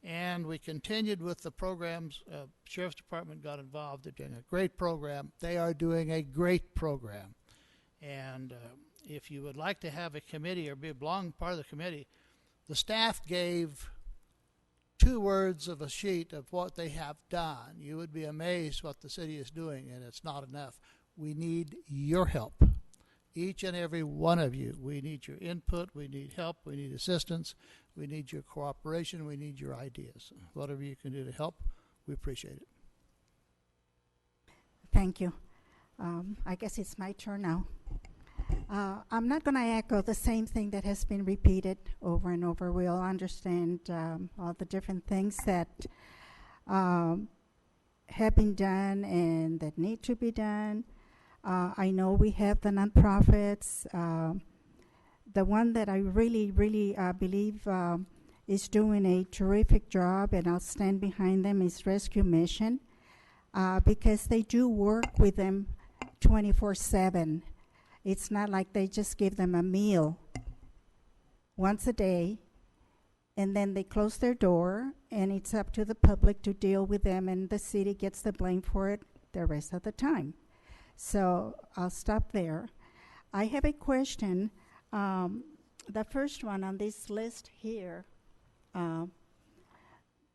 And we continued with the programs. Sheriff's Department got involved. They're doing a great program. They are doing a great program. And if you would like to have a committee or be a belong part of the committee, the staff gave 2 words of a sheet of what they have done. You would be amazed what the city is doing, and it's not enough. We need your help. Each and every one of you. We need your input. We need help. We need assistance. We need your cooperation. We need your ideas. Whatever you can do to help, we appreciate it.
Thank you. I guess it's my turn now. I'm not going to echo the same thing that has been repeated over and over. We all understand all the different things that have been done and that need to be done. I know we have the nonprofits. The one that I really believe is doing a terrific job, and I'll stand behind them, is Rescue Mission, because they do work with them 24/7. It's not like they just give them a meal once a day and then they close their door and it's up to the public to deal with them, and the city gets the blame for it the rest of the time. So I'll stop there. I have a question. The first one on this list here, the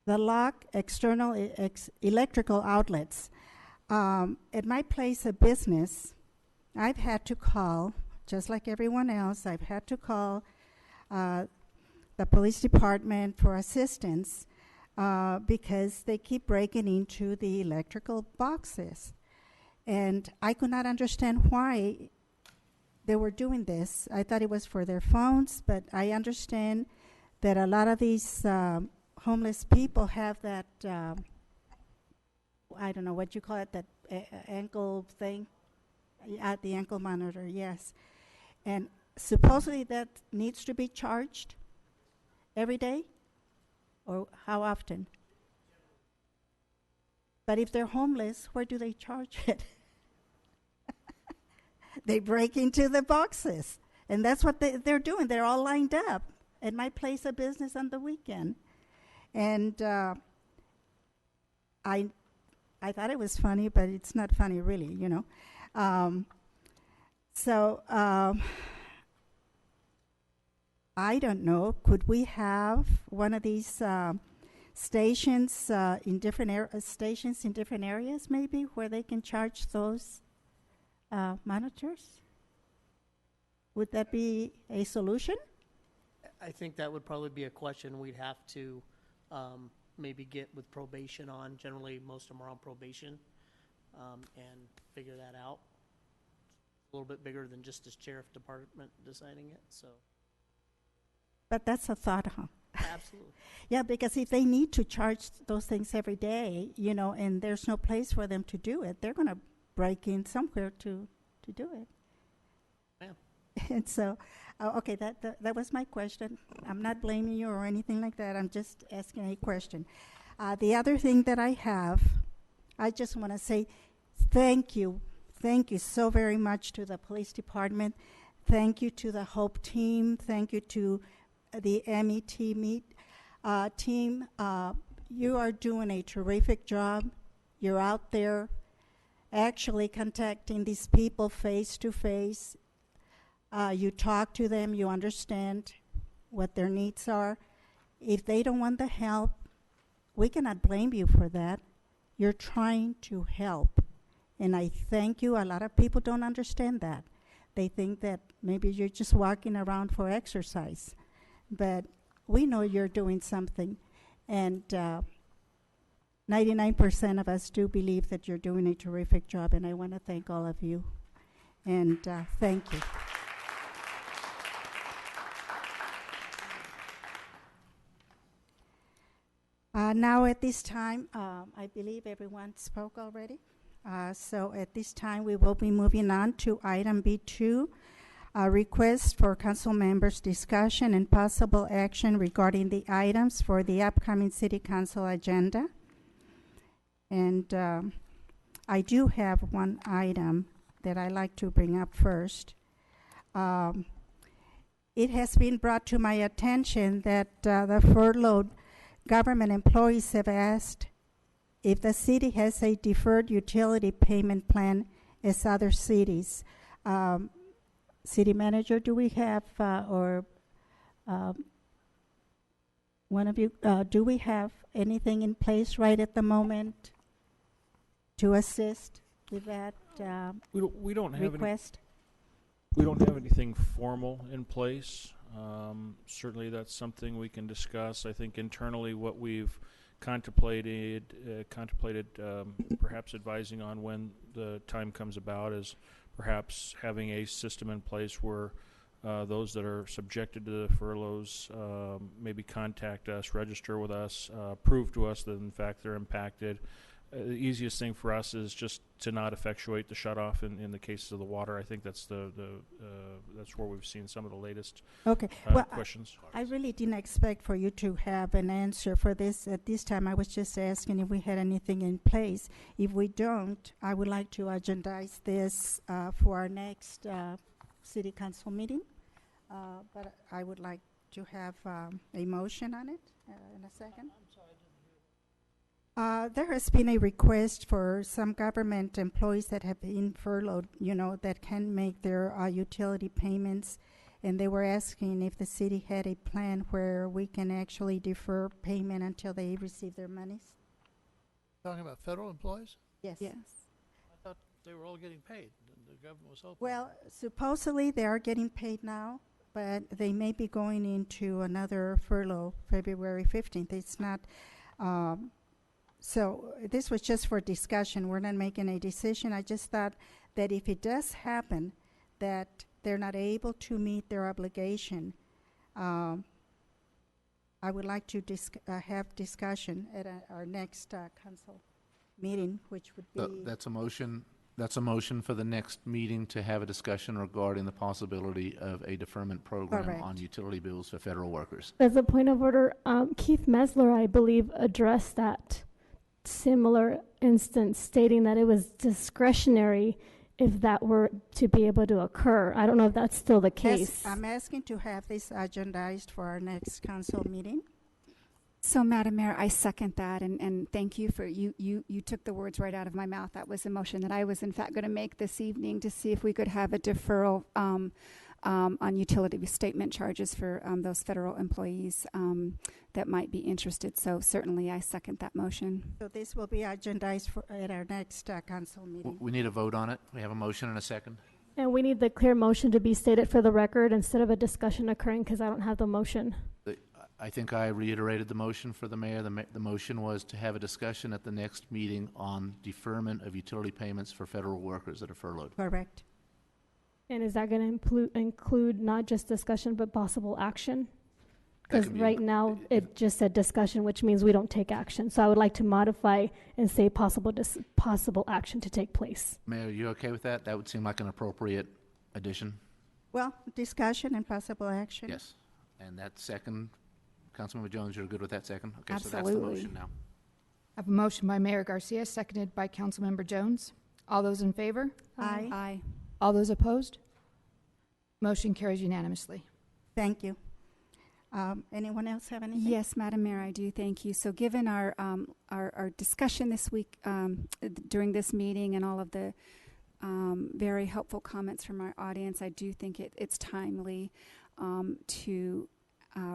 lock external electrical outlets. At my place of business, I've had to call, just like everyone else, I've had to call the police department for assistance because they keep breaking into the electrical boxes. And I could not understand why they were doing this. I thought it was for their phones, but I understand that a lot of these homeless people have that, I don't know what you call it, that ankle thing, at the ankle monitor, yes. And supposedly that needs to be charged every day, or how often? But if they're homeless, where do they charge it? They break into the boxes, and that's what they're doing. They're all lined up at my place of business on the weekend. And I thought it was funny, but it's not funny really, you know. I don't know, could we have one of these stations in different stations in different areas maybe, where they can charge those monitors? Would that be a solution?
I think that would probably be a question we'd have to maybe get with probation on. Generally, most of them are on probation, and figure that out. It's a little bit bigger than just the sheriff department deciding it, so.
But that's a thought, huh?
Absolutely.
Yeah, because if they need to charge those things every day, you know, and there's no place for them to do it, they're going to break in somewhere to do it.
Yeah.
And so, okay, that was my question. I'm not blaming you or anything like that. I'm just asking a question. The other thing that I have, I just want to say thank you. Thank you so very much to the police department. Thank you to the HOPE team. Thank you to the MET team. You are doing a terrific job. You're out there actually contacting these people face to face. You talk to them, you understand what their needs are. If they don't want the help, we cannot blame you for that. You're trying to help. And I thank you. A lot of people don't understand that. They think that maybe you're just walking around for exercise. But we know you're doing something. And 99% of us do believe that you're doing a terrific job. And I want to thank all of you. And thank you. Now at this time, I believe everyone spoke already. So at this time, we will be moving on to item B2, request for council members' discussion and possible action regarding the items for the upcoming city council agenda. And I do have one item that I like to bring up first. It has been brought to my attention that the furloughed government employees have asked if the city has a deferred utility payment plan as other cities. City manager, do we have, or one of you, do we have anything in place right at the moment to assist with that
we don't have
request?
We don't have anything formal in place. Certainly that's something we can discuss. I think internally what we've contemplated perhaps advising on when the time comes about is perhaps having a system in place where those that are subjected to the furloughs maybe contact us, register with us, prove to us that in fact they're impacted. The easiest thing for us is just to not effectuate the shutoff in the cases of the water. I think that's that's where we've seen some of the latest questions.
I really didn't expect for you to have an answer for this at this time. I was just asking if we had anything in place. If we don't, I would like to agendize this for our next city council meeting. But I would like to have a motion on it in a second. There has been a request for some government employees that have been furloughed, that can make their utility payments, and they were asking if the city had a plan where we can actually defer payment until they receive their monies.
Talking about federal employees?
Yes.
I thought they were all getting paid. The government was hoping.
Well, supposedly they are getting paid now, but they may be going into another furlough February 15th. It's not... So this was just for discussion. We're not making a decision. I just thought that if it does happen that they're not able to meet their obligation, I would like to have discussion at our next council meeting, which would be...
That's a motion. That's a motion for the next meeting to have a discussion regarding the possibility of a deferment program
Correct.
on utility bills for federal workers.
As a point of order, Keith Mesler, I believe, addressed that similar instance, stating that it was discretionary if that were to be able to occur. I don't know if that's still the case.
I'm asking to have this agendized for our next council meeting.
So, Madam Mayor, I second that, and thank you for you took the words right out of my mouth. That was a motion that I was in fact going to make this evening to see if we could have a deferral on utility statement charges for those federal employees that might be interested. So certainly I second that motion.
So this will be agendized at our next council meeting.
We need a vote on it. We have a motion and a second.
And we need the clear motion to be stated for the record instead of a discussion occurring, because I don't have the motion.
I think I reiterated the motion for the mayor. The motion was to have a discussion at the next meeting on deferment of utility payments for federal workers that are furloughed.
Correct.
And is that going to include not just discussion but possible action? Because right now it just said discussion, which means we don't take action. So I would like to modify and say possible action to take place.
Mayor, are you okay with that? That would seem like an appropriate addition.
Well, discussion and possible action.
Yes. And that second, Councilmember Jones, you're good with that second? Okay,
Absolutely.
so that's the motion now.
I have a motion by Mayor Garcia, seconded by Councilmember Jones. All those in favor?
Aye.
Aye.
All those opposed? Motion carries unanimously.
Thank you. Anyone else have anything?
Yes, Madam Mayor, I do. Thank you. So given our discussion this week during this meeting and all of the very helpful comments from our audience, I do think it's timely to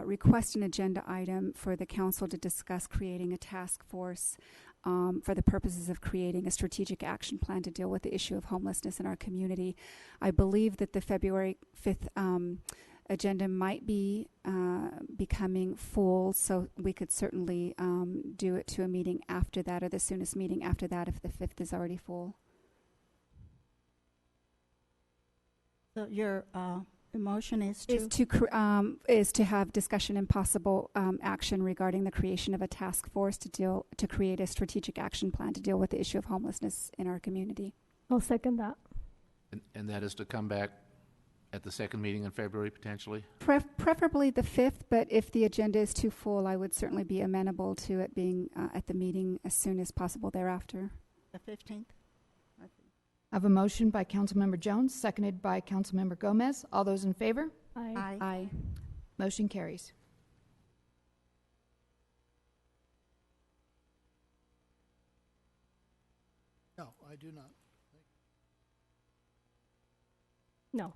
request an agenda item for the council to discuss creating a task force for the purposes of creating a strategic action plan to deal with the issue of homelessness in our community. I believe that the February 5th agenda might be becoming full, so we could certainly do it to a meeting after that, or the soonest meeting after that if the 5th is already full.
So your motion is
to have discussion and possible action regarding the creation of a task force to create a strategic action plan to deal with the issue of homelessness in our community.
I'll second that.
And that is to come back at the second meeting in February, potentially?
Preferably the 5th, but if the agenda is too full, I would certainly be amenable to it being at the meeting as soon as possible thereafter.
The 15th?
I have a motion by Councilmember Jones, seconded by Councilmember Gomez. All those in favor?
Aye.
Aye.
Aye.
Motion carries.
No, I do not.
No.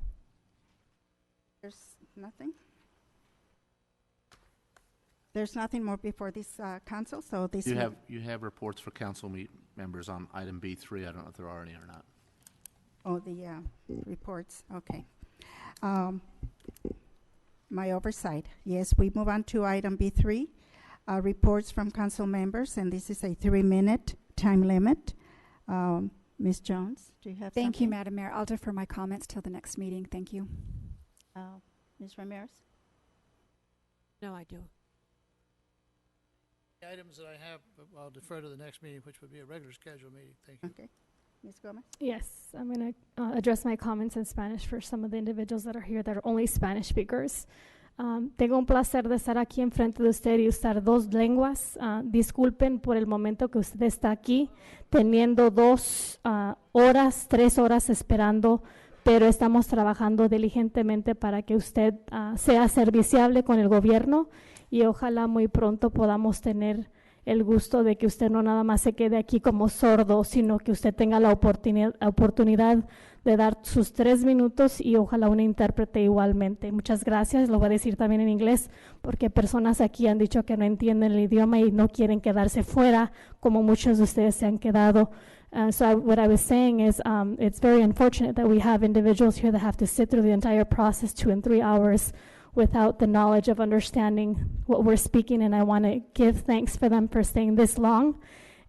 There's nothing? There's nothing more before this council, so this...
You have reports for council members on item B3. I don't know if there are any or not.
Oh, the reports, okay. My oversight. Yes, we move on to item B3, reports from council members, and this is a 3-minute time limit. Ms. Jones, do you have
Thank you,
something?
Madam Mayor. I'll defer my comments till the next meeting. Thank you.
Ms. Ramirez?
No, I do.
The items that I have, I'll defer to the next meeting, which would be a regular scheduled meeting. Thank you.
Okay. Ms. Gomez?
Yes, I'm going to address my comments in Spanish for some of the individuals that are here that are only Spanish speakers. Tengo un placer de estar aquí enfrente de usted y usar dos lenguas. Disculpen por el momento que usted está aquí, teniendo 2 horas, 3 horas esperando, pero estamos trabajando diligentemente para que usted sea serviciable con el gobierno y ojalá muy pronto podamos tener el gusto de que usted no nada más se quede aquí como sordo, sino que usted tenga la oportunidad de dar sus 3 minutos y ojalá un intérprete igualmente. Muchas gracias, lo voy a decir también en inglés, porque personas aquí han dicho que no entienden el idioma y no quieren quedarse fuera, como muchos de ustedes se han quedado. What I was saying is it's very unfortunate that we have individuals here that have to sit through the entire process 2 and 3 hours without the knowledge of understanding what we're speaking, and I want to give thanks for them for staying this long.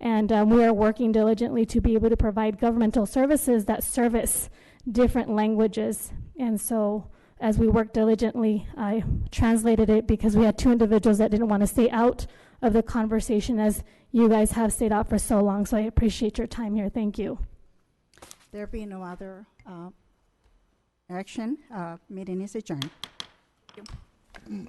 And we are working diligently to be able to provide governmental services that service different languages. And so as we work diligently, I translated it because we had 2 individuals that didn't want to stay out of the conversation as you guys have stayed out for so long. So I appreciate your time here. Thank you.
There being no other action, meeting is adjourned. Thank you.